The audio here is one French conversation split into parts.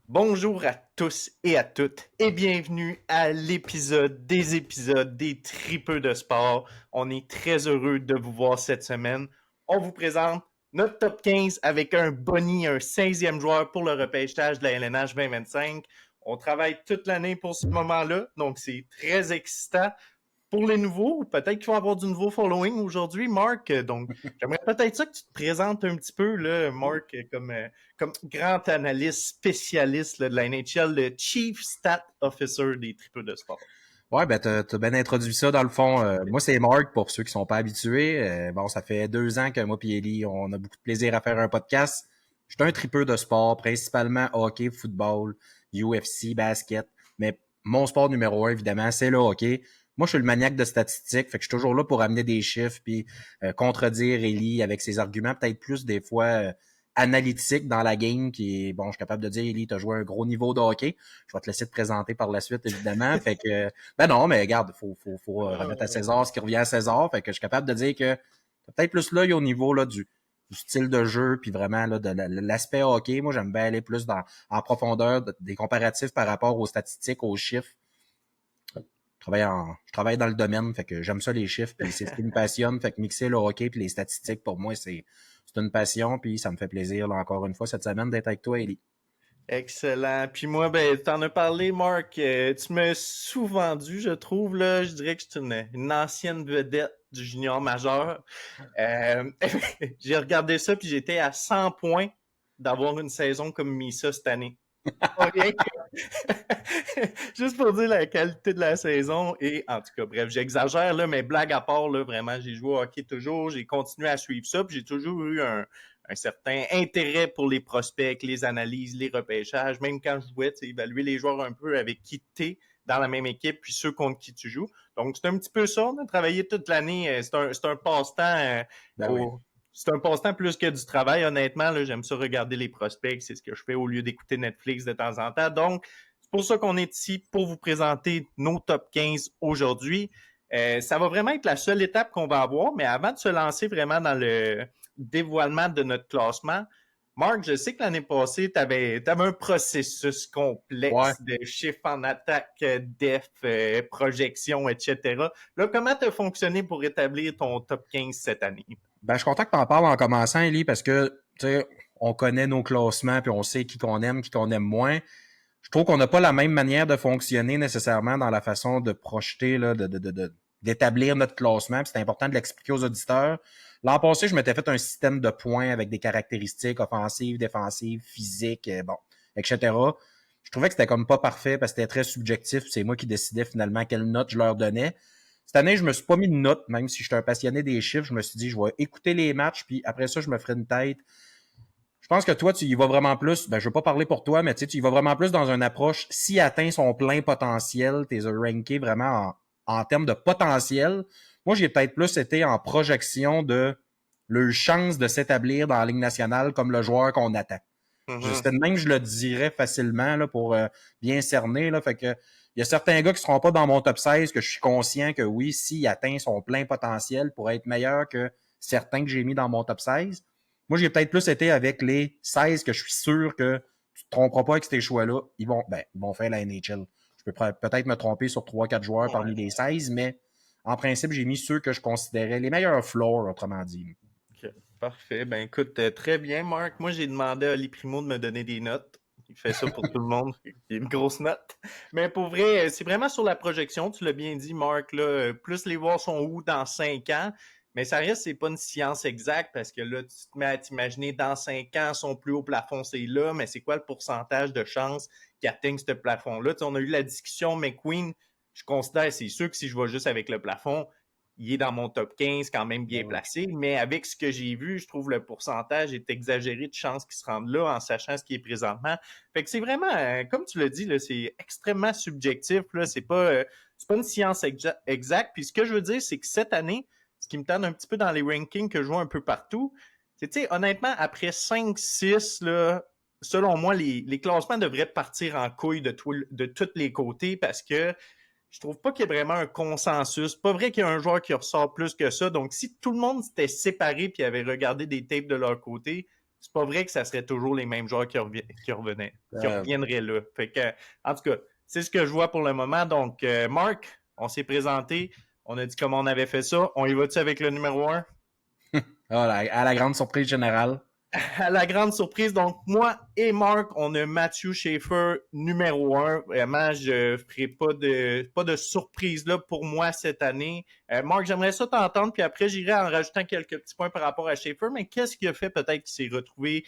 Bonjour à tous et à toutes et bienvenue à l'épisode des épisodes des Tripeux de sport. On est très heureux de vous voir cette semaine. On vous présente notre top 15 avec un boni, un 16e joueur pour le repêchage de la LNH 2025. On travaille toute l'année pour ce moment-là, donc c'est très excitant. Pour les nouveaux, peut-être qu'il va y avoir du nouveau following aujourd'hui, Marc. Donc, j'aimerais peut-être ça que tu te présentes un petit peu, là, Marc, comme grand analyste spécialiste là, de la NHL, le Chief Stat Officer des triples de sport. Ouais, ben t'as bien introduit ça dans le fond. Moi, c'est Marc pour ceux qui sont pas habitués. Bon, ça fait 2 ans que moi et Ellie, on a beaucoup de plaisir à faire un podcast. Je suis un tripeux de sport, principalement hockey, football, UFC, basket. Mais mon sport numéro 1, évidemment, c'est le hockey. Moi, je suis le maniaque de statistiques, fait que je suis toujours là pour amener des chiffres puis contredire Ellie avec ses arguments, peut-être plus des fois analytiques dans la game, qui est, bon, je suis capable de dire, Ellie, t'as joué un gros niveau de hockey. Je vais te laisser te présenter par la suite, évidemment. Fait que ben non, mais regarde, faut remettre à César ce qui revient à César. Fait que je suis capable de dire que t'as peut-être plus l'œil au niveau là du style de jeu, puis vraiment là, de l'aspect hockey. Moi, j'aime bien aller plus en profondeur des comparatifs par rapport aux statistiques, aux chiffres. Je travaille dans le domaine, fait que j'aime ça les chiffres, puis c'est ce qui me passionne. Fait que mixer le hockey puis les statistiques, pour moi, c'est une passion, puis ça me fait plaisir, là, encore une fois, cette semaine, d'être avec toi, Ellie. Excellent. Puis moi, ben, t'en as parlé, Marc. Tu m'as sous-vendu, je trouve, là. Je dirais que je suis une ancienne vedette du junior majeur. Euh, j'ai regardé ça, puis j'étais à 100 points d'avoir une saison comme Misa cette année. Pas rien Juste pour dire la qualité de la saison. Et en tout cas, bref, j'exagère là, mais blague à part, là, vraiment, j'ai joué au hockey toujours, j'ai continué à suivre ça, puis j'ai toujours eu un certain intérêt pour les prospects, les analyses, les repêchages, même quand je jouais, évaluer les joueurs un peu avec qui t'es dans la même équipe, puis ceux contre qui tu joues. Donc, c'est un petit peu ça, on a travaillé toute l'année, c'est un passe-temps Ben oui. au, c'est un passe-temps plus que du travail, honnêtement. Là, j'aime ça regarder les prospects, c'est ce que je fais au lieu d'écouter Netflix de temps en temps. Donc, c'est pour ça qu'on est ici pour vous présenter nos top 15 aujourd'hui. Ça va vraiment être la seule étape qu'on va avoir, mais avant de se lancer vraiment dans le dévoilement de notre classement, Marc, je sais que l'année passée, tu avais un processus Ouais. complexe de chiffres en attaque, def, projection, etc. Là, comment tu as fonctionné pour établir ton top 15 cette année? Ben, je suis content que t'en parles en commençant, Ellie, parce que, tu sais, on connaît nos classements, puis on sait qui qu'on aime moins. Je trouve qu'on n'a pas la même manière de fonctionner nécessairement dans la façon de projeter, là, d'établir notre classement. Puis c'est important de l'expliquer aux auditeurs. L'an passé, je m'étais fait un système de points avec des caractéristiques offensives, défensives, physiques, bon, etc. Je trouvais que c'était comme pas parfait parce que c'était très subjectif. C'est moi qui décidais finalement quelle note je leur donnais. Cette année, je me suis pas mis de note, même si je suis un passionné des chiffres. Je me suis dit, je vais écouter les matchs, puis après ça, je me ferai une tête. Je pense que toi, tu y vas vraiment plus, ben, je veux pas parler pour toi, mais tu y vas vraiment plus dans une approche, s'il atteint son plein potentiel, t'es ranké vraiment en termes de potentiel. Moi, j'ai peut-être plus été en projection de leur chance de s'établir dans la Ligue nationale comme le joueur qu'on attend. Mhm. C'est de même que je le dirais facilement là, pour bien cerner. Là, fait que il y a certains gars qui seront pas dans mon top 16 que je suis conscient que oui, s'il atteint son plein potentiel pour être meilleur que certains que j'ai mis dans mon top 16. Moi, j'ai peut-être plus été avec les 16 que je suis sûr que tu te tromperas pas avec ces choix-là. Ils vont faire la NHL. Je peux peut-être me tromper sur 3-4 joueurs Ouais. parmi les 16, mais en principe, j'ai mis ceux que je considérais les meilleurs floors, autrement dit. Ok, parfait. Ben écoute, très bien, Marc. Moi, j'ai demandé à Ali Primo de me donner des notes. Il fait ça pour tout le monde. Il a une grosse note. Mais pour vrai, c'est vraiment sur la projection. Tu l'as bien dit, Marc. Là, plus les voir sont où dans 5 ans. Mais ça reste, c'est pas une science exacte parce que là, tu te mets à t'imaginer dans 5 ans, son plus haut plafond, c'est là, mais c'est quoi le pourcentage de chances qu'il atteigne ce plafond-là? Tu sais, on a eu la discussion McQueen. Je considère, c'est sûr que si je vais juste avec le plafond, il est dans mon top 15, quand même bien Ben oui. placé, mais avec ce que j'ai vu, je trouve le pourcentage est exagéré de chances qu'il se rende là en sachant ce qui est présentement. Fait que c'est vraiment, comme tu l'as dit, là, c'est extrêmement subjectif. Là, c'est pas une science exacte. Puis ce que je veux dire, c'est que cette année, ce qui me tente un petit peu dans les rankings que je vois un peu partout, c'est, tu sais, honnêtement, après 5-6, là, selon moi, les classements devraient partir en couille de tous les côtés parce que je trouve pas qu'il y ait vraiment un consensus. Pas vrai qu'il y a un joueur qui ressort plus que ça. Donc, si tout le monde s'était séparé puis avait regardé des tapes de leur côté, c'est pas vrai que ça serait toujours les mêmes joueurs qui reviendraient là. Fait que, en tout cas, c'est ce que je vois pour le moment. Donc, Marc, on s'est présenté, on a dit comment on avait fait ça. On y va-tu avec le numéro 1? À la grande surprise générale. À la grande surprise, donc moi et Marc, on a Matthew Schaefer numéro 1. Vraiment, je ferai pas de surprise là pour moi cette année. Marc, j'aimerais ça t'entendre, puis après j'irai en rajoutant quelques petits points par rapport à Schaefer, mais qu'est-ce qu'il a fait peut-être qu'il s'est retrouvé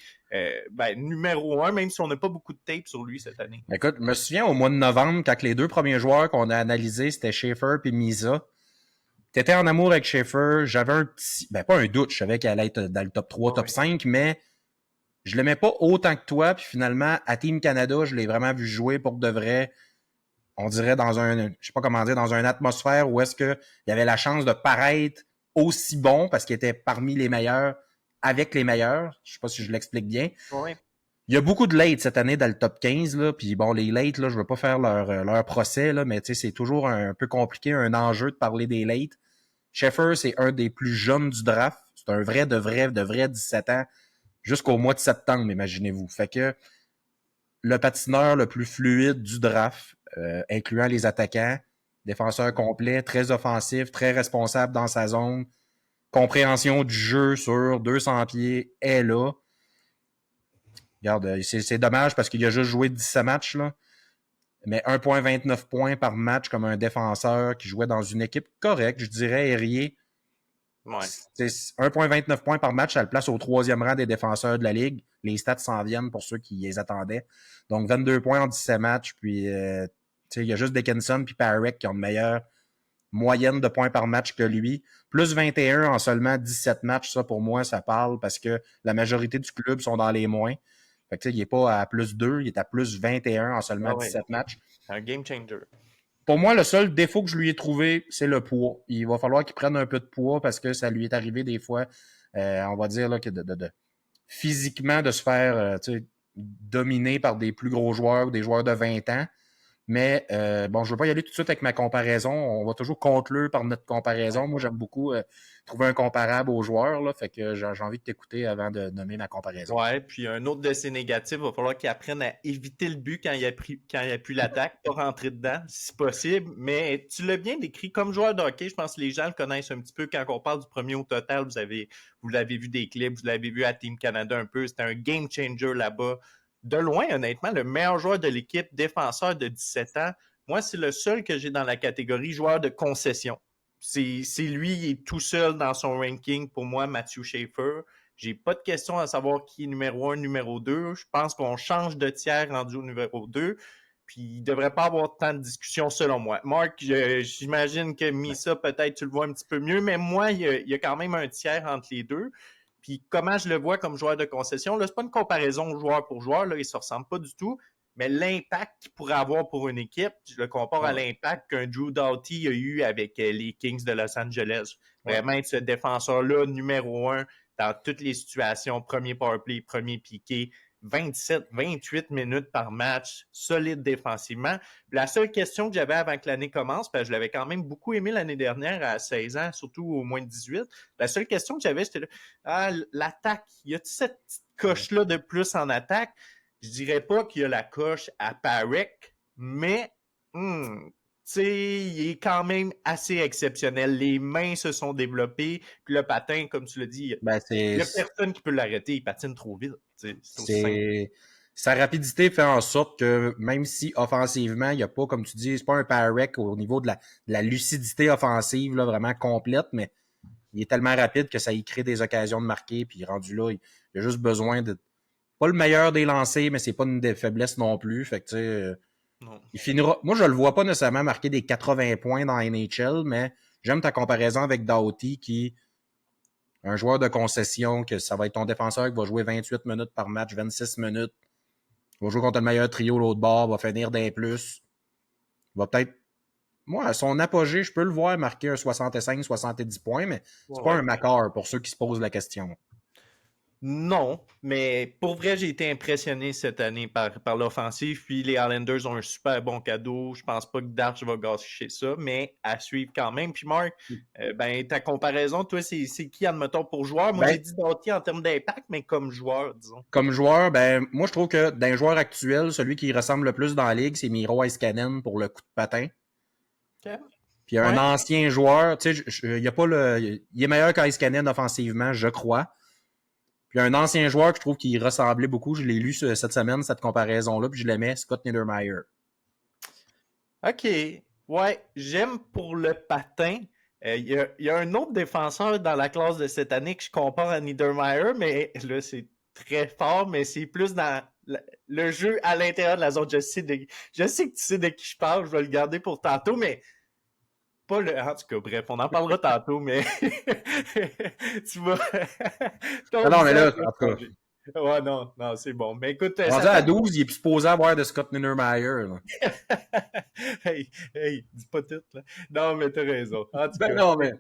numéro 1, même si on n'a pas beaucoup de tape sur lui cette année? Écoute, je me souviens au mois de novembre, quand les deux premiers joueurs qu'on a analysés, c'était Schaefer et Misa. T'étais en amour avec Schaefer, j'avais un petit, pas un doute, je savais qu'elle allait être dans le top 3, top 5, mais je l'aimais pas autant que toi, puis finalement, à Team Canada, je l'ai vraiment vu jouer pour de vrai, on dirait dans je sais pas comment dire, dans une atmosphère où est-ce que il y avait la chance de paraître aussi bon, parce qu'il était parmi les meilleurs, avec les meilleurs, je sais pas si je l'explique bien. Oui. Il y a beaucoup de late cette année dans le top 15, là, puis bon, les late, là, je veux pas faire leur procès, là, mais tu sais, c'est toujours un peu compliqué, un enjeu de parler des late. Schaefer, c'est un des plus jeunes du draft. C'est un vrai de vrai 17 ans jusqu'au mois de septembre, imaginez-vous. Fait que le patineur le plus fluide du draft, incluant les attaquants, défenseur complet, très offensif, très responsable dans sa zone, compréhension du jeu sur 200 pieds est là. Regarde, c'est dommage parce qu'il a juste joué 17 matchs, là. Mais 1,29 points par match comme un défenseur qui jouait dans une équipe correcte, je dirais, Herrier. Ouais. 1,29 points par match, ça le place au 3e rang des défenseurs de la Ligue. Les stats s'en viennent pour ceux qui les attendaient. Donc, 22 points en 17 matchs. Puis, il y a juste Dickinson puis Parrick qui ont une meilleure moyenne de points par match que lui. Plus 21 en seulement 17 matchs, ça, pour moi, ça parle parce que la majorité du club sont dans les moins. Fait que, il n'est pas à plus 2, il est à plus 21 en seulement 17 matchs. Un game changer. Pour moi, le seul défaut que je lui ai trouvé, c'est le poids. Il va falloir qu'il prenne un peu de poids parce que ça lui est arrivé des fois, on va dire, là, que physiquement, de se faire dominer par des plus gros joueurs ou des joueurs de 20 ans. Mais bon, je ne veux pas y aller tout de suite avec ma comparaison. On va toujours conclure par notre comparaison. Moi, j'aime beaucoup trouver un comparable aux joueurs. Là, fait que j'ai envie de t'écouter avant de nommer ma comparaison. Ouais, puis un autre de ses négatifs, il va falloir qu'il apprenne à éviter le but quand il a plus l'attaque, pas rentrer dedans, si possible. Mais tu l'as bien décrit comme joueur de hockey. Je pense que les gens le connaissent un petit peu. Quand on parle du premier au total, vous l'avez vu des clips, vous l'avez vu à Team Canada un peu. C'était un game changer là-bas. De loin, honnêtement, le meilleur joueur de l'équipe, défenseur de 17 ans. Moi, c'est le seul que j'ai dans la catégorie joueur de concession. C'est lui, il est tout seul dans son ranking. Pour moi, Matthew Schaefer. J'ai pas de question à savoir qui est numéro 1, numéro 2. Je pense qu'on change de tiers rendu au numéro 2. Puis il devrait pas avoir tant de discussions selon moi. Marc, j'imagine que Misa, peut-être tu le vois un petit peu mieux, mais moi, il y a quand même un tiers entre les deux. Puis comment je le vois comme joueur de concession, là, c'est pas une comparaison joueur pour joueur, là, ils se ressemblent pas du tout, mais l'impact qu'il pourrait avoir pour une équipe, je le compare à l'impact qu'un Drew Doughty a eu avec les Kings de Los Angeles. Vraiment être ce défenseur-là, numéro 1, dans toutes les situations, premier powerplay, premier piqué, 27, 28 minutes par match, solide défensivement. La seule question que j'avais avant que l'année commence, parce que je l'avais quand même beaucoup aimé l'année dernière à 16 ans, surtout au moins de 18, la seule question que j'avais, c'était l'attaque. Y a-t-il cette petite coche-là de plus en attaque? Je dirais pas qu'il y a la coche à Parrick, mais il est quand même assez exceptionnel. Les mains se sont développées, puis le patin, comme tu l'as dit, il n'y a personne qui peut l'arrêter. Il patine trop vite. Sa rapidité fait en sorte que même si offensivement, il n'y a pas, comme tu dis, c'est pas un Parrick au niveau de la lucidité offensive là, vraiment complète, mais il est tellement rapide que ça y crée des occasions de marquer, puis rendu là, il a juste besoin de pas le meilleur des lancers, mais c'est pas une des faiblesses non plus. Fait que tu sais. Il finira. Moi, je le vois pas nécessairement marquer des 80 points dans NHL, mais j'aime ta comparaison avec Doughty, qui un joueur de concession, que ça va être ton défenseur qui va jouer 28 minutes par match, 26 minutes. Il va jouer contre le meilleur trio l'autre bord, va finir d'un plus. Il va peut-être. Moi, à son apogée, je peux le voir marquer un 65-70 points, mais c'est pas un Macar pour ceux qui se posent la question. Non, mais pour vrai, j'ai été impressionné cette année par l'offensive. Puis les Islanders ont un super bon cadeau. Je pense pas que Darch va gâcher ça, mais à suivre quand même. Puis Marc, ben ta comparaison, toi, c'est qui, admettons, pour joueur? Moi, j'ai Ben, dit Doughty en termes d'impact, mais comme joueur, disons. comme joueur, ben, moi, je trouve que d'un joueur actuel, celui qui ressemble le plus dans la ligue, c'est Miro Heiskanen pour le coup de patin. OK. Puis un Ouais. ancien joueur, tu sais, il y a pas il est meilleur qu'Eiskanen offensivement, je crois. Puis un ancien joueur que je trouve qui ressemblait beaucoup, je l'ai lu cette semaine, cette comparaison-là, puis je l'aimais, Scott Niedermayer. OK. Ouais, j'aime pour le patin. Il y a un autre défenseur dans la classe de cette année que je compare à Niedermayer, mais là, c'est très fort, mais c'est plus dans le jeu à l'intérieur de la zone. Je sais que tu sais de qui je parle, je vais le garder pour tantôt, mais pas le. En tout cas, bref, on en parlera tantôt, mais tu vas. Non, Ton non, mais visage là, va en tout cas, changer. Ouais, non, non, c'est bon. Mais écoute, rendu ça à fait. 12, il est plus supposé avoir de Scott Niedermayer. Là. Hey, hey, dis pas tout, là. Non, mais t'as raison. En tout Ben cas, non, mais.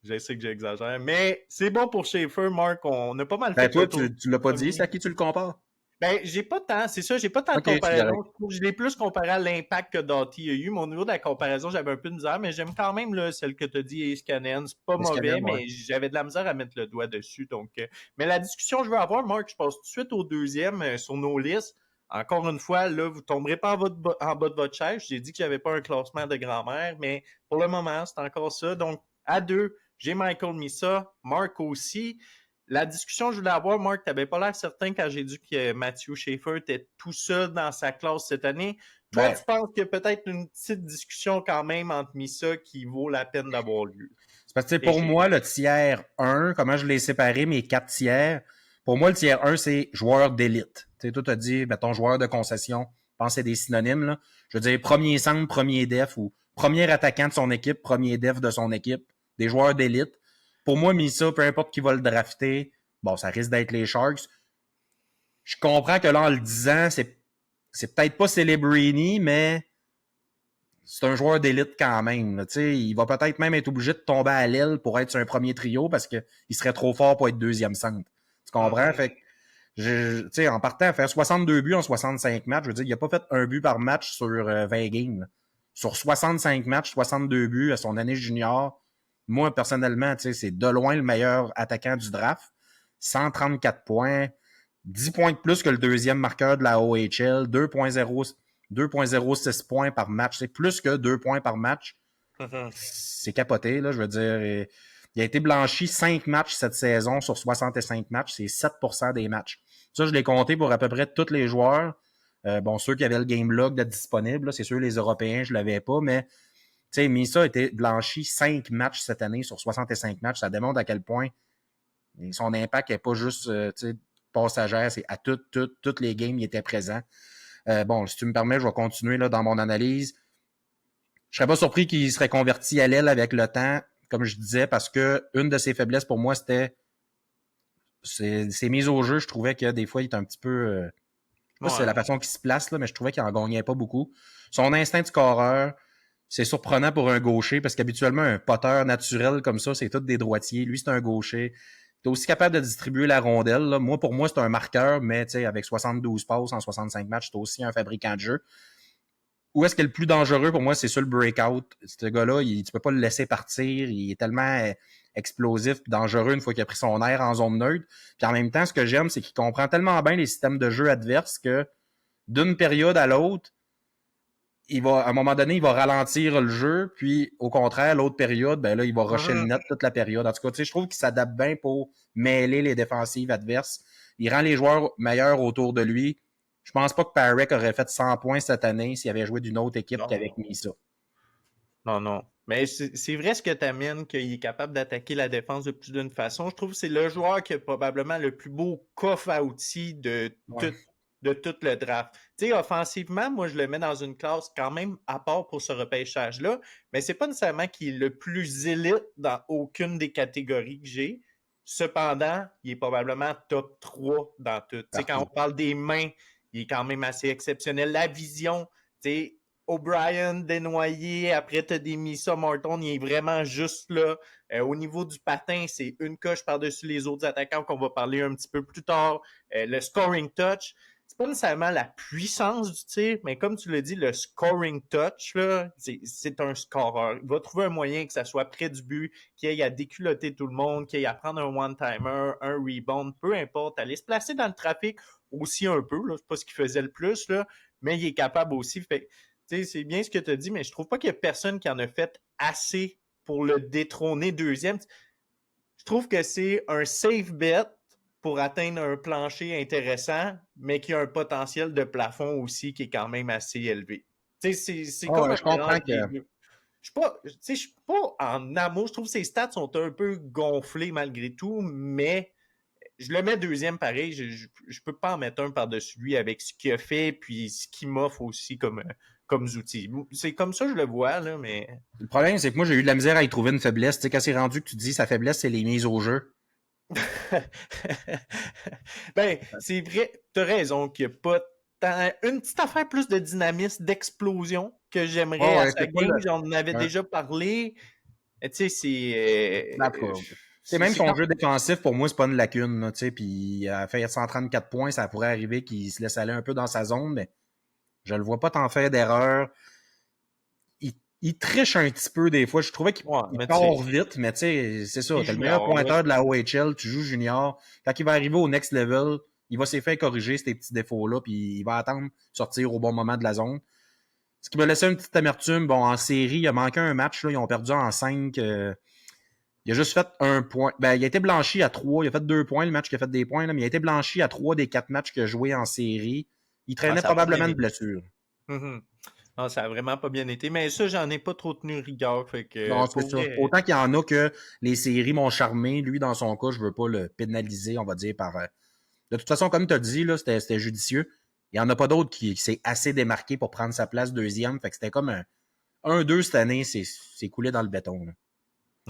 je sais que j'exagère. Mais c'est bon pour Schaefer, Mark. On a pas mal Ben fait toi, le tour tu l'as du pas dit, c'est premier. à qui tu le compares? Ben, j'ai pas tant, c'est ça, j'ai pas tant de Ok, c'est comparaison. correct. Je trouve que je l'ai plus comparé à l'impact que Doughty a eu. Mon niveau de la comparaison, j'avais un peu de misère, mais j'aime quand même là, celle que tu as dit, Scannen. C'est pas mauvais, Heiskanen, ouais. mais j'avais de la misère à mettre le doigt dessus. Donc, mais la discussion que je veux avoir, Marc, je passe tout de suite au deuxième sur nos listes. Encore une fois, là, vous tomberez pas en bas de votre chaise. J'ai dit que j'avais pas un classement de grand-mère, mais pour le moment, c'est encore ça. Donc, à deux, j'ai Michael Missa, Marc aussi. La discussion que je voulais avoir, Marc, t'avais pas l'air certain quand j'ai dit que Matthew Schaefer était tout seul dans sa classe cette année. Toi, Ben, tu penses qu'il y a peut-être une petite discussion quand même entre Missa qui vaut la peine d'avoir lieu. c'est parce que Et pour moi, le tiers 1, comment je l'ai séparé, mes 4 tiers, pour moi, le tiers 1, c'est joueur d'élite. Tu sais, toi, t'as dit, ton joueur de concession, je pense que c'est des synonymes, là. Je veux dire, premier centre, premier def, ou premier attaquant de son équipe, premier def de son équipe, des joueurs d'élite. Pour moi, Missa, peu importe qui va le drafter, bon, ça risque d'être les Sharks. Je comprends que là, en le disant, c'est peut-être pas Celebrini, mais c'est un joueur d'élite quand même. Là, il va peut-être même être obligé de tomber à l'aile pour être sur un premier trio parce qu'il serait trop fort pour être deuxième centre. Tu comprends? Mhm. Fait que, en partant à faire 62 buts en 65 matchs, je veux dire, il n'a pas fait un but par match sur 20 games. Là. Sur 65 matchs, 62 buts à son année junior, moi, personnellement, c'est de loin le meilleur attaquant du draft. 134 points, 10 points de plus que le deuxième marqueur de la OHL, 2,06 points par match. C'est plus que 2 points par match. Mhm. C'est capoté, là, je veux dire. Il a été blanchi 5 matchs cette saison sur 65 matchs. C'est 7% des matchs. Ça, je l'ai compté pour à peu près tous les joueurs. Bon, ceux qui avaient le game log de disponible, c'est sûr, les Européens, je ne l'avais pas, mais Misa a été blanchi 5 matchs cette année sur 65 matchs. Ça démontre à quel point son impact n'est pas juste passager, c'est à toutes les games, il était présent. Bon, si tu me permets, je vais continuer là, dans mon analyse. Je serais pas surpris qu'il serait converti à l'aile avec le temps, comme je disais, parce que une de ses faiblesses pour moi, c'était ses mises au jeu. Je trouvais que des fois, il était un petit peu. Je sais pas si c'est Ouais. la façon qu'il se place, là, mais je trouvais qu'il en gagnait pas beaucoup. Son instinct de scoreur, c'est surprenant pour un gaucher, parce qu'habituellement, un poteur naturel comme ça, c'est tous des droitiers. Lui, c'est un gaucher. Tu es aussi capable de distribuer la rondelle. Là. Moi, pour moi, c'est un marqueur, mais avec 72 passes en 65 matchs, c'est aussi un fabricant de jeu. Où est-ce qu'il est le plus dangereux pour moi, c'est sur le breakout. Ce gars-là, tu peux pas le laisser partir. Il est tellement explosif et dangereux une fois qu'il a pris son air en zone neutre. Puis en même temps, ce que j'aime, c'est qu'il comprend tellement bien les systèmes de jeu adverses que d'une période à l'autre, à un moment donné, il va ralentir le jeu, puis au contraire, l'autre période, ben là, il va rusher le Mhm. net toute la période. En tout cas, je trouve qu'il s'adapte bien pour mêler les défensives adverses. Il rend les joueurs meilleurs autour de lui. Je pense pas que Parek aurait fait 100 points cette année s'il avait joué d'une autre équipe qu'avec Non. Misa. Non, non. Mais c'est vrai ce que tu amènes, qu'il est capable d'attaquer la défense de plus d'une façon. Je trouve que c'est le joueur qui a probablement le plus beau coffre à outils Ouais. de tout le draft. Tu sais, offensivement, moi, je le mets dans une classe quand même à part pour ce repêchage-là, mais c'est pas nécessairement qu'il est le plus élite dans aucune des catégories que j'ai. Cependant, il est probablement top 3 dans tout. Tu sais, quand Partout. on parle des mains, il est quand même assez exceptionnel. La vision, tu sais, O'Brien, Desnoyers, après t'as des Misa Martin, il est vraiment juste là. Au niveau du patin, c'est une coche par-dessus les autres attaquants qu'on va parler un petit peu plus tard. Le scoring touch, c'est pas nécessairement la puissance du tir, mais comme tu l'as dit, le scoring touch, là, c'est un scoreur. Il va trouver un moyen que ça soit près du but, qu'il ait à déculotter tout le monde, qu'il ait à prendre un one-timer, un rebound, peu importe, aller se placer dans le trafic aussi un peu, là, c'est pas ce qu'il faisait le plus, là, mais il est capable aussi. Fait, c'est bien ce que tu as dit, mais je trouve pas qu'il y a personne qui en a fait assez pour le détrôner deuxième. Je trouve que c'est un safe bet pour atteindre un plancher intéressant, mais qui a un potentiel de plafond aussi qui est quand même assez élevé. C'est Oh, comme ouais, un je comprends mélange que des deux. Je suis pas en amour. Je trouve que ses stats sont un peu gonflés malgré tout, mais je le mets deuxième pareil. Je peux pas en mettre un par-dessus lui avec ce qu'il a fait puis ce qu'il m'offre aussi comme outils. C'est comme ça que je le vois, là, mais. le problème, c'est que moi, j'ai eu de la misère à y trouver une faiblesse. Tu sais, quand c'est rendu que tu dis sa faiblesse, c'est les mises au jeu. Ben, c'est vrai, t'as raison qu'il n'y a pas tant. Une petite affaire plus de dynamisme, d'explosion que j'aimerais Oh, à ouais, sa c'est pas game. le. J'en avais Ouais. déjà parlé. Tu sais, En tout cas, tu sais, même c'est son quand jeu défensif, pour moi, c'est pas une lacune, là, tu sais, puis à faire 134 points, ça pourrait arriver qu'il se laisse aller un peu dans sa zone, mais je le vois pas tant faire d'erreurs. Il triche un petit peu des fois. Je trouvais qu'il ouais, il mais tu sais, part vite, mais tu sais, c'est ça. c'est T'as le meilleur junior, là. pointeur de la OHL, tu joues junior. Quand il va arriver au next level, il va s'y faire corriger ces petits défauts-là, puis il va attendre de sortir au bon moment de la zone. Ce qui m'a laissé une petite amertume. Bon, en série, il a manqué un match, là, ils ont perdu en 5. Il a juste fait un point. Ben, il a été blanchi à 3. Il a fait 2 points, le match qui a fait des points, là, mais il a été blanchi à 3 des 4 matchs qu'il a joué en série. Il Ah, traînait ça a pas bien probablement de été. blessure. Mhm. Non, ça a vraiment pas bien été. Mais ça, j'en ai pas trop tenu rigueur. Fait que, Non, c'est pour ça. vrai. Autant qu'il y en a que les séries m'ont charmé, lui, dans son cas, je veux pas le pénaliser, on va dire, par. De toute façon, comme tu as dit, là, c'était judicieux. Il n'y en a pas d'autre qui s'est assez démarqué pour prendre sa place deuxième. Fait que c'était comme un 1-2 cette année, c'est coulé dans le béton, là.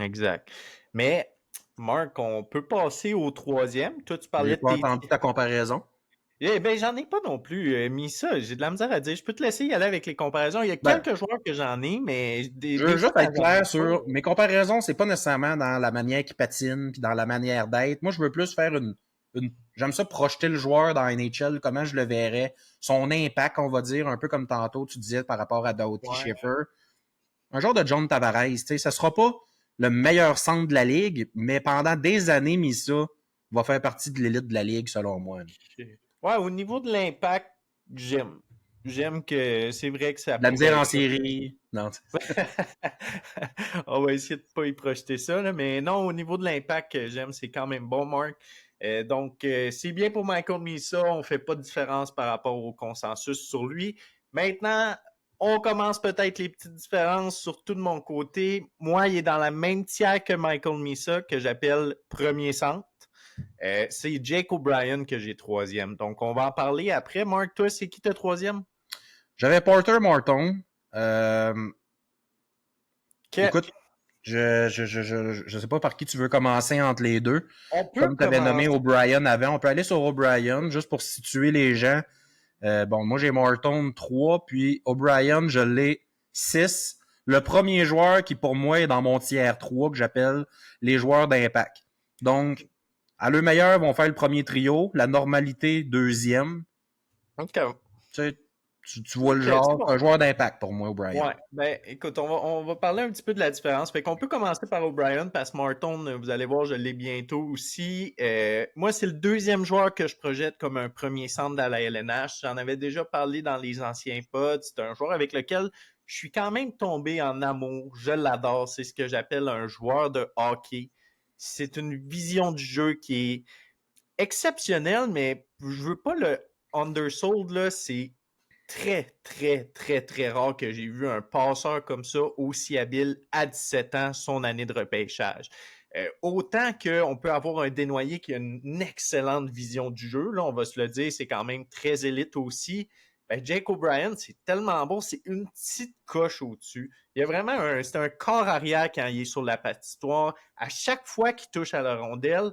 Exact. Mais, Marc, on peut passer au troisième. Toi, tu J'ai parlais de pas tes. entendu ta comparaison. Eh ben, j'en ai pas non plus mis ça. J'ai de la misère à dire. Je peux te laisser y aller avec les comparaisons. Il y a Ben, quelques joueurs que j'en ai, mais je des veux fois, juste quand être j'en ai clair pas. sur mes comparaisons, c'est pas nécessairement dans la manière qu'il patine puis dans la manière d'être. Moi, je veux plus faire j'aime ça projeter le joueur dans NHL, comment je le verrais, son impact, on va dire, un peu comme tantôt tu disais par rapport à Doughty, Ouais. Schiffer. Un genre de John Tavares, tu sais, ça sera pas le meilleur centre de la ligue, mais pendant des années, Misa va faire partie de l'élite de la ligue, selon moi. Ouais, au niveau de l'impact, j'aime. J'aime que c'est vrai que ça De la misère pourrait en être. série. Non. On va essayer de pas y projeter ça, là, mais non, au niveau de l'impact que j'aime, c'est quand même bon, Marc. Donc, c'est bien pour Michael Misa. On fait pas de différence par rapport au consensus sur lui. Maintenant, on commence peut-être les petites différences, surtout de mon côté. Moi, il est dans la même tiers que Michael Misa, que j'appelle premier centre. C'est Jake O'Brien que j'ai troisième. Donc, on va en parler après. Marc, toi, c'est qui ta troisième? J'avais Porter Morton. Euh, Que écoute, je sais pas par qui tu veux commencer entre les deux. on peut Comme tu avais nommé commencer. O'Brien avant, on peut aller sur O'Brien, juste pour situer les gens. Bon, moi j'ai Morton 3, puis O'Brien, je l'ai 6. Le premier joueur qui pour moi est dans mon tiers 3, que j'appelle les joueurs d'impact. Donc, à le meilleur, vont faire le premier trio, la normalité deuxième. OK. Tu sais, tu vois le OK, c'est genre, bon. un joueur d'impact pour moi, O'Brien. Ouais, ben écoute, on va parler un petit peu de la différence. Fait qu'on peut commencer par O'Brien parce que Martin, vous allez voir, je l'ai bientôt aussi. Moi, c'est le deuxième joueur que je projette comme un premier centre dans la LNH. J'en avais déjà parlé dans les anciens pods. C'est un joueur avec lequel je suis quand même tombé en amour. Je l'adore. C'est ce que j'appelle un joueur de hockey. C'est une vision du jeu qui est exceptionnelle, mais je veux pas le undersold, là. C'est très, très, très, très rare que j'ai vu un passeur comme ça aussi habile à 17 ans, son année de repêchage. Autant qu'on peut avoir un Desnoyers qui a une excellente vision du jeu, là, on va se le dire, c'est quand même très élite aussi. Ben, Jake O'Brien, c'est tellement bon, c'est une petite coche au-dessus. Il y a vraiment c'est un corps arrière quand il est sur la patinoire. À chaque fois qu'il touche à la rondelle,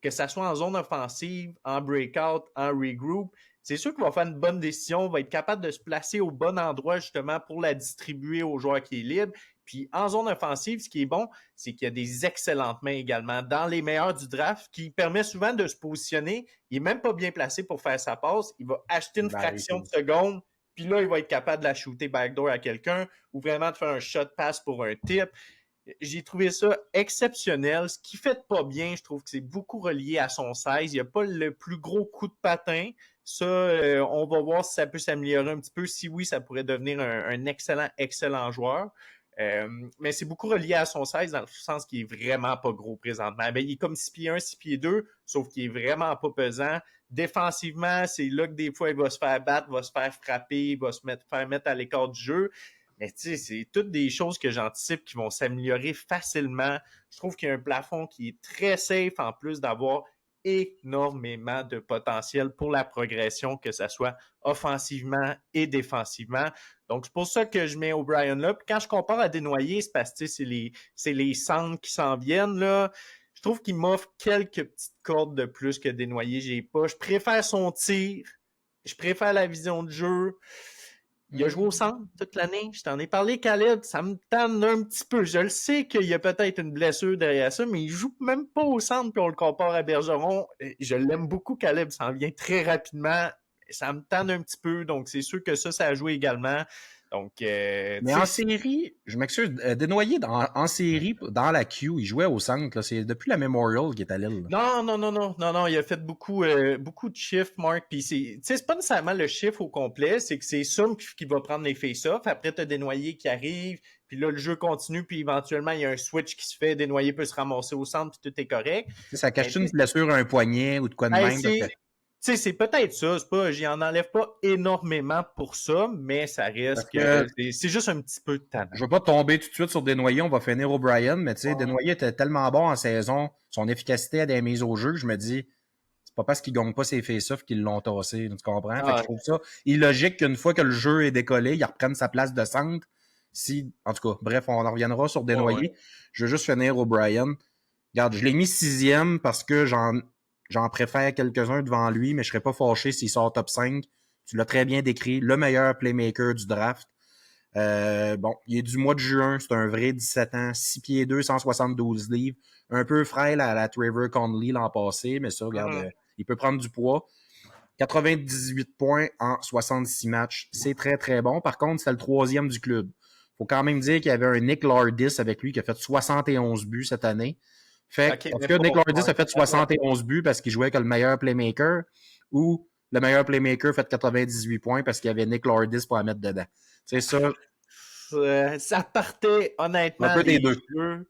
que ça soit en zone offensive, en breakout, en regroup, c'est sûr qu'il va faire une bonne décision, va être capable de se placer au bon endroit justement pour la distribuer au joueur qui est libre. Puis en zone offensive, ce qui est bon, c'est qu'il y a des excellentes mains également dans les meilleurs du draft qui permet souvent de se positionner. Il est même pas bien placé pour faire sa passe. Il va acheter une fraction de seconde, puis là, il va être capable de la shooter backdoor à quelqu'un ou vraiment de faire un shot pass pour un tip. J'ai trouvé ça exceptionnel. Ce qui fait pas bien, je trouve que c'est beaucoup relié à son size. Il n'y a pas le plus gros coup de patin. Ça, on va voir si ça peut s'améliorer un petit peu. Si oui, ça pourrait devenir un excellent joueur. Mais c'est beaucoup relié à son size dans le sens qu'il est vraiment pas gros présentement. Ben, il est comme 6 pieds 1, 6 pieds 2, sauf qu'il est vraiment pas pesant. Défensivement, c'est là que des fois il va se faire battre, va se faire frapper, il va faire mettre à l'écart du jeu. Mais tu sais, c'est toutes des choses que j'anticipe qui vont s'améliorer facilement. Je trouve qu'il y a un plafond qui est très safe en plus d'avoir énormément de potentiel pour la progression, que ce soit offensivement et défensivement. Donc, c'est pour ça que je mets O'Brien là. Puis quand je compare à Desnoyers, c'est parce que c'est les centres qui s'en viennent, là. Je trouve qu'il m'offre quelques petites cordes de plus que Desnoyers. J'ai pas. Je préfère son tir. Je préfère la vision de jeu. Il a joué au centre toute l'année. Je t'en ai parlé, Caleb. Ça me tente un petit peu. Je le sais qu'il y a peut-être une blessure derrière ça, mais il joue même pas au centre, puis on le compare à Bergeron. Je l'aime beaucoup, Caleb. Ça en vient très rapidement. Ça me tente un petit peu. Donc, c'est sûr que ça a joué également. Donc, Mais en série, je m'excuse, Desnoyers, en série, dans la Q, il jouait au centre. Là, c'est depuis la Memorial qu'il est à l'île. Non, il a fait beaucoup de chiffres, Mark. Puis c'est pas nécessairement le chiffre au complet, c'est que c'est Sum qui va prendre les face-offs. Après, t'as Desnoyers qui arrive, puis là, le jeu continue, puis éventuellement, il y a un switch qui se fait. Desnoyers peut se ramasser au centre, puis tout est correct. Ça cache une blessure à un poignet ou de quoi de même. C'est peut-être ça. J'y en enlève pas énormément pour ça, mais ça reste que c'est juste un petit peu de talent. Je veux pas tomber tout de suite sur Desnoyers, on va finir O'Brien, mais tu sais, Desnoyers était tellement bon en saison, son efficacité à des mises au jeu, que je me dis, c'est pas parce qu'il gagne pas ses face-offs qu'ils l'ont tassé, tu comprends? Fait que je trouve ça illogique qu'une fois que le jeu est décollé, il reprenne sa place de centre. En tout cas, bref, on en reviendra sur Desnoyers. Je veux juste finir O'Brien. Regarde, je l'ai mis 6e parce que j'en préfère quelques-uns devant lui, mais je serais pas fâché s'il sort top 5. Tu l'as très bien décrit, le meilleur playmaker du draft. Il est du mois de juin, c'est un vrai 17 ans, 6 pieds 2, 172 livres, un peu frêle à la Trevor Conley l'an passé, mais ça, regarde, il peut prendre du poids. 98 points en 66 matchs, c'est très très bon. Par contre, c'est le 3e du club. Faut quand même dire qu'il y avait un Nick Lardis avec lui qui a fait 71 buts cette année. Est-ce que Nick Lardis a fait 71 buts parce qu'il jouait avec le meilleur playmaker ou le meilleur playmaker fait 98 points parce qu'il y avait Nick Lardis pour la mettre dedans? C'est ça. Ça partait honnêtement. Un peu des deux.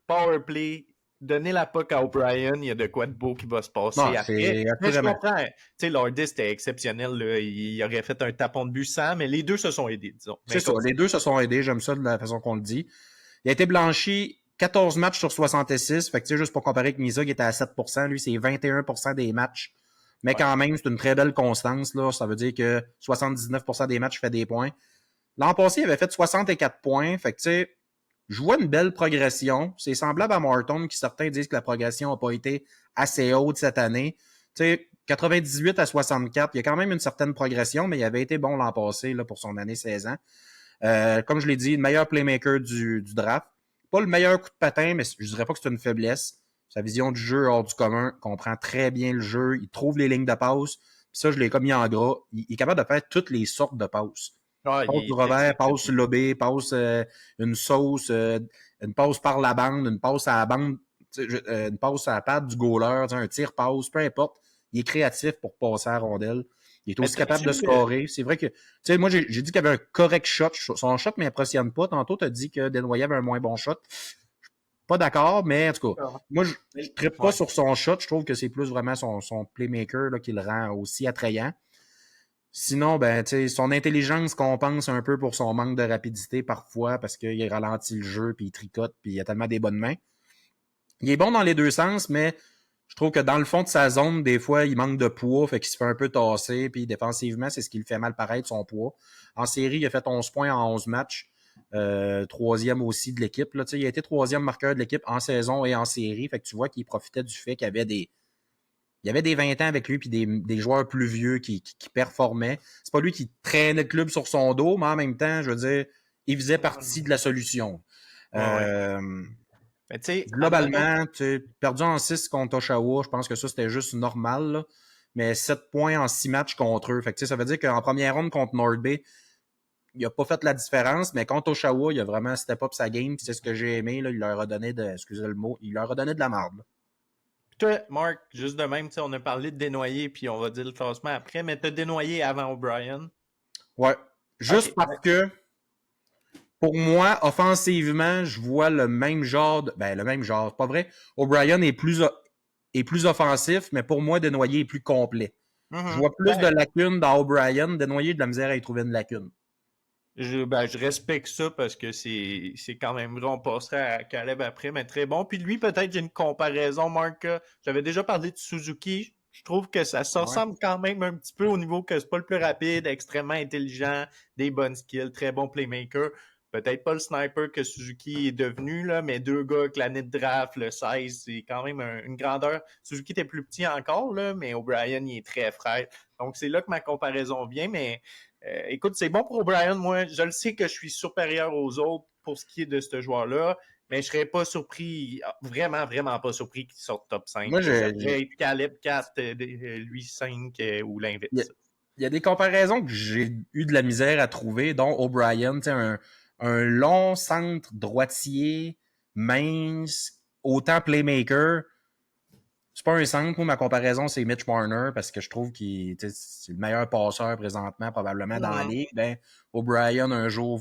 Powerplay, donner la puck à O'Brien, il y a de quoi de beau qui va se passer après. Mais je comprends. Tu sais, Lardis était exceptionnel. Là. Il aurait fait un tapon de but sans, mais les deux se sont aidés, disons. C'est ça, les deux se sont aidés. J'aime ça de la façon qu'on le dit. Il a été blanchi 14 matchs sur 66. Fait que, tu sais, juste pour comparer avec Misa, qui était à 7%, lui, c'est 21% des matchs. Mais quand même, c'est une très belle constance, là. Ça veut dire que 79% des matchs fait des points. L'an passé, il avait fait 64 points. Fait que, tu sais, je vois une belle progression. C'est semblable à Martin, qui certains disent que la progression n'a pas été assez haute cette année. Tu sais, 98 à 64, il y a quand même une certaine progression, mais il avait été bon l'an passé là, pour son année 16 ans. Comme je l'ai dit, le meilleur playmaker du draft. Pas le meilleur coup de patin, mais je dirais pas que c'est une faiblesse. Sa vision du jeu hors du commun, comprend très bien le jeu, il trouve les lignes de passe. Puis ça, je l'ai comme mis en gras. Il est capable de faire toutes les sortes de passes. Passe du revers, passe sur l'obé, passe une sauce, une passe par la bande, une passe à la bande, une passe à la patte du goaler, un tir passe, peu importe. Il est créatif pour passer à la rondelle. Il est aussi capable de scorer. C'est vrai que, tu sais, moi, j'ai dit qu'il avait un correct shot. Son shot ne m'impressionne pas. Tantôt, tu as dit que Desnoyers avait un moins bon shot. Pas d'accord, mais en tout cas, moi, je ne trippe pas sur son shot. Je trouve que c'est plus vraiment son playmaker là, qui le rend aussi attrayant. Sinon, ben, tu sais, son intelligence compense un peu pour son manque de rapidité parfois parce qu'il ralentit le jeu, puis il tricote, puis il a tellement des bonnes mains. Il est bon dans les deux sens, mais je trouve que dans le fond de sa zone, des fois, il manque de poids, fait qu'il se fait un peu tasser, puis défensivement, c'est ce qui le fait mal paraître, son poids. En série, il a fait 11 points en 11 matchs. Troisième aussi de l'équipe. Là, il a été troisième marqueur de l'équipe en saison et en série. Fait que tu vois qu'il profitait du fait qu'il y avait il y avait des 20 ans avec lui, puis des joueurs plus vieux qui performaient. C'est pas lui qui traînait le club sur son dos, mais en même temps, je veux dire, il faisait partie de la solution. Ouais. Euh, Mais tu sais, admettons. Globalement, perdu en 6 contre Oshawa, je pense que ça, c'était juste normal. Là. Mais 7 points en 6 matchs contre eux. Fait que, ça veut dire qu'en première ronde contre North Bay, il a pas fait la différence, mais contre Oshawa, il a vraiment step up sa game. C'est ce que j'ai aimé. Là. Il leur a donné excusez le mot, il leur a donné de la marde. Puis toi, Marc, juste de même, on a parlé de dénoyer, puis on va dire le classement après, mais t'as dénoyé avant O'Brien. Ouais. Juste parce que pour moi, offensivement, je vois le même genre le même genre, c'est pas vrai. O'Brien est plus offensif, mais pour moi, Desnoyers est plus complet. Je vois plus de lacunes dans O'Brien. Desnoyers, de la misère à y trouver une lacune. Je respecte ça parce que c'est quand même vrai. On passerait à Caleb après, mais très bon. Puis lui, peut-être j'ai une comparaison, Marc. J'avais déjà parlé de Suzuki. Je trouve que ça se ressemble quand même un petit peu au niveau que c'est pas le plus rapide, extrêmement intelligent, des bonnes skills, très bon playmaker. Peut-être pas le sniper que Suzuki est devenu, là, mais deux gars avec l'année de draft, le 16, c'est quand même une grandeur. Suzuki était plus petit encore, là, mais O'Brien, il est très frêle. Donc c'est là que ma comparaison vient, mais écoute, c'est bon pour O'Brien. Moi, je le sais que je suis supérieur aux autres pour ce qui est de ce joueur-là, mais je serais pas surpris, vraiment, vraiment pas surpris qu'il sorte top 5. Moi, Ça pourrait être Caleb 4, lui 5 ou l'inverse. Il y a des comparaisons que j'ai eu de la misère à trouver, dont O'Brien, un long centre droitier, mince, autant playmaker. C'est pas un centre, moi, ma comparaison, c'est Mitch Marner, parce que je trouve qu'il c'est le meilleur passeur présentement, probablement, dans la ligue. Ben, O'Brien, un jour,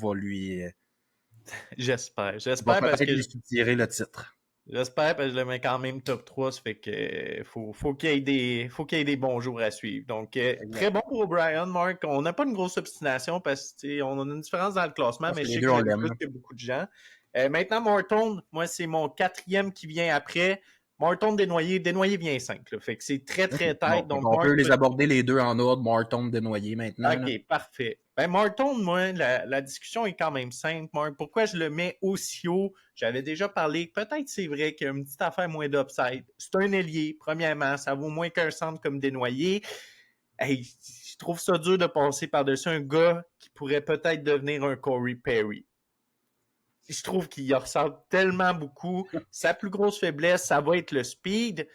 J'espère. va J'espère parce peut-être que lui tirer le titre. J'espère parce que je le mets quand même top 3, ça fait que faut qu'il y ait des bons jours à suivre. Donc très bon pour O'Brien, Mark. On n'a pas une grosse obstination parce que on a une différence dans le classement, mais je Les sais deux, que je on l'aime l'aime. plus que beaucoup de gens. Maintenant, Morton, moi, c'est mon quatrième qui vient après. Morton Desnoyers. Desnoyers vient 5. Là. Fait que c'est très, très Bon, tête. Donc, on peut Mark, les aborder les deux en ordre, Martin, Desnoyers maintenant. Là. OK, parfait. Ben, Martin, moi, la discussion est quand même simple, Mark. Pourquoi je le mets aussi haut? J'avais déjà parlé. Peut-être c'est vrai qu'il y a une petite affaire moins d'upside. C'est un ailier, premièrement. Ça vaut moins qu'un centre comme Desnoyers. Hey, je trouve ça dur de passer par-dessus un gars qui pourrait peut-être devenir un Corey Perry. Je trouve qu'il ressemble tellement beaucoup. Sa plus grosse faiblesse, ça va être le speed.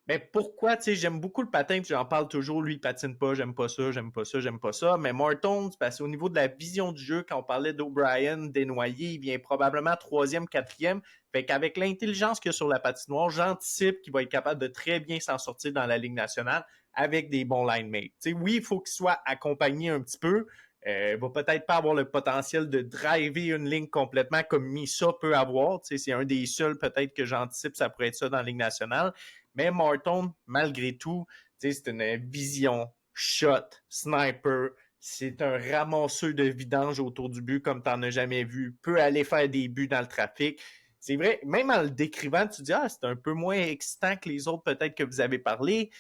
Mais pourquoi, tu sais, j'aime beaucoup le patin, puis j'en parle toujours, lui, il patine pas, j'aime pas ça, j'aime pas ça, j'aime pas ça. Mais Morton, c'est parce qu'au niveau de la vision du jeu, quand on parlait d'O'Brien, Desnoyers, il vient probablement troisième, quatrième. Fait qu'avec l'intelligence qu'il y a sur la patinoire, j'anticipe qu'il va être capable de très bien s'en sortir dans la Ligue nationale avec des bons line mates. Tu sais, oui, il faut qu'il soit accompagné un petit peu. Il va peut-être pas avoir le potentiel de driver une ligne complètement comme Misa peut avoir. Tu sais, c'est un des seuls peut-être que j'anticipe, ça pourrait être ça dans la Ligue nationale. Mais Morton, malgré tout, c'est une vision, shot, sniper. C'est un ramasseur de vidange autour du but comme tu n'en as jamais vu. Peut aller faire des buts dans le trafic. C'est vrai, même en le décrivant, tu dis, c'est un peu moins excitant que les autres peut-être que vous avez parlé,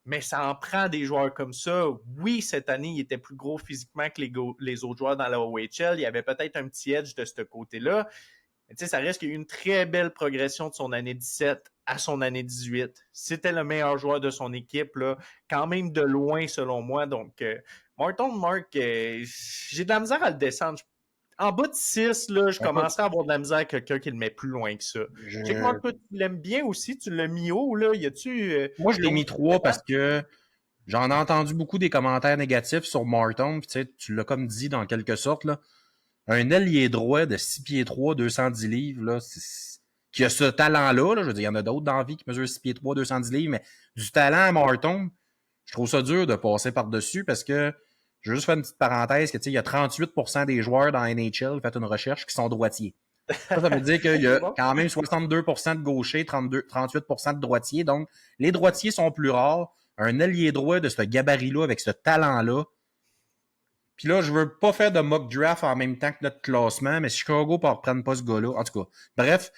mais ça en prend des joueurs comme ça. Oui, cette année, il était plus gros physiquement que les autres joueurs dans la OHL. Il y avait peut-être un petit edge de ce côté-là. Mais ça reste qu'il y a eu une très belle progression de son année 17 à son année 18. C'était le meilleur joueur de son équipe, là, quand même de loin, selon moi. Donc, Martin Mark, j'ai de la misère à le descendre. En bas de 6, là, je commencerai à avoir de la misère avec quelqu'un qui le met plus loin que ça. Je sais que Mark, toi, tu l'aimes bien aussi. Tu l'as mis haut, là. Y a-tu. Moi, je l'ai mis 3 parce que j'en ai entendu beaucoup des commentaires négatifs sur Martin. Tu l'as comme dit dans quelque sorte, là. Un ailier droit de 6 pieds 3, 210 livres, là, qui a ce talent-là, là, je veux dire, il y en a d'autres dans la vie qui mesurent 6 pieds 3, 210 livres, mais du talent à Martin, je trouve ça dur de passer par-dessus parce que, je vais juste faire une petite parenthèse, que, il y a 38% des joueurs dans NHL, faites une recherche, qui sont droitiers. Ça veut dire qu'il y a quand même 62% de gauchers, 38% de droitiers, donc les droitiers sont plus rares. Un ailier droit de ce gabarit-là, avec ce talent-là, puis là, je veux pas faire de mock draft en même temps que notre classement, mais Chicago ne reprenne pas ce gars-là. En tout cas, bref,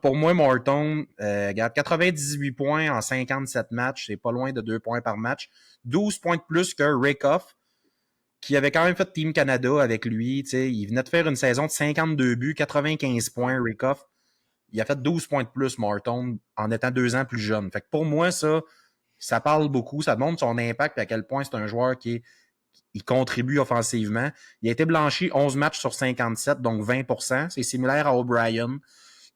pour moi, Morton, regarde, 98 points en 57 matchs, c'est pas loin de 2 points par match. 12 points de plus que Rakoff, qui avait quand même fait Team Canada avec lui. Il venait de faire une saison de 52 buts, 95 points, Rakoff. Il a fait 12 points de plus, Morton, en étant 2 ans plus jeune. Fait que pour moi, ça, ça parle beaucoup, ça montre son impact et à quel point c'est un joueur il contribue offensivement. Il a été blanchi 11 matchs sur 57, donc 20%. C'est similaire à O'Brien.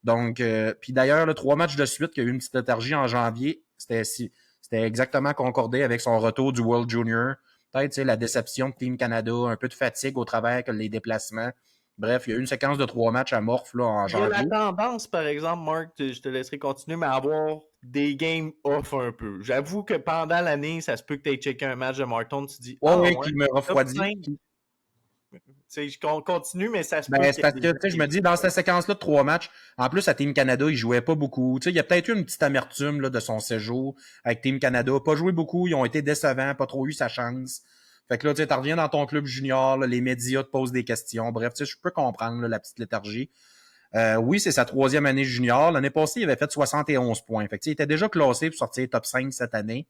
Donc, puis d'ailleurs, 3 matchs de suite, qu'il y a eu une petite léthargie en janvier, c'était exactement concordé avec son retour du World Junior. Peut-être la déception de Team Canada, un peu de fatigue au travers que les déplacements. Bref, il y a eu une séquence de 3 matchs amorphes là, en Il y a la janvier. tendance, par exemple, Marc, je te laisserai continuer, mais à avoir des games off un peu. J'avoue que pendant l'année, ça se peut que tu aies checké un match de Martin, tu te dis Ouais, ouais, ouais, qui me top refroidit. 5. Je continue, mais ça se peut Ben, qu'il c'est y ait parce que, tu sais, je me dis, dans cette séquence-là de 3 matchs, en plus, à Team Canada, il jouait pas beaucoup. Tu sais, il y a peut-être eu une petite amertume, là, de son séjour avec Team Canada. Pas joué beaucoup, ils ont été décevants, pas trop eu sa chance. Fait que là, tu sais, reviens dans ton club junior, là, les médias te posent des questions. Bref, tu sais, je peux comprendre, là, la petite léthargie. Oui, c'est sa 3e année junior. L'année passée, il avait fait 71 points. Fait que, tu sais, il était déjà classé pour sortir top 5 cette année.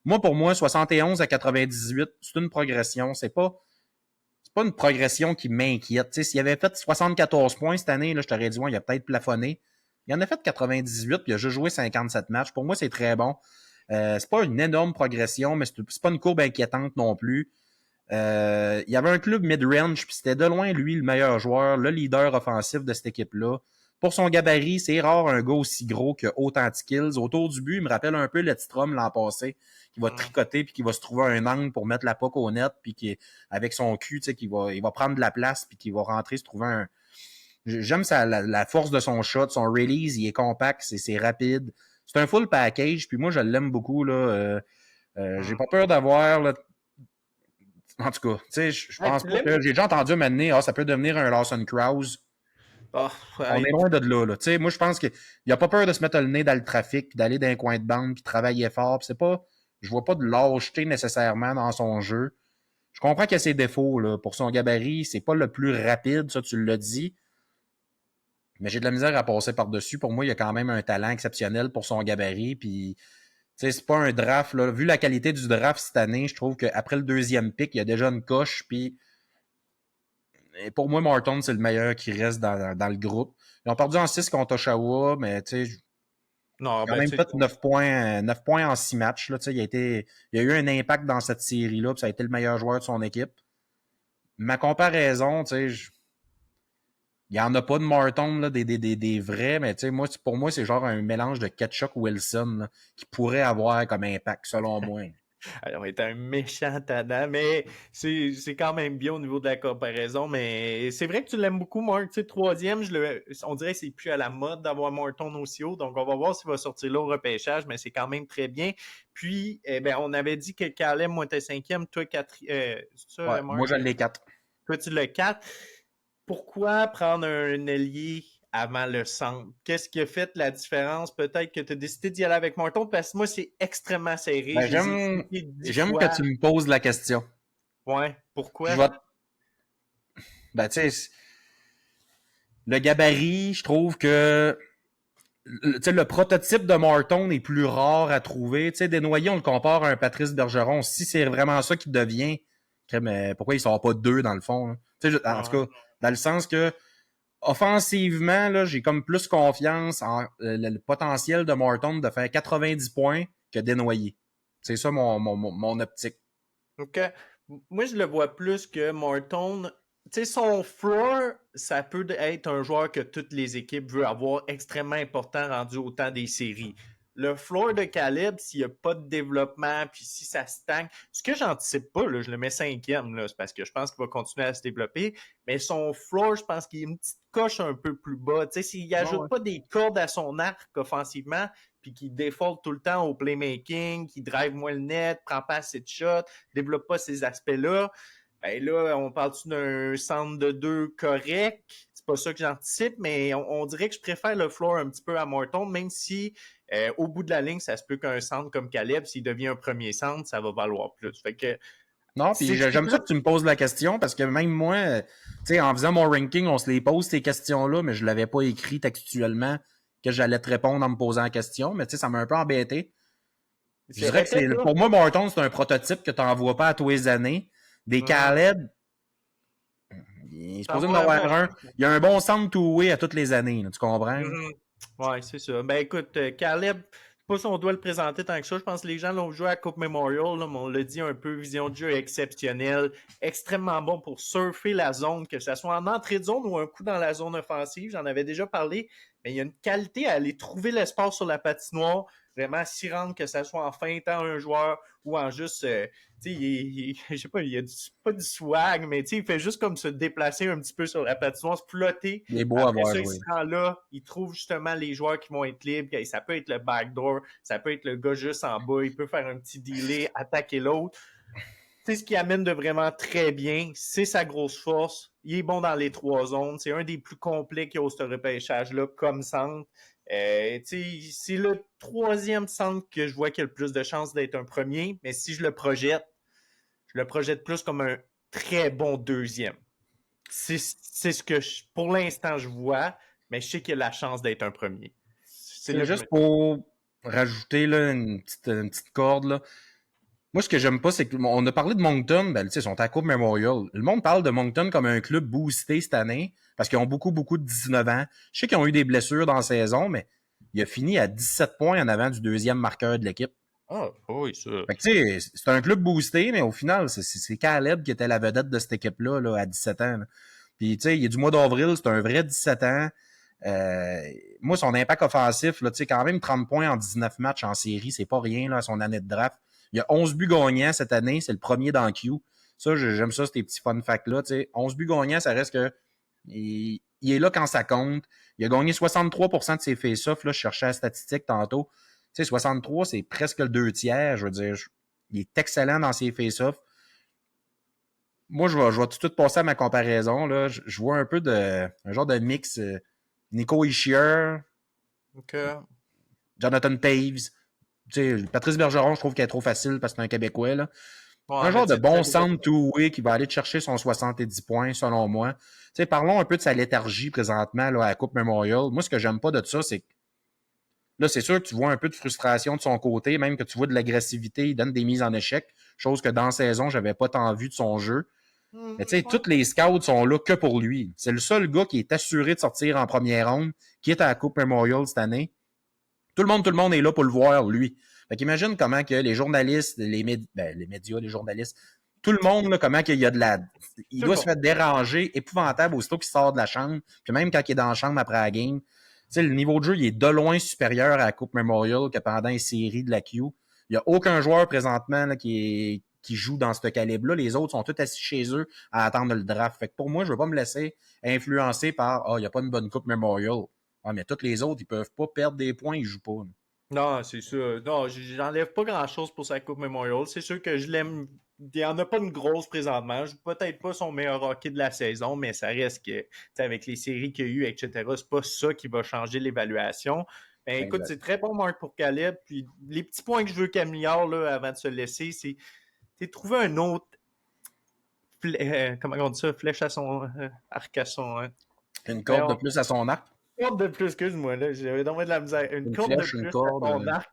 Pour moi, 71 à 98, c'est une progression. C'est pas une progression qui m'inquiète. Tu sais, s'il avait fait 74 points cette année, là, je t'aurais dit, ouais, il a peut-être plafonné. Il en a fait 98, puis il a juste joué 57 matchs. Pour moi, c'est très bon. C'est pas une énorme progression, mais c'est pas une courbe inquiétante non plus. Il y avait un club mid-range, puis c'était de loin, lui, le meilleur joueur, le leader offensif de cette équipe-là. Pour son gabarit, c'est rare un gars aussi gros qui a autant de skills. Autour du but, il me rappelle un peu le Strom l'an passé, qui va tricoter puis qui va se trouver un angle pour mettre la puck au net, puis qui, avec son cul, tu sais, il va prendre de la place puis qui va rentrer, se trouver un... J'aime la force de son shot, son release, il est compact, c'est rapide. C'est un full package, puis moi, je l'aime beaucoup, là. J'ai pas peur d'avoir, là, en tout cas, tu sais, je pense pas que... J'ai déjà entendu m'amener, ça peut devenir un Lawson Krause. On est loin de là. Tu sais, moi, je pense qu'il a pas peur de se mettre le nez dans le trafic, puis d'aller dans un coin de bande, puis travailler fort. Puis c'est pas... Je vois pas de lâcheté nécessairement dans son jeu. Je comprends qu'il y a ses défauts, là. Pour son gabarit, c'est pas le plus rapide, ça, tu l'as dit. Mais j'ai de la misère à passer par-dessus. Pour moi, il y a quand même un talent exceptionnel pour son gabarit, puis... Tu sais, c'est pas un draft, là. Vu la qualité du draft cette année, je trouve qu'après le 2e pick, il y a déjà une coche, puis et pour moi, Martin, c'est le meilleur qui reste dans le groupe. Ils ont perdu en 6 contre Oshawa, mais tu sais, Non, quand ben, même fait 9 points en 6 matchs. Là, il a eu un impact dans cette série-là, puis ça a été le meilleur joueur de son équipe. Ma comparaison, tu sais, il n'y en a pas de Martin, là, des vrais, mais tu sais, pour moi, c'est genre un mélange de Ketchuk-Wilson là, qui pourrait avoir comme impact, selon moi. On est un méchant tannant, mais c'est quand même bien au niveau de la comparaison. Mais c'est vrai que tu l'aimes beaucoup, Mark. Tu sais, 3e, on dirait que c'est plus à la mode d'avoir Martin aussi haut. Donc, on va voir s'il va sortir là au repêchage, mais c'est quand même très bien. Puis, on avait dit que Caleb, moi, t'es 5e, toi, 4e. Ouais, moi, j'en ai 4. Toi, tu l'as 4. Pourquoi prendre un ailier avant le centre? Qu'est-ce qui a fait la différence? Peut-être que tu as décidé d'y aller avec Martin, parce que moi, c'est extrêmement serré. Ben, Je les ai essayés 10 j'aime que fois. tu me poses la question. Ouais, pourquoi? Je vais... Ben, tu sais, le gabarit, je trouve que le prototype de Martin est plus rare à trouver. Tu sais, Desnoyers, on le compare à un Patrice Bergeron. Si c'est vraiment ça qui devient, mais pourquoi il sort pas 2 dans le fond? Hein? En tout cas, dans le sens que offensivement, là, j'ai comme plus confiance en le potentiel de Martin de faire 90 points que Desnoyers. C'est ça mon optique. OK. Moi, je le vois plus que Martin. Tu sais, son floor, ça peut être un joueur que toutes les équipes veulent avoir extrêmement important rendu au temps des séries. Le floor de Caleb, s'il n'y a pas de développement, puis si ça stagne, ce que j'anticipe pas, là, je le mets 5e, là, c'est parce que je pense qu'il va continuer à se développer, mais son floor, je pense qu'il y a une petite coche un peu plus bas. Tu sais, s'il n'ajoute pas des cordes à son arc offensivement, puis qu'il default tout le temps au playmaking, qu'il drive moins le net, prend pas assez de shots, développe pas ces aspects-là, ben là, on parle-tu d'un centre de 2 correct? C'est pas ça que j'anticipe, mais on dirait que je préfère le floor un petit peu à Morton, même si au bout de la ligne, ça se peut qu'un centre comme Caleb, s'il devient un premier centre, ça va valoir plus. Fait que non, puis j'aime ça que tu me poses la question parce que même moi, tu sais, en faisant mon ranking, on se les pose ces questions-là, mais je l'avais pas écrit textuellement que j'allais te répondre en me posant la question, mais tu sais, ça m'a un peu embêté. Je dirais que pour moi, Morton, c'est un prototype que tu n'envoies pas à tous les années. Des Caleb, il est supposé en avoir un. Il y a un bon centre two-way à toutes les années, là, tu comprends? Ouais, c'est ça. Ben écoute, Caleb, Pas si on doit le présenter tant que ça. Je pense que les gens l'ont joué à Coupe Memorial, là, mais on l'a dit un peu, vision de jeu exceptionnelle, extrêmement bon pour surfer la zone, que ce soit en entrée de zone ou un coup dans la zone offensive. J'en avais déjà parlé, mais il y a une qualité à aller trouver l'espace sur la patinoire, vraiment s'y rendre, que ce soit en feintant un joueur ou en juste, tu sais, je sais pas, il y a pas du swag, mais tu sais, il fait juste comme se déplacer un petit peu sur la patinoire, se plotter. Il est beau à Après voir ça, il jouer. se rend là, il trouve justement les joueurs qui vont être libres. Ça peut être le backdoor, ça peut être le gars juste en bas, il peut faire un petit delay, attaquer l'autre. C'est ce qui amène de vraiment très bien. C'est sa grosse force. Il est bon dans les trois zones. C'est un des plus complets qu'il y a au ce repêchage-là comme centre. C'est le troisième centre que je vois qui a le plus de chances d'être un premier, mais si je le projette plus comme un très bon deuxième. C'est ce que pour l'instant je vois, mais je sais qu'il a la chance d'être un premier. C'est C'est là que juste pour rajouter là, une petite corde. Là. Moi, ce que j'aime pas, c'est qu'on a parlé de Moncton, ben, ils sont à Coupe Memorial. Le monde parle de Moncton comme un club boosté cette année, parce qu'ils ont beaucoup de 19 ans. Je sais qu'ils ont eu des blessures dans la saison, mais il a fini à 17 points en avant du deuxième marqueur de l'équipe. Ah, oui, ça. Fait que, tu sais, c'est un club boosté, mais au final, c'est Caleb qui était la vedette de cette équipe-là là, à 17 ans. Là. Puis, tu sais, il est du mois d'avril, c'est un vrai 17 ans. Moi, son impact offensif, là, tu sais, quand même 30 points en 19 matchs en série, c'est pas rien là, à son année de draft. Il y a 11 buts gagnants cette année, c'est le premier dans Q. Ça, j'aime ça, ces petits fun facts-là. Tu sais, 11 buts gagnants, ça reste que il est là quand ça compte. Il a gagné 63% de ses face-offs. Là, je cherchais la statistique tantôt. Tu sais, 63, c'est presque le 2 tiers. Je veux dire, il est excellent dans ses face-offs. Moi, je vais tout de suite passer à ma comparaison. Là. Je vois un peu un genre de mix Nico Hischier, Okay. Jonathan Taves. Tu sais, Patrice Bergeron, je trouve qu'elle est trop facile parce que c'est un Québécois. Là. Ouais, Un mais genre de tu bon sais, centre two-way qui va aller te chercher son 70 points, selon moi. Tu sais, parlons un peu de sa léthargie présentement là, à la Coupe Memorial. Moi, ce que j'aime pas de ça, c'est que là, c'est sûr que tu vois un peu de frustration de son côté, même que tu vois de l'agressivité, il donne des mises en échec, chose que dans la saison, j'avais pas tant vu de son jeu. Mais tu sais, tous les scouts sont là que pour lui. C'est le seul gars qui est assuré de sortir en première ronde, qui est à la Coupe Memorial cette année. Tout le monde est là pour le voir, lui. Fait qu'imagine comment que les journalistes, les médias, les journalistes, tout le monde, là, comment qu'il y a de la... Il tout le doit se monde. faire déranger, épouvantable, aussitôt qu'il sort de la chambre. Puis même quand il est dans la chambre après la game, tu sais, le niveau de jeu, il est de loin supérieur à la Coupe Memorial que pendant les séries de la Q. Il n'y a aucun joueur présentement là, qui joue dans ce calibre-là. Les autres sont tous assis chez eux à attendre le draft. Fait que pour moi, je ne veux pas me laisser influencer par il n'y a pas une bonne Coupe Memorial. Ah, mais tous les autres, ils peuvent pas perdre des points, ils jouent pas. Non, c'est sûr. Non, j'enlève pas grand-chose pour sa Coupe Memorial. C'est sûr que je l'aime. Il n'y en a pas une grosse présentement. Peut-être pas son meilleur hockey de la saison, mais ça reste que, avec les séries qu'il y a eu, etc., c'est pas ça qui va changer l'évaluation. Ben, écoute, Exact. c'est très bon marque pour Caleb. Puis les petits points que je veux qu'il améliore là, avant de se laisser, c'est trouver un autre comment on dit ça, flèche à son arc à son. Une corde de Voyons, plus à son arc. corde de plus, excuse-moi, là, j'avais donc de la misère. Une Une corde de flèche, une plus à corde. ton arc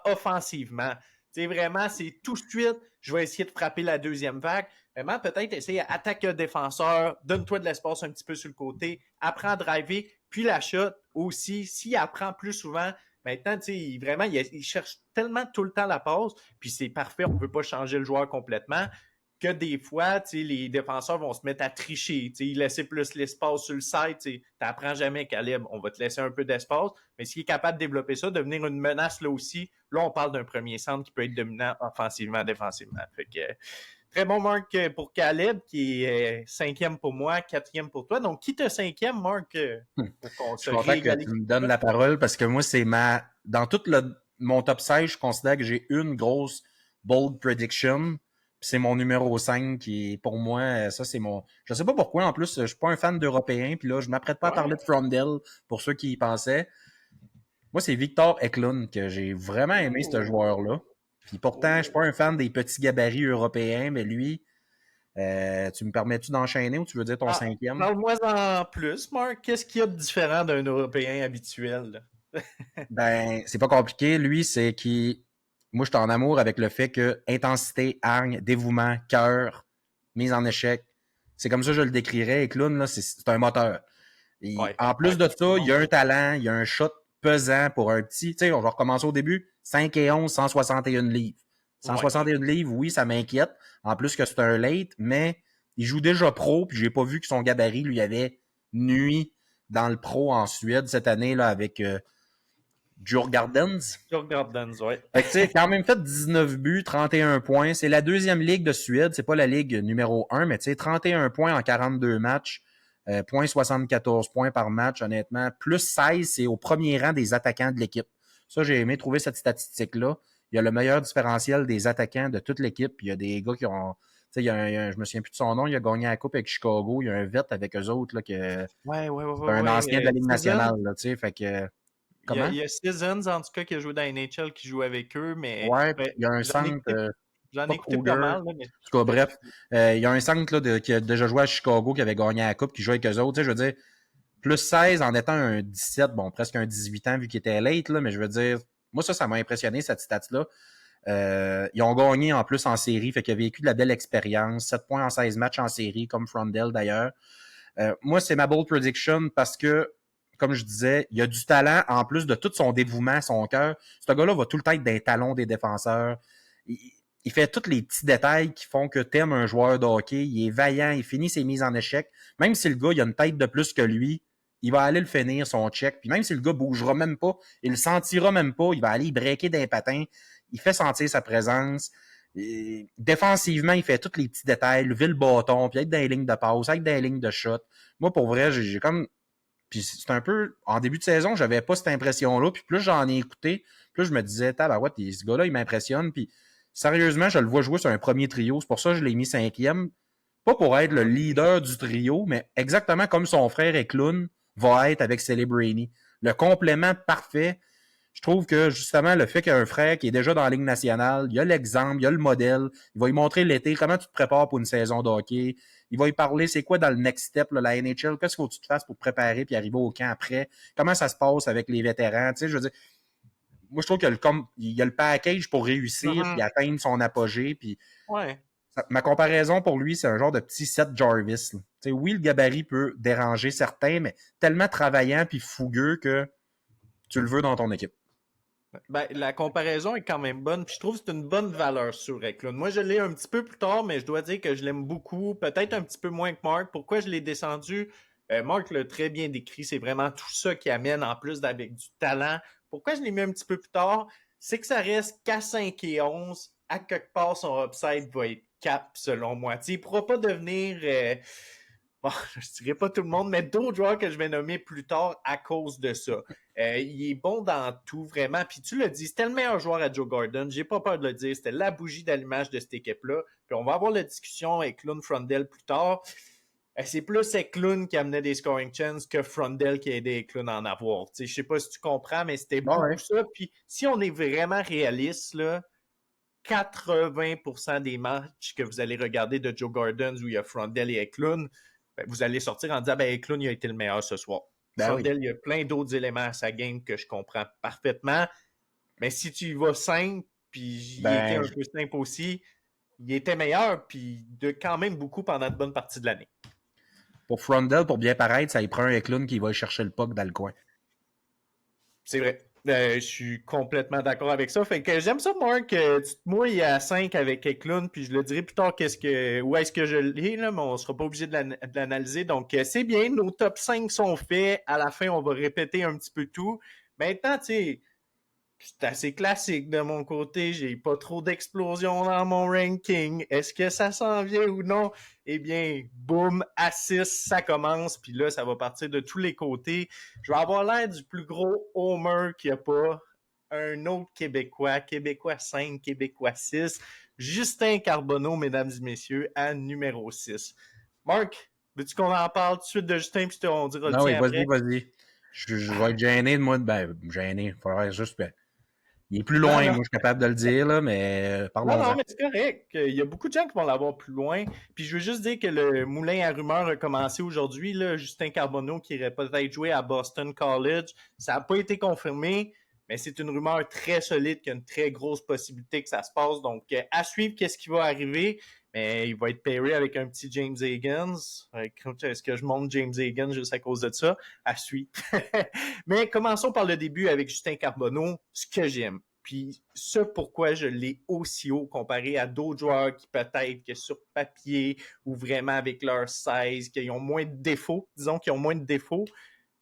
offensivement. Tu sais, vraiment, c'est tout de suite, je vais essayer de frapper la deuxième vague. Vraiment, peut-être essayer d'attaquer un défenseur, donne-toi de l'espace un petit peu sur le côté, apprends à driver, puis la shot aussi, s'il apprend plus souvent, maintenant, tu sais, vraiment, il cherche tellement tout le temps la passe, puis c'est parfait, on ne peut pas changer le joueur complètement, que des fois, les défenseurs vont se mettre à tricher, ils laisser plus l'espace sur le site. Tu n'apprends jamais, Caleb, on va te laisser un peu d'espace, mais s'il est capable de développer ça, devenir une menace là aussi, là, on parle d'un premier centre qui peut être dominant offensivement, défensivement. Fait que, très bon Marc pour Caleb, qui est cinquième pour moi, quatrième pour toi. Donc, qui te cinquième, Marc, pour qu'on Je se suis content que réégalise? tu me donnes la parole parce que moi, c'est dans tout mon top 16, je considère que j'ai une grosse bold prediction. C'est mon numéro 5 qui est pour moi, ça c'est mon. Je sais pas pourquoi, en plus, je suis pas un fan d'Européens, puis là, je m'apprête pas à Ouais. parler de Frondell pour ceux qui y pensaient. Moi, c'est Victor Eklund que j'ai vraiment aimé ce Oh. joueur-là. Puis pourtant, je suis pas un fan des petits gabarits européens, mais lui, tu me permets-tu d'enchaîner ou tu veux dire ton Ah, cinquième? parle-moi en plus, Marc. Qu'est-ce qu'il y a de différent d'un Européen habituel? Là? Ben, c'est pas compliqué. Lui, c'est qui. Moi, je suis en amour avec le fait que intensité, hargne, dévouement, cœur, mise en échec. C'est comme ça que je le décrirais. Et Clown, là, c'est un moteur. Ouais, En ouais, plus de c'est ça, il bon. y a un talent, il y a un shot pesant pour un petit. Tu sais, on va recommencer au début. 5 et 11, 161 livres. 161 livres, oui, ça m'inquiète. En plus que c'est un late, mais il joue déjà pro, puis j'ai pas vu que son gabarit lui avait nuit dans le pro en Suède cette année là avec Djurgårdens. Djurgårdens, ouais. Fait que tu sais, quand même fait 19 buts, 31 points. C'est la deuxième ligue de Suède, c'est pas la ligue numéro 1, mais tu sais, 31 points en 42 matchs. 0.74 points par match, honnêtement. Plus 16, c'est au premier rang des attaquants de l'équipe. Ça, j'ai aimé trouver cette statistique-là. Il y a le meilleur différentiel des attaquants de toute l'équipe. Il y a des gars qui ont... Tu sais, je me souviens plus de son nom, il a gagné la coupe avec Chicago. Il y a un vet avec eux autres, là, c'est un ancien de la Ligue nationale, là, tu sais, fait que... Comment? Il y a Seasons, en tout cas, qui a joué dans NHL, qui joue avec eux, mais Ouais, il y a un centre... j'en pas ai écouté Kruger. pas mal. Là, mais... En tout cas, bref, il y a un centre là, qui a déjà joué à Chicago, qui avait gagné la coupe, qui jouait avec eux autres. Tu sais, je veux dire, plus 16 en étant un 17, bon, presque un 18 ans vu qu'il était late, là, mais je veux dire, moi, ça m'a impressionné, cette stat-là. Ils ont gagné en plus en série, fait qu'il a vécu de la belle expérience. 7 points en 16 matchs en série, comme Frondell d'ailleurs. Moi, c'est ma bold prediction parce que, comme je disais, il y a du talent en plus de tout son dévouement, son cœur. Ce gars-là va tout le temps être des talons des défenseurs. Il fait tous les petits détails qui font que t'aimes un joueur de hockey. Il est vaillant, il finit ses mises en échec. Même si le gars il a une tête de plus que lui, il va aller le finir, son check. Puis même si le gars bougera même pas, il le sentira même pas, il va aller breaker d'un patin. Il fait sentir sa présence. Et défensivement, il fait tous les petits détails, lever le bâton, puis être dans les lignes de passe, être dans les lignes de shot. Moi, pour vrai, j'ai comme... Puis c'est un peu... En début de saison, j'avais pas cette impression-là. Puis plus j'en ai écouté, plus je me disais, tabarouette, ce gars-là, il m'impressionne. Puis sérieusement, je le vois jouer sur un premier trio. C'est pour ça que je l'ai mis 5e. Pas pour être le leader du trio, mais exactement comme son frère Eklund va être avec Celebrini. Le complément parfait. Je trouve que justement, le fait qu'il y a un frère qui est déjà dans la Ligue nationale, il y a l'exemple, il y a le modèle, il va lui montrer l'été comment tu te prépares pour une saison de hockey. Il va lui parler c'est quoi dans le next step, là, la NHL, qu'est-ce qu'il faut que tu te fasses pour te préparer puis arriver au camp après, comment ça se passe avec les vétérans. Tu sais, je veux dire, moi, je trouve qu'il y a le package pour réussir puis atteindre son apogée. Puis ouais. Ma comparaison pour lui, c'est un genre de petit Seth Jarvis. Oui, le gabarit peut déranger certains, mais tellement travaillant puis fougueux que tu le veux dans ton équipe. Ben, la comparaison est quand même bonne, puis je trouve que c'est une bonne valeur sur Eklund. Moi, je l'ai un petit peu plus tard, mais je dois dire que je l'aime beaucoup, peut-être un petit peu moins que Mark. Pourquoi je l'ai descendu? Mark l'a très bien décrit, c'est vraiment tout ça qui amène, en plus d'avec du talent. Pourquoi je l'ai mis un petit peu plus tard? C'est que ça reste qu'à 5 et 11, à quelque part, son upside va être cap, selon moi. T'sais, il ne pourra pas devenir... bon, je dirais pas tout le monde, mais d'autres joueurs que je vais nommer plus tard à cause de ça. Il est bon dans tout, vraiment. Puis tu l'as dit, c'était le meilleur joueur à Djurgårdens. J'ai pas peur de le dire. C'était la bougie d'allumage de cette équipe-là. Puis on va avoir la discussion avec Eklund Frondell plus tard. C'est plus Eklund qui amenait des scoring chances que Frondell qui a aidé Eklund à en avoir. Je sais pas si tu comprends, mais c'était beaucoup ça. Puis si on est vraiment réaliste, là, 80% des matchs que vous allez regarder de Djurgårdens où il y a Frondell et Eklund, ben, vous allez sortir en disant ben, Eklund il a été le meilleur ce soir. Frondell, il y a plein d'autres éléments à sa game que je comprends parfaitement. Mais si tu y vas simple, puis il était un peu simple aussi, il était meilleur, puis de quand même beaucoup pendant une bonne partie de l'année. Pour Frondell, pour bien paraître, ça y prend un Eklund qui va chercher le puck dans le coin. C'est vrai. Je suis complètement d'accord avec ça. Fait que j'aime ça, Mark. Moi, il y a 5 avec Eklund, puis je le dirai plus tard où est-ce que je l'ai, là, mais on sera pas obligé de l'analyser. Donc, c'est bien. Nos top 5 sont faits. À la fin, on va répéter un petit peu tout. Maintenant, tu sais, c'est assez classique de mon côté. J'ai pas trop d'explosion dans mon ranking. Est-ce que ça s'en vient ou non? Eh bien, boum, à 6, ça commence. Puis là, ça va partir de tous les côtés. Je vais avoir l'air du plus gros homer qu'il n'y a pas. Un autre Québécois. Québécois 5, Québécois 6. Justin Carbonneau, mesdames et messieurs, à numéro 6. Marc, veux-tu qu'on en parle tout de suite de Justin, puis on dira le tien après? Vas-y. Je vais être gêné de moi. Gêné. Il faudrait juste... il est plus loin, moi, je suis capable de le dire, là, mais parlons-en. Non, mais c'est correct. Il y a beaucoup de gens qui vont l'avoir plus loin. Puis je veux juste dire que le moulin à rumeurs a commencé aujourd'hui. Là, Justin Carbonneau qui irait peut-être jouer à Boston College. Ça n'a pas été confirmé. mais c'est une rumeur très solide qu'il y a une très grosse possibilité que ça se passe. Donc, à suivre qu'est-ce qui va arriver. Mais il va être pairé avec un petit James Higgins. Est-ce que je monte James Higgins juste à cause de ça? À suivre. Mais commençons par le début avec Justin Carbonneau, ce que j'aime. Puis ce pourquoi je l'ai aussi haut comparé à d'autres joueurs qui peut-être que sur papier ou vraiment avec leur size, qui ont moins de défauts, disons qu'ils ont moins de défauts,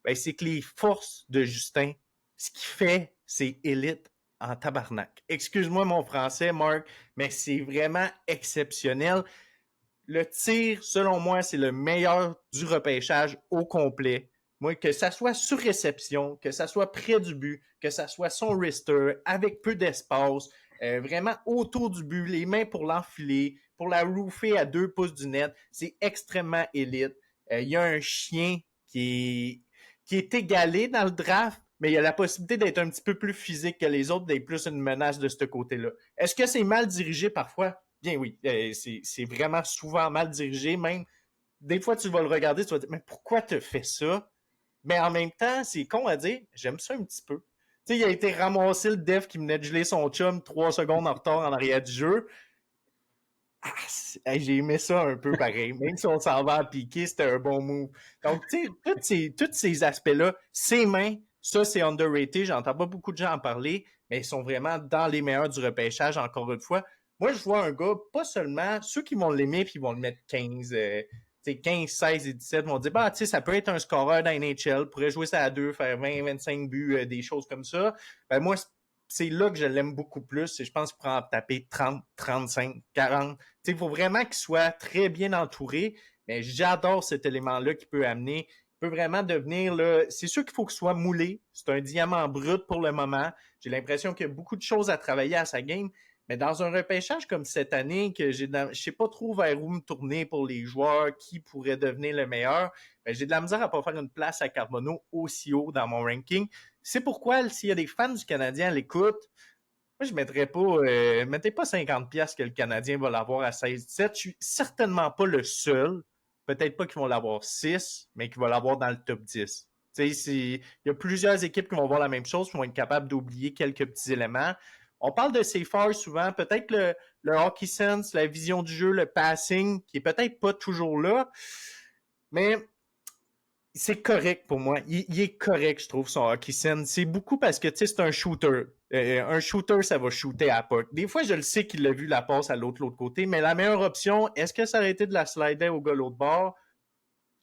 ben c'est que les forces de Justin, ce qu'il fait, c'est élite en tabarnak. Excuse-moi mon français, Marc, mais c'est vraiment exceptionnel. Le tir, selon moi, c'est le meilleur du repêchage au complet. Moi, que ça soit sur réception, que ça soit près du but, que ça soit son wrister, avec peu d'espace, vraiment autour du but, les mains pour l'enfiler, pour la roofer à 2 pouces du net, c'est extrêmement élite. Il y a un chien qui est égalé dans le draft, mais il y a la possibilité d'être un petit peu plus physique que les autres, d'être plus une menace de ce côté-là. Est-ce que c'est mal dirigé parfois? Bien oui, c'est vraiment souvent mal dirigé. Même des fois, tu vas le regarder, tu vas te dire, mais pourquoi tu fais ça? Mais en même temps, c'est con à dire, j'aime ça un petit peu. Tu sais, il a été ramassé le def qui venait de geler son chum 3 secondes en retard en arrière du jeu. J'ai aimé ça un peu pareil. Même si on s'en va à piquer, c'était un bon move. Donc, tu sais, tous ces aspects-là, ses mains, ça, c'est underrated. J'entends pas beaucoup de gens en parler, mais ils sont vraiment dans les meilleurs du repêchage, encore une fois. Moi, je vois un gars, pas seulement ceux qui vont l'aimer puis ils vont le mettre 15, 15, 16 et 17 vont dire, bah, tu sais, ça peut être un scoreur dans NHL, pourrait jouer ça à deux, faire 20, 25 buts, des choses comme ça. Ben, moi, c'est là que je l'aime beaucoup plus. Et je pense qu'il pourrait en taper 30, 35, 40. Il faut vraiment qu'il soit très bien entouré. Mais j'adore cet élément-là qu'il peut amener. Il peut vraiment devenir, là, c'est sûr qu'il faut qu'il soit moulé. C'est un diamant brut pour le moment. J'ai l'impression qu'il y a beaucoup de choses à travailler à sa game. Mais dans un repêchage comme cette année, que je ne sais pas trop vers où me tourner pour les joueurs, qui pourrait devenir le meilleur, ben, j'ai de la misère à pas faire une place à Carbonneau aussi haut dans mon ranking. C'est pourquoi, s'il y a des fans du Canadien à l'écoute, moi, je ne mettrais pas 50$ que le Canadien va l'avoir à 16-17. Je suis certainement pas le seul. Peut-être pas qu'ils vont l'avoir 6, mais qu'ils vont l'avoir dans le top 10. Il y a plusieurs équipes qui vont voir la même chose, qui vont être capables d'oublier quelques petits éléments. On parle de ses forces souvent, peut-être le hockey sense, la vision du jeu, le passing, qui est peut-être pas toujours là, mais c'est correct pour moi. Il est correct, je trouve, son hockey sense. C'est beaucoup parce que, tu sais, c'est un shooter. Un shooter, ça va shooter à puck. Des fois, je le sais qu'il a vu la passe à l'autre côté, mais la meilleure option, est-ce que ça aurait été de la slider au gars l'autre bord?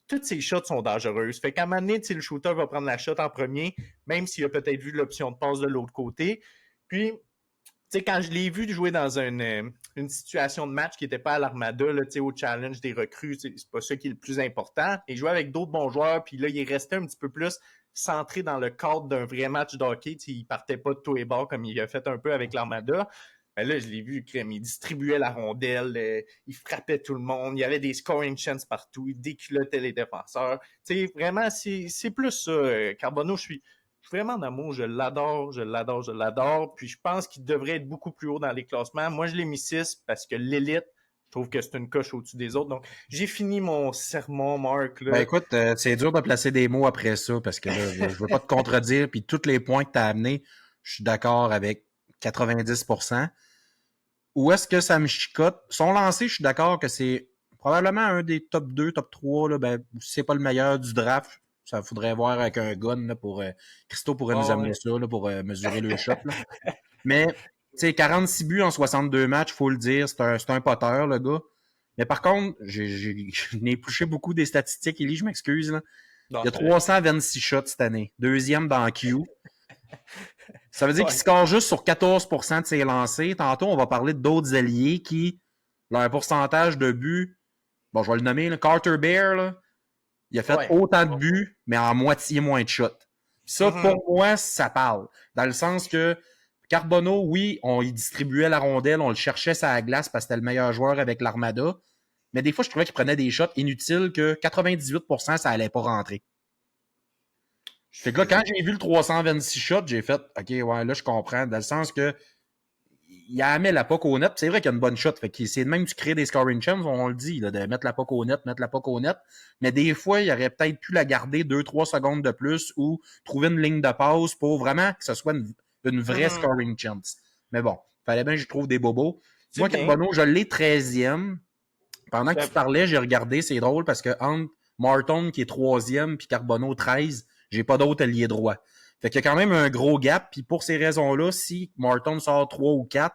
Toutes ces shots sont dangereuses. Fait qu'à un moment donné, le shooter va prendre la shot en premier, même s'il a peut-être vu l'option de passe de l'autre côté. Puis, tu sais, quand je l'ai vu jouer dans une situation de match qui n'était pas à l'Armada, là, au challenge des recrues, c'est pas ça qui est le plus important. Il jouait avec d'autres bons joueurs, puis là, il est resté un petit peu plus centré dans le cadre d'un vrai match de hockey. Il partait pas de tous les bords comme il a fait un peu avec l'Armada. Ben là, je l'ai vu, il distribuait la rondelle, il frappait tout le monde, il y avait des scoring chances partout, il déculottait les défenseurs. Tu sais, vraiment, c'est plus ça. Carbonneau, je suis vraiment en amour, je l'adore, je l'adore, je l'adore. Puis je pense qu'il devrait être beaucoup plus haut dans les classements. Moi, je l'ai mis 6 parce que l'élite, je trouve que c'est une coche au-dessus des autres. Donc, j'ai fini mon sermon, Marc. Là. Ben écoute, c'est dur de placer des mots après ça parce que là, je veux pas te contredire. Puis tous les points que tu as amenés, je suis d'accord avec 90%. Où est-ce que ça me chicote? Son lancé, je suis d'accord que c'est probablement un des top 2, top 3. Là, ben, si c'est pas le meilleur du draft, ça faudrait voir avec un gun là, pour Christo pourrait nous amener ça là, pour mesurer le shot. Là. Mais tu sais, 46 buts en 62 matchs, faut le dire, c'est un poteur, le gars. Mais par contre, je n'ai épluché beaucoup des statistiques, Élie, je m'excuse. Là. Il y a 326 shots cette année. Deuxième dans Q. Ça veut dire qu'il score juste sur 14% de ses lancers. Tantôt, on va parler d'autres alliés qui, leur pourcentage de buts, bon, je vais le nommer, là, Carter Bear, là, il a fait autant de buts, mais en moitié moins de shots. Ça, pour moi, ça parle. Dans le sens que Carbonneau, oui, on y distribuait la rondelle, on le cherchait sur la glace parce que c'était le meilleur joueur avec l'Armada. Mais des fois, je trouvais qu'il prenait des shots inutiles que 98%, ça allait pas rentrer. Fait que là, quand j'ai vu le 326 shots, j'ai fait « OK, ouais, là, je comprends. » Dans le sens que il a mis la puck au net. C'est vrai qu'il y a une bonne shot. Fait qu'il essaie même de créer des scoring chances, on le dit, là, de mettre la puck au net, mettre la puck au net. Mais des fois, il aurait peut-être pu la garder 2-3 secondes de plus ou trouver une ligne de passe pour vraiment que ce soit une vraie scoring chance. Mais bon, fallait bien que je trouve des bobos. Moi, bien. Carbonneau, je l'ai 13e. Pendant que tu parlais, j'ai regardé, c'est drôle parce que entre Martin, qui est 3e, puis Carbonneau 13, j'ai pas d'autre allié droit. Fait qu'il y a quand même un gros gap, puis pour ces raisons-là, si Martin sort 3 ou 4,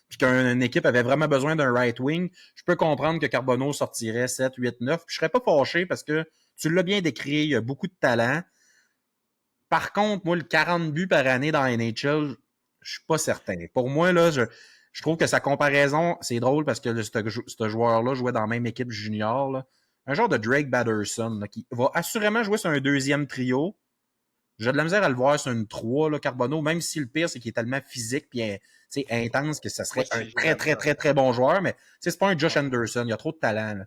puis qu'une équipe avait vraiment besoin d'un right wing, je peux comprendre que Carbonneau sortirait 7, 8, 9, puis je serais pas fâché parce que tu l'as bien décrit, il y a beaucoup de talent. Par contre, moi, le 40 buts par année dans la NHL, je suis pas certain. Pour moi, là, je trouve que sa comparaison, c'est drôle parce que ce joueur-là jouait dans la même équipe junior. Là. Un genre de Drake Batterson là, qui va assurément jouer sur un deuxième trio. J'ai de la misère à le voir sur une 3, là, Carbonneau, même si le pire, c'est qu'il est tellement physique et intense que ça serait un très, très, très, très bon joueur, mais c'est pas un Josh Anderson, il y a trop de talent. Là.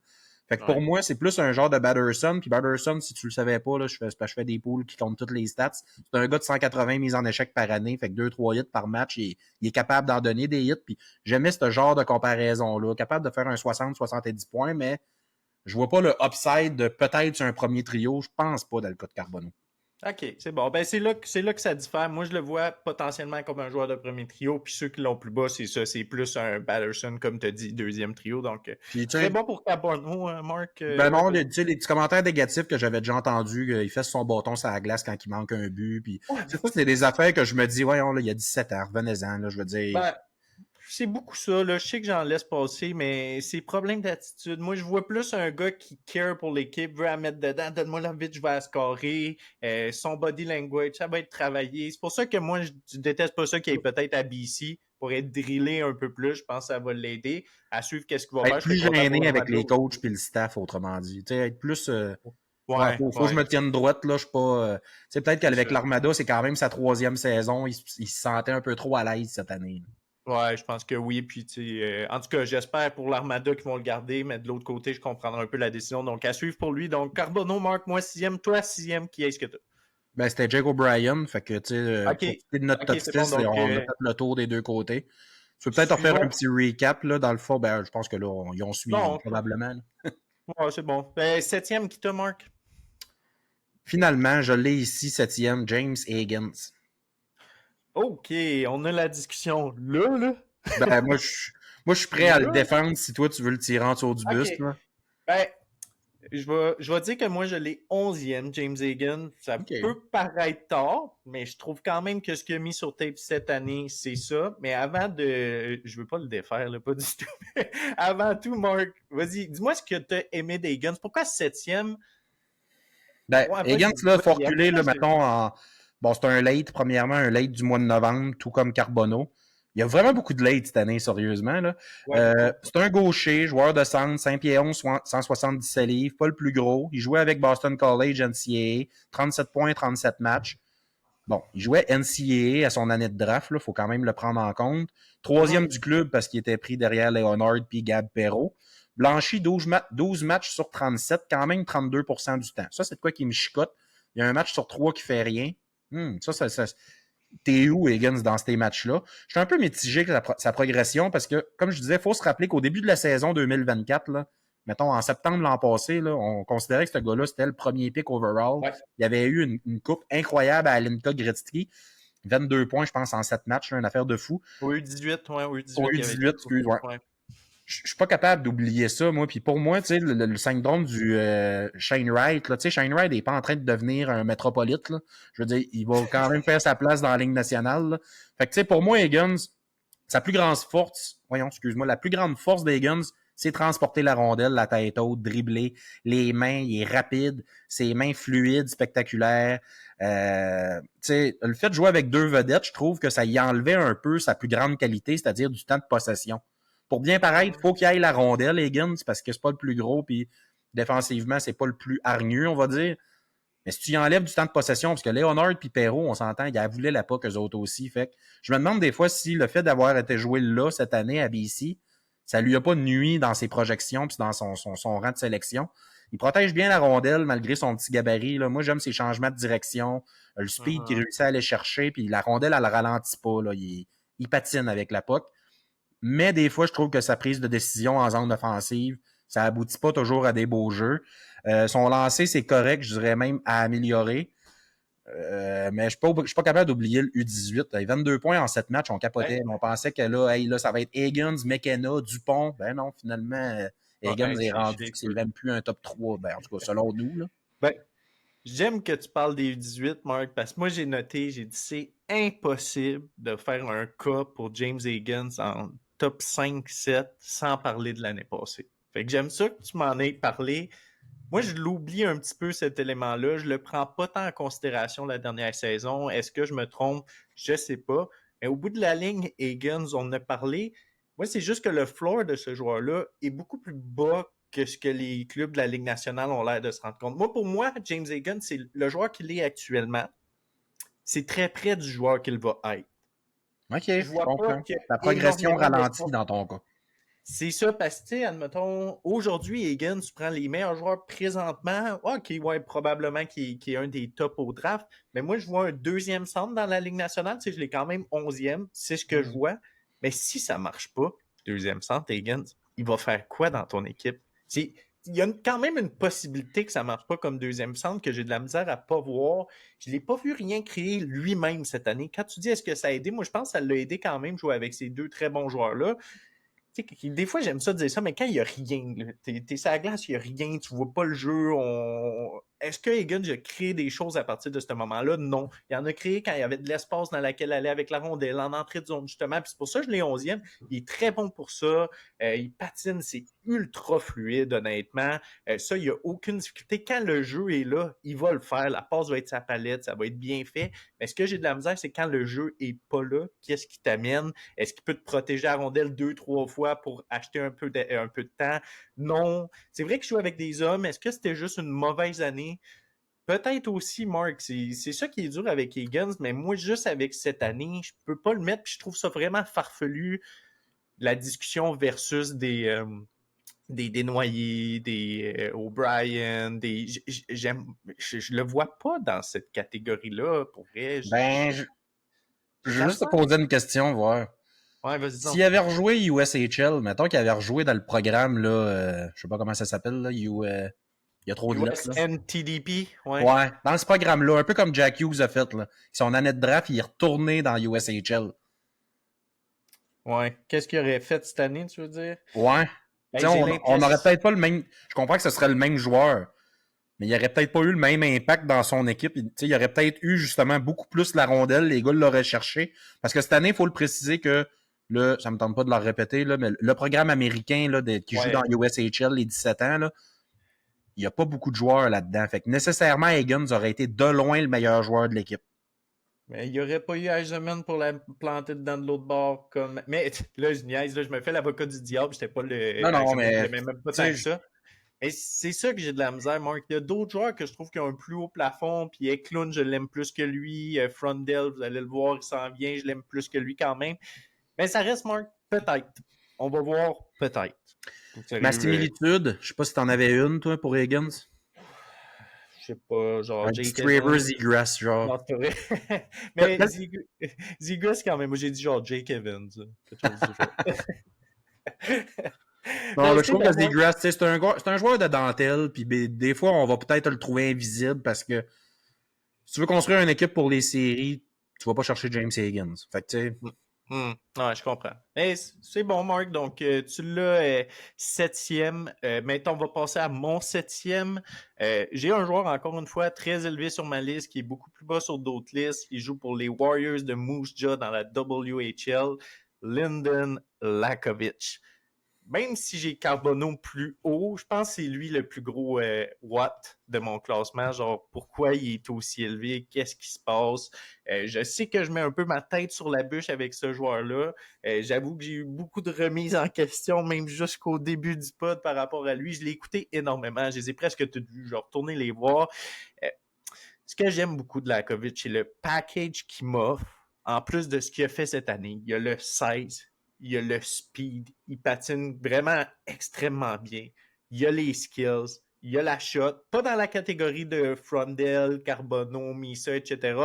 Fait que pour moi, c'est plus un genre de Batterson. Puis Batterson, si tu le savais pas, là, je fais des poules qui comptent toutes les stats. C'est un gars de 180 mises en échec par année. Fait que 2-3 hits par match. Il est capable d'en donner des hits. Puis j'aimais ce genre de comparaison-là. Capable de faire un 60-70 points, mais je vois pas le upside de peut-être sur un premier trio. Je pense pas dans le cas de Carbonneau. OK, c'est bon. Ben, c'est là que ça diffère. Moi, je le vois potentiellement comme un joueur de premier trio, puis ceux qui l'ont plus bas, c'est ça. C'est plus un Batterson, comme tu as dit, deuxième trio. Donc, très bon pour Carbonneau, Marc. Ben non, les petits commentaires négatifs que j'avais déjà entendus, il fait son bâton sur la glace quand il manque un but. Puis, c'est des affaires que je me dis, voyons, là, il y a 17 ans, revenez-en, là, je veux dire. Ben, c'est beaucoup ça, là. Je sais que j'en laisse passer, mais c'est problème d'attitude. Moi, je vois plus un gars qui care pour l'équipe, veut la mettre dedans, donne-moi la vite, je vais la scorer. Son body language, ça va être travaillé. C'est pour ça que moi, je déteste pas ça qu'il est peut-être à BC pour être drillé un peu plus. Je pense que ça va l'aider à suivre qu'est-ce qu'il va faire. Être plus gêné avec les coachs puis le staff, autrement dit. Tu sais, être plus... faut que je me tienne droite, là, je suis pas... peut-être qu'avec l'Armada, c'est quand même sa 3e saison, il se sentait un peu trop à l'aise cette année. Ouais, je pense que oui. Puis, en tout cas, j'espère pour l'Armada qu'ils vont le garder, mais de l'autre côté, je comprendrai un peu la décision. Donc, à suivre pour lui. Donc, Carbonneau, Marc, moi 6e, toi 6e, qui est-ce que tu as? Ben, c'était Jake O'Brien, fait que, tu sais, pour de notre top 6, bon, donc, on a fait le tour des deux côtés. Tu peux peut-être en faire un petit recap, là, dans le fond, ben, je pense que là, ils ont suivi, probablement. Ouais, c'est bon. Ben, 7e, qui t'a, Marc? Finalement, je l'ai ici, 7e, James Higgins. OK, on a la discussion là. Ben, moi, je suis prêt à le défendre si toi, tu veux le tirer en dessous du buste. Là. Ben, je vais dire que moi, je l'ai 11e, James Higgins. Ça peut paraître tard, mais je trouve quand même que ce qu'il a mis sur tape cette année, c'est ça. Mais avant de... Je veux pas le défaire, là, pas du tout. Avant tout, Marc, vas-y, dis-moi ce que tu as aimé d'Higgins. Pourquoi 7e? Ben, Higgins, là, faut reculer, là, mettons, en... Bon, c'est un late, premièrement, un late du mois de novembre, tout comme Carbonneau. Il y a vraiment beaucoup de late cette année, sérieusement. Là. C'est un gaucher, joueur de centre, 5 pieds 11, 177 livres, pas le plus gros. Il jouait avec Boston College NCAA, 37 points, 37 matchs. Bon, il jouait NCAA à son année de draft, il faut quand même le prendre en compte. 3e du club parce qu'il était pris derrière Leonard puis Gab Perreault. Blanchi, 12 matchs sur 37, quand même 32% du temps. Ça, c'est de quoi qui me chicote. Il y a un match sur 3 qui fait rien. Ça t'es où, Higgins, dans ces matchs-là? Je suis un peu mitigé avec sa progression parce que, comme je disais, il faut se rappeler qu'au début de la saison 2024, là, mettons, en septembre l'an passé, là, on considérait que ce gars-là, c'était le premier pick overall. Ouais. Il y avait eu une coupe incroyable à Alinka Gretzky. 22 points, je pense, en 7 matchs, là, une affaire de fou. Au U18, ouais, au U18. Au U18, excuse-moi. Ouais. Je suis pas capable d'oublier ça, moi. Puis pour moi, tu sais, le syndrome du Shane Wright, tu sais, Shane Wright n'est pas en train de devenir un métropolite, là. Je veux dire, il va quand même faire sa place dans la Ligue nationale, là. Fait que, tu sais, pour moi, Higgins, sa plus grande force, la plus grande force d'Higgins, c'est transporter la rondelle, la tête haute, dribbler, les mains, il est rapide, ses mains fluides, spectaculaires. Tu sais, le fait de jouer avec 2 vedettes, je trouve que ça y enlevait un peu sa plus grande qualité, c'est-à-dire du temps de possession. Pour bien paraître, il faut qu'il aille la rondelle, Higgins, parce que c'est pas le plus gros, puis défensivement, c'est pas le plus hargneux, on va dire. Mais si tu y enlèves du temps de possession, parce que Leonard puis Perreault, on s'entend, ils voulaient la POC eux autres aussi. Fait que je me demande des fois si le fait d'avoir été joué là cette année à BC, ça lui a pas nuit dans ses projections puis dans son rang de sélection. Il protège bien la rondelle malgré son petit gabarit. Là. Moi, j'aime ses changements de direction, le speed qu'il réussit à aller chercher, puis la rondelle, elle le ralentit pas. Là. Il patine avec la POC. Mais des fois, je trouve que sa prise de décision en zone offensive, ça aboutit pas toujours à des beaux jeux. Son lancer, c'est correct, je dirais même à améliorer. Mais je suis pas capable d'oublier le U18. Là. 22 points en 7 matchs, on capotait. Ouais. On pensait que là, ça va être Higgins, McKenna, Dupont. Ben non, finalement, Higgins est rendu que c'est Écoute. même plus un top 3. Ben, en tout cas, selon nous. Là. Ben, j'aime que tu parles des U18, Marc, parce que moi, j'ai noté, j'ai dit, c'est impossible de faire un cas pour James Higgins en top 5-7 sans parler de l'année passée. Fait que j'aime ça que tu m'en aies parlé. Moi, je l'oublie un petit peu, cet élément-là. Je le prends pas tant en considération la dernière saison. Est-ce que je me trompe? Je sais pas. Mais au bout de la ligne, Higgins, on en a parlé. Moi, c'est juste que le floor de ce joueur-là est beaucoup plus bas que ce que les clubs de la Ligue nationale ont l'air de se rendre compte. Moi, pour moi, James Higgins, c'est le joueur qu'il est actuellement. C'est très près du joueur qu'il va être. OK, Je je vois pas comprends. qu'il y a La progression énormément ralentit d'espoir. dans ton cas. C'est ça, parce que, tu sais, admettons, aujourd'hui, Higgins, tu prends les meilleurs joueurs présentement. OK, ouais, probablement qu'il est un des tops au draft. Mais moi, je vois un deuxième centre dans la Ligue nationale. Tu sais, je l'ai quand même 11e. C'est ce que je vois. Mais si ça marche pas, deuxième centre, Higgins, il va faire quoi dans ton équipe? Il y a quand même une possibilité que ça marche pas comme deuxième centre, que j'ai de la misère à pas voir. Je l'ai pas vu rien créer lui-même cette année. Quand tu dis est-ce que ça a aidé, moi, je pense que ça l'a aidé quand même jouer avec ces deux très bons joueurs-là. Des fois, j'aime ça dire ça, mais quand il n'y a rien, t'es sur la glace, il n'y a rien, tu vois pas le jeu. Est-ce que Higgins a créé des choses à partir de ce moment-là? Non. Il en a créé quand il y avait de l'espace dans lequel aller avec la rondelle, en entrée de zone, justement. Puis c'est pour ça que je l'ai 11e. Il est très bon pour ça. Il patine, c'est ultra fluide, honnêtement. Ça, il n'y a aucune difficulté. Quand le jeu est là, il va le faire. La passe va être sa palette, ça va être bien fait. Mais ce que j'ai de la misère, c'est quand le jeu est pas là, qu'est-ce qui t'amène? Est-ce qu'il peut te protéger la rondelle 2-3 fois pour acheter un peu de temps? Non. C'est vrai que je joue avec des hommes. Est-ce que c'était juste une mauvaise année? Peut-être aussi, Mark. C'est ça qui est dur avec Higgins, mais moi, juste avec cette année, je peux pas le mettre, puis je trouve ça vraiment farfelu, la discussion versus des Noyers, des O'Brien, je le vois pas dans cette catégorie-là, pour vrai. Ben, je J'ai de vais la juste te misère. poser une question, voir. Ouais, vas-y donc. S'il avait rejoué USHL, mettons qu'il avait rejoué dans le programme, là, je sais pas comment ça s'appelle, là, il y a trop de lettres, là. USNTDP, ouais. Ouais, dans ce programme-là, un peu comme Jack Hughes a fait, là. Son année de draft, il est retourné dans USHL. Ouais. Qu'est-ce qu'il aurait fait cette année, tu veux dire? Ouais. Tu Ben, sais, j'ai on aurait l'impression. peut-être pas le même. Je comprends que ce serait le même joueur, mais il aurait peut-être pas eu le même impact dans son équipe. Tu sais, il aurait peut-être eu justement beaucoup plus la rondelle. Les gars l'auraient cherché. Parce que cette année, il faut le préciser que ça me tente pas de le répéter, là, mais le programme américain là, qui joue dans Ouais. USHL les 17 ans, là, il n'y a pas beaucoup de joueurs là-dedans. Fait que nécessairement, Higgins aurait été de loin le meilleur joueur de l'équipe. Mais il n'y aurait pas eu Eisenman pour la planter dedans de l'autre bord. Comme... Mais là, je niaise, là, je me fais l'avocat du diable. J'étais pas le Non, non, Eisenman, je mais l'aimais même pas tu tant sais, que ça. Et c'est ça que j'ai de la misère, Mark. Il y a d'autres joueurs que je trouve qui ont un plus haut plafond. Puis Eklund, je l'aime plus que lui. Frondell, vous allez le voir, il s'en vient. Je l'aime plus que lui quand même. Mais ça reste, Mark, peut-être. On va voir, peut-être. ma Sérieux, similitude, je sais pas si t'en avais une, toi, pour Higgins. je sais pas, Un genre petit Jake Trevor Evans. Zegras, genre. Non, c'est pas vrai. Mais Zigus, quand même, moi j'ai dit genre Jake Evans. Quelque chose du genre. Non, Mais mais je tu sais, trouve que moi, Zegras, c'est un joueur de dentelle, puis des fois, on va peut-être le trouver invisible parce que si tu veux construire une équipe pour les séries, tu vas pas chercher James Higgins. Fait que, tu sais, Ouais, je comprends. Mais c'est bon, Marc. Donc, tu l'as septième. Maintenant, on va passer à mon septième. J'ai un joueur, encore une fois, très élevé sur ma liste, qui est beaucoup plus bas sur d'autres listes. Il joue pour les Warriors de Moose Jaw dans la WHL, Lyndon Lakovic. Même si j'ai Carbonneau plus haut, je pense que c'est lui le plus gros watt de mon classement. Genre, pourquoi il est aussi élevé? Qu'est-ce qui se passe? Je sais que je mets un peu ma tête sur la bûche avec ce joueur-là. J'avoue que j'ai eu beaucoup de remises en question, même jusqu'au début du pod par rapport à lui. Je l'ai écouté énormément. Je les ai presque toutes vues. Je vais retourner les voir. Ce que j'aime beaucoup de Lakovic, c'est le package qu'il m'offre, en plus de ce qu'il a fait cette année. Il y a le 16, il y a le speed, il patine vraiment extrêmement bien. Il y a les skills, il y a la shot, pas dans la catégorie de Frondel, Carbonneau, Misa, etc.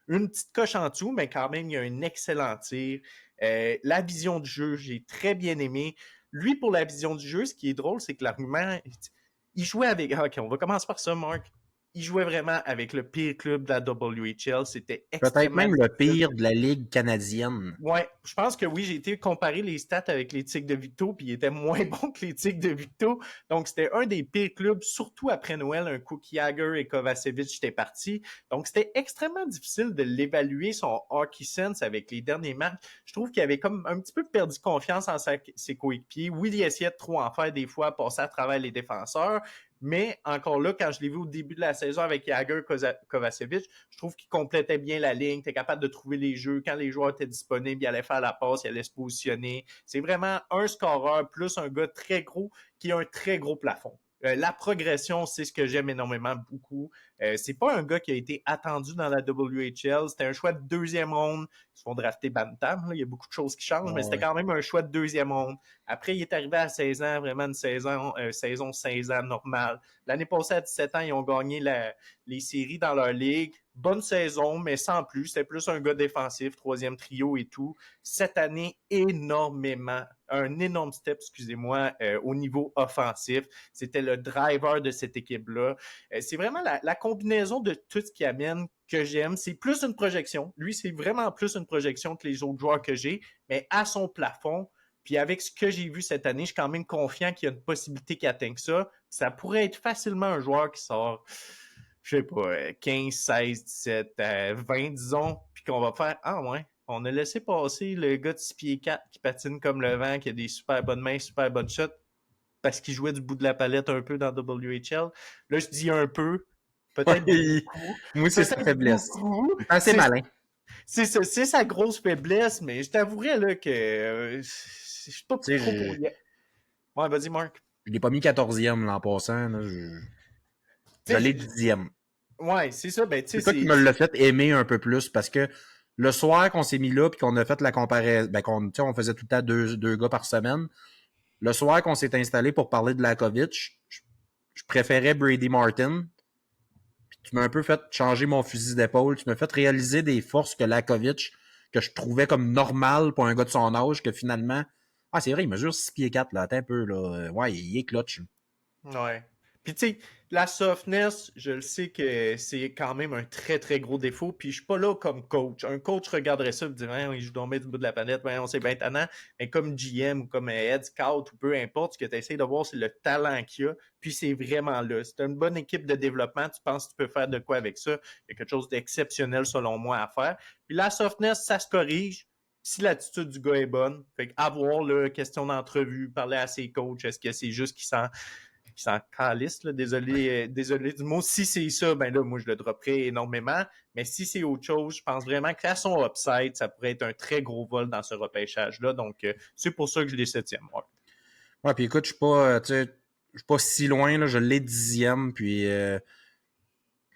Une petite coche en dessous, mais quand même, il y a un excellent tir. La vision du jeu, j'ai très bien aimé. Lui, pour la vision du jeu, ce qui est drôle, c'est que l'argument, il jouait avec... Ok, on va commencer par ça, Marc. il jouait vraiment avec le pire club de la WHL. C'était Peut-être extrêmement même le difficile. pire de la Ligue canadienne. Ouais, je pense que oui, j'ai été comparer les stats avec les Tigres de Victo, puis il était moins bon que les Tigres de Victo. Donc, c'était un des pires clubs, surtout après Noël, un coup Jagger et Kovacevic étaient partis. Donc, c'était extrêmement difficile de l'évaluer, son hockey sense avec les derniers matchs. Je trouve qu'il avait comme un petit peu perdu confiance en ses coéquipiers. Oui, il essayait de trop en faire des fois, passer à travers les défenseurs. Mais encore là, quand je l'ai vu au début de la saison avec Jagger Kovacevic, je trouve qu'il complétait bien la ligne, était capable de trouver les jeux. Quand les joueurs étaient disponibles, il allait faire la passe, il allait se positionner. C'est vraiment un scoreur plus un gars très gros qui a un très gros plafond. La progression, c'est ce que j'aime énormément beaucoup. C'est pas un gars qui a été attendu dans la WHL. C'était un choix de deuxième ronde. Ils se font drafter Bantam. Là. Il y a beaucoup de choses qui changent, mais c'était quand même un choix de deuxième ronde. Après, il est arrivé à 16 ans, vraiment une saison 16 ans normale. L'année passée, à 17 ans, ils ont gagné les séries dans leur ligue. Bonne saison, mais sans plus. C'était plus un gars défensif, troisième trio et tout. Cette année, un énorme step, excusez-moi, au niveau offensif. C'était le driver de cette équipe-là. C'est vraiment la combinaison de tout ce qui amène que j'aime. C'est plus une projection. Lui, c'est vraiment plus une projection que les autres joueurs que j'ai, mais à son plafond. Puis avec ce que j'ai vu cette année, je suis quand même confiant qu'il y a une possibilité qu'il atteigne ça. Ça pourrait être facilement un joueur qui sort, je sais pas, 15, 16, 17, 20, disons, puis qu'on va faire « Ah ouais, on a laissé passer le gars de 6 pieds 4 qui patine comme le vent, qui a des super bonnes mains, super bonnes shots, parce qu'il jouait du bout de la palette un peu dans WHL. » Là, je dis un peu, peut-être Oui. beaucoup. Moi, c'est sa Peut-être faiblesse. beaucoup. Assez malin. C'est sa grosse faiblesse, mais je t'avouerais là, que je suis pas Tu sais, trop pour y... Ouais, vas-y, Marc. je l'ai pas mis 14e l'an passant. Là, je l'ai 10e. Ouais, c'est ça. Ben, tu sais, C'est ça qui me l'a fait aimer un peu plus parce que le soir qu'on s'est mis là puis qu'on a fait la comparaison, ben, on faisait tout le temps deux gars par semaine. Le soir qu'on s'est installé pour parler de Lakovic, je préférais Brady Martin. Puis tu m'as un peu fait changer mon fusil d'épaule. Tu m'as fait réaliser des forces que Lakovic, que je trouvais comme normal pour un gars de son âge, que finalement. Ah, c'est vrai, il mesure 6 pieds 4, là. Attends un peu, là. Ouais, il est clutch. Ouais. Puis tu sais, la softness, je le sais que c'est quand même un très très gros défaut. Puis je suis pas là comme coach. Un coach regarderait ça et dirait il joue dans le du bout de la planète, on sait bien tannant. Mais comme GM ou comme head scout ou peu importe, ce que tu essaies de voir, c'est le talent qu'il y a. Puis c'est vraiment là. C'est une bonne équipe de développement. Tu penses que tu peux faire de quoi avec ça? Il y a quelque chose d'exceptionnel selon moi à faire. Puis la softness, ça se corrige si l'attitude du gars est bonne. Fait qu'avoir là, question d'entrevue, parler à ses coachs, est-ce que c'est juste qu'il s'en calisse, là, désolé du mot. Si c'est ça, ben là, moi, je le dropperais énormément. Mais si c'est autre chose, je pense vraiment qu'à son upside, ça pourrait être un très gros vol dans ce repêchage-là. Donc, c'est pour ça que je l'ai 7e. Ouais, puis écoute, je suis pas, je suis pas si loin, là. Je l'ai 10e, puis je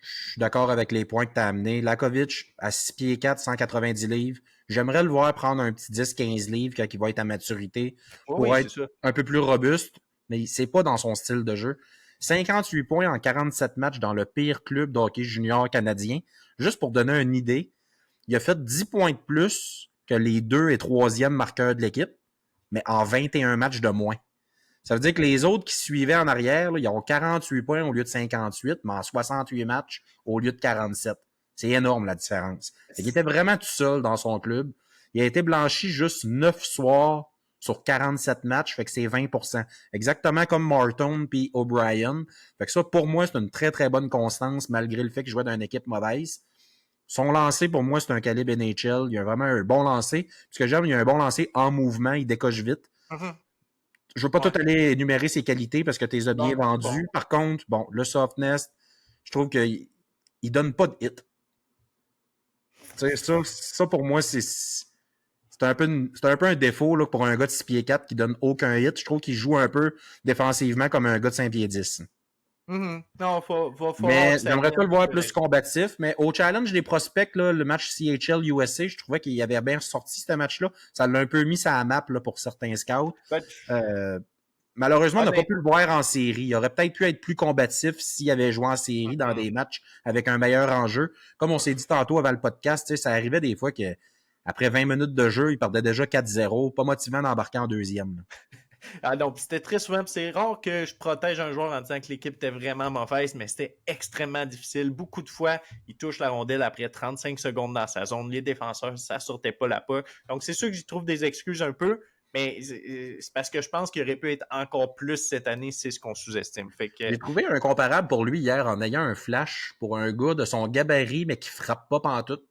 suis d'accord avec les points que tu as amenés. Lakovic, à 6 pieds 4, 190 livres. J'aimerais le voir prendre un petit 10-15 livres quand il va être à maturité pour Oui, c'est être ça. un peu plus robuste, mais c'est pas dans son style de jeu. 58 points en 47 matchs dans le pire club de hockey junior canadien. Juste pour donner une idée, il a fait 10 points de plus que les 2 et 3e marqueurs de l'équipe, mais en 21 matchs de moins. Ça veut dire que les autres qui suivaient en arrière, là, ils ont 48 points au lieu de 58, mais en 68 matchs au lieu de 47. C'est énorme la différence. Il était vraiment tout seul dans son club. Il a été blanchi juste 9 soirs sur 47 matchs, fait que c'est 20%. Exactement comme Martin puis O'Brien. Fait que ça, pour moi, c'est une très, très bonne constance, malgré le fait qu'il jouait dans une équipe mauvaise. Son lancer, pour moi, c'est un calibre NHL. Il a vraiment un bon lancer. Ce que j'aime, il a un bon lancer en mouvement, il décoche vite. Mm-hmm. Je ne veux pas Ouais. tout aller énumérer ses qualités parce que tu les as bien Non, c'est vendues. bon. Par contre, bon, le softness, je trouve qu'il ne donne pas de hit. Ça, pour moi, c'est un peu un défaut là, pour un gars de 6 pieds 4 qui donne aucun hit. Je trouve qu'il joue un peu défensivement comme un gars de 5 pieds 10. Mm-hmm. Non, va falloir Mais que ça j'aimerais pas vienne le voir plus correct. combatif. Mais au challenge des prospects, là, le match CHL USA, je trouvais qu'il avait bien sorti ce match-là. Ça l'a un peu mis sa map là, pour certains scouts. Ben, Malheureusement, on n'a pas honnête, pu le voir en série. Il aurait peut-être pu être plus combatif s'il avait joué en série dans mm-hmm. des matchs avec un meilleur enjeu. Comme on s'est dit tantôt avant le podcast, ça arrivait des fois qu'après 20 minutes de jeu, il perdait déjà 4-0, pas motivant d'embarquer en deuxième. Ah non, puis c'était très souvent, puis c'est rare que je protège un joueur en disant que l'équipe était vraiment mauvaise, mais c'était extrêmement difficile. Beaucoup de fois, il touche la rondelle après 35 secondes dans sa zone. Les défenseurs, ça sortait pas la POC. Donc c'est sûr que j'y trouve des excuses un peu, mais c'est parce que je pense qu'il aurait pu être encore plus cette année, c'est ce qu'on sous-estime. Fait que, J'ai trouvé un comparable pour lui hier en ayant un flash pour un gars de son gabarit, mais qui frappe pas pantoute.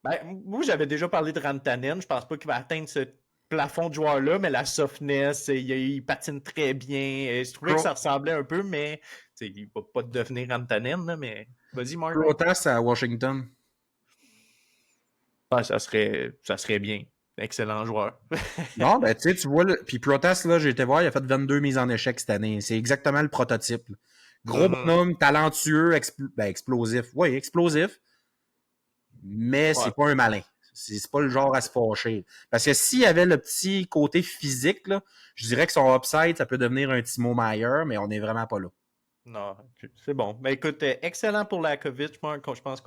ben, moi, j'avais déjà parlé de Rantanen. Je pense pas qu'il va atteindre ce plafond de joueur-là, mais la softness, il patine très bien. Je trouvais que ça ressemblait un peu, mais il va pas devenir Rantanen, là, mais vas-y, Mark. Protas à Washington. Ah, ça serait bien. Excellent joueur. Non, ben tu sais, tu vois, puis Protas, là, j'ai été voir, il a fait 22 mises en échec cette année. C'est exactement le prototype. Là. Gros bonhomme, talentueux, explosif. Oui, explosif, mais Ouais. c'est pas un malin. C'est pas le genre à se fâcher. Parce que s'il y avait le petit côté physique, là, je dirais que son upside, ça peut devenir un Timo Meier, mais on n'est vraiment pas là. Non, c'est bon. Ben écoute, excellent pour Lakovic, Marc. Je pense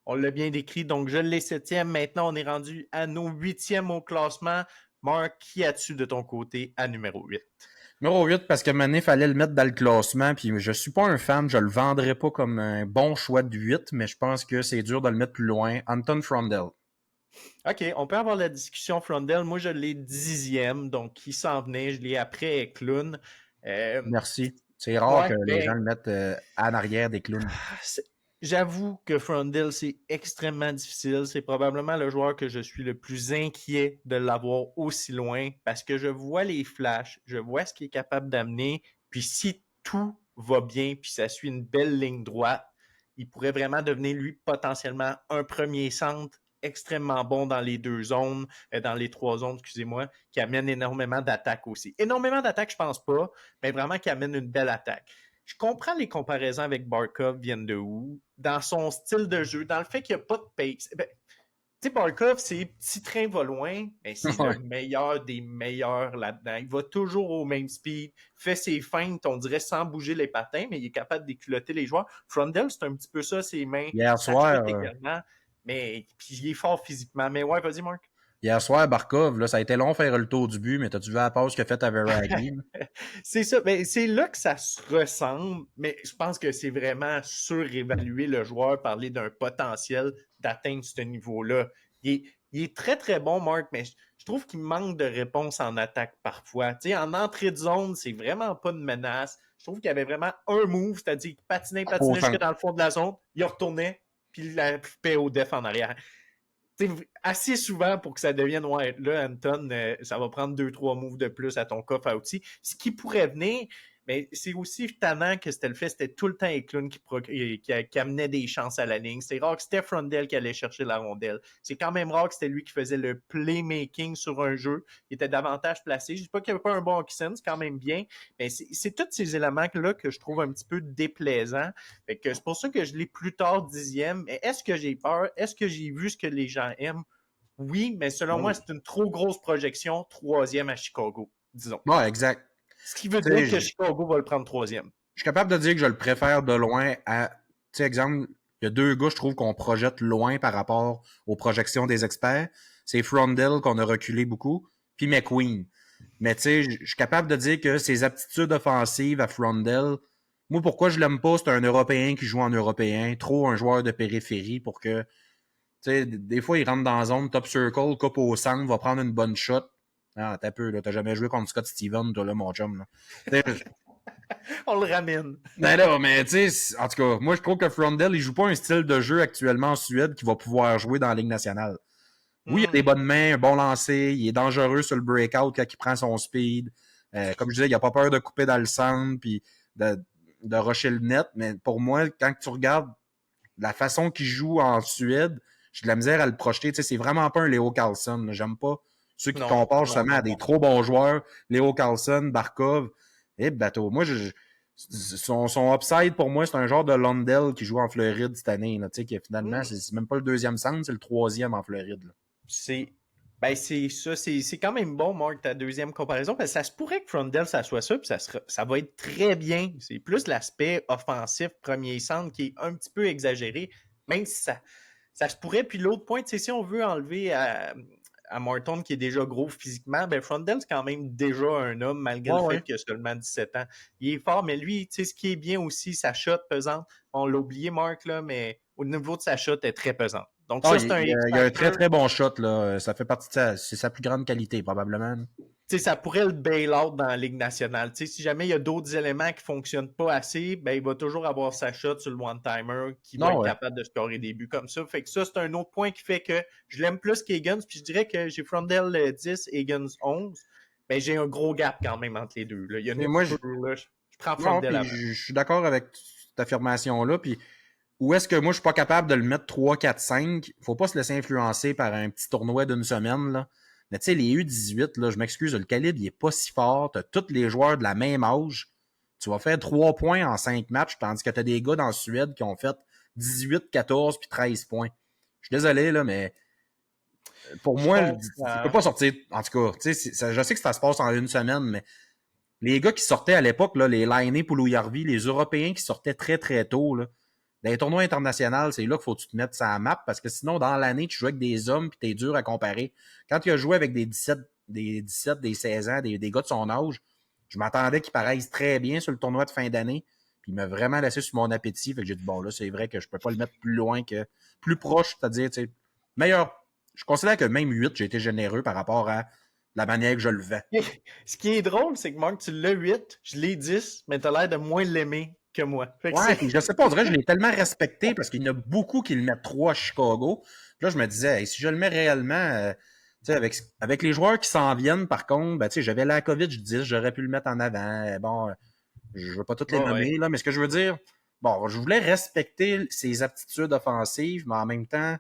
on l'a bien décrit. Donc, je l'ai septième. Maintenant, on est rendu à nos huitièmes au classement. Marc, qui as-tu de ton côté à numéro 8? Numéro 8, parce que maintenant, il fallait le mettre dans le classement, puis je suis pas un fan, je le vendrais pas comme un bon choix de 8, mais je pense que c'est dur de le mettre plus loin. Anton Frondel. OK, on peut avoir la discussion Frondel. Moi, je l'ai dixième, donc qui s'en venait. Je l'ai après Eklund. Euh, Merci. C'est rare que ouais, les gens ben, le mettent en arrière des clowns. j'avoue que Frondell, c'est extrêmement difficile. C'est probablement le joueur que je suis le plus inquiet de l'avoir aussi loin parce que je vois les flashs, je vois ce qu'il est capable d'amener. Puis si tout va bien, puis ça suit une belle ligne droite, il pourrait vraiment devenir, lui, potentiellement un premier centre extrêmement bon dans les deux zones, dans les trois zones, excusez-moi, qui amène énormément d'attaques aussi. Énormément d'attaques, je pense pas, mais vraiment qui amène une belle attaque. Je comprends les comparaisons avec Barkov viennent de où, dans son style de jeu, dans le fait qu'il n'y a pas de pace. Ben, tu sais, Barkov, c'est petit train va loin, mais c'est le Ouais. meilleur des meilleurs là-dedans. Il va toujours au même speed, fait ses feintes, on dirait, sans bouger les patins, mais il est capable d'éculotter les joueurs. Frondell, c'est un petit peu ça, ses mains. Hier Ça soir, chute également, mais puis il est fort physiquement. Mais ouais, vas-y, Marc. Barkov, là, ça a été long faire le tour du but, mais t'as-tu vu la pause qu'il a faite à Veraghi? C'est ça, mais c'est là que ça se ressemble, mais je pense que c'est vraiment surévaluer le joueur, parler d'un potentiel d'atteindre ce niveau-là. Il est très très bon, Marc, mais je trouve qu'il manque de réponse en attaque parfois. Tu sais, en entrée de zone, c'est vraiment pas de menace. Je trouve qu'il y avait vraiment un move, c'est-à-dire qu'il Au patinait jusque centre. dans le fond de la zone, il retournait, puis il la paix au def en arrière. Assez souvent pour que ça devienne ouais, là, Anton, ça va prendre 2-3 moves de plus à ton coffre à outils. Ce qui pourrait venir, mais c'est aussi tannant que c'était le fait, c'était tout le temps Eklund qui amenait des chances à la ligne. C'est rare que c'était Frondel qui allait chercher la rondelle. C'est quand même rare que c'était lui qui faisait le playmaking sur un jeu. Il était davantage placé. Je dis pas qu'il n'y avait pas un bon hockey sense, c'est quand même bien, mais c'est tous ces éléments-là que je trouve un petit peu déplaisants. Fait que c'est pour ça que je l'ai plus tard dixième. Mais est-ce que j'ai peur? Est-ce que j'ai vu ce que les gens aiment? Oui, mais selon moi, c'est une trop grosse projection. Troisième à Chicago, disons. Ouais, exact. Ce qui veut Tu sais, dire que Chicago va le prendre troisième. je suis capable de dire que je le préfère de loin à, tu sais, exemple, il y a deux gars, je trouve, qu'on projette loin par rapport aux projections des experts. C'est Frondell qu'on a reculé beaucoup, puis McQueen. Mais tu sais, je suis capable de dire que ses aptitudes offensives à Frondell, moi, pourquoi je l'aime pas, c'est un Européen qui joue en Européen, trop un joueur de périphérie pour que, tu sais, des fois, il rentre dans la zone, top circle, coupe au centre, va prendre une bonne shot. Ah, t'as peu, là, t'as jamais joué contre Scott Stevens, toi, là, mon chum, là. On le ramène. Ben là, mais tu sais, en tout cas, moi je trouve que Frondell, il joue pas un style de jeu actuellement en Suède qui va pouvoir jouer dans la Ligue nationale. Oui, il a des bonnes mains, un bon lancer, il est dangereux sur le breakout quand il prend son speed. Comme je disais, il a pas peur de couper dans le centre puis de rusher le net, mais pour moi, quand tu regardes la façon qu'il joue en Suède, j'ai de la misère à le projeter. Tu sais, c'est vraiment pas un Léo Carlson. J'aime pas ceux qui Non, comparent non, justement à non, des non. trop bons joueurs. Léo Carlson, Barkov, et bateau. Moi, son upside, pour moi, c'est un genre de Lundell qui joue en Floride cette année. Là, qui, finalement, c'est même pas le deuxième centre, c'est le troisième en Floride. Là. C'est ben c'est ça, c'est quand même bon, Marc, ta deuxième comparaison, parce que ça se pourrait que Frondell, ça soit ça, puis ça va être très bien. C'est plus l'aspect offensif, premier centre, qui est un petit peu exagéré, même si ça se pourrait. Puis l'autre point, si on veut enlever à Morton qui est déjà gros physiquement, ben Frondell, c'est quand même déjà un homme, malgré le fait qu'il a seulement 17 ans. Il est fort, mais lui, tu sais, ce qui est bien aussi, sa shot pesante, on l'a oublié, Mark, là, mais au niveau de sa shot, elle est très pesante. Donc ça, c'est un il a un très X-Factor. très bon shot, là. Ça fait partie de c'est sa plus grande qualité, probablement. Tu sais, ça pourrait le bail-out dans la Ligue nationale. Tu sais, si jamais il y a d'autres éléments qui ne fonctionnent pas assez, ben, il va toujours avoir sa shot sur le one-timer qui va Non, être ouais. capable de scorer des buts comme ça. Fait que ça, c'est un autre point qui fait que je l'aime plus qu'Higgins. Puis je dirais que j'ai Frondell 10, Higgins 11. Ben, j'ai un gros gap quand même entre les deux. Là. Il y a une Moi, coupure. Là. Je prends non, Frondell puis avant. je suis d'accord avec cette affirmation-là. Puis où est-ce que moi, je suis pas capable de le mettre 3, 4, 5? Faut pas se laisser influencer par un petit tournoi d'une semaine, là. Mais tu sais, les U18, là, je m'excuse, le calibre, il est pas si fort. T'as tous les joueurs de la même âge. Tu vas faire 3 points en 5 matchs, tandis que t'as des gars dans la Suède qui ont fait 18, 14 puis 13 points. Je suis désolé, là, mais pour Je moi, tu peux comprends. pas sortir. En tout cas, tu sais, je sais que ça se passe en une semaine, mais les gars qui sortaient à l'époque, là, les Laine, Poulouillarvi, les Européens qui sortaient très très tôt, là, dans les tournois internationaux, c'est là qu'il faut que tu te mettes sur la map parce que sinon, dans l'année, tu joues avec des hommes puis t'es dur à comparer. Quand tu as joué avec des 17, des 16 ans, des gars de son âge, je m'attendais qu'ils paraissent très bien sur le tournoi de fin d'année. Puis il m'a vraiment laissé sur mon appétit. Fait que j'ai dit, bon, là, c'est vrai que je peux pas le mettre plus loin que, plus proche, c'est-à-dire, tu sais, meilleur. Je considère que même 8, j'ai été généreux par rapport à la manière que je le vends. Ce qui est drôle, c'est que Marc, tu l'as 8, je l'ai 10, mais t'as l'air de moins l'aimer que moi. Fait que Ouais, c'est... puis je sais pas, on dirait que je l'ai tellement respecté parce qu'il y en a beaucoup qui le mettent 3 à Chicago. Puis là, je me disais, hey, si je le mets réellement, tu sais, avec les joueurs qui s'en viennent, par contre, ben, tu sais, j'avais Lakovic 10, j'aurais pu le mettre en avant. Bon, je veux pas toutes les Oh, ouais. nommer, là, mais ce que je veux dire, bon, je voulais respecter ses aptitudes offensives, mais en même temps,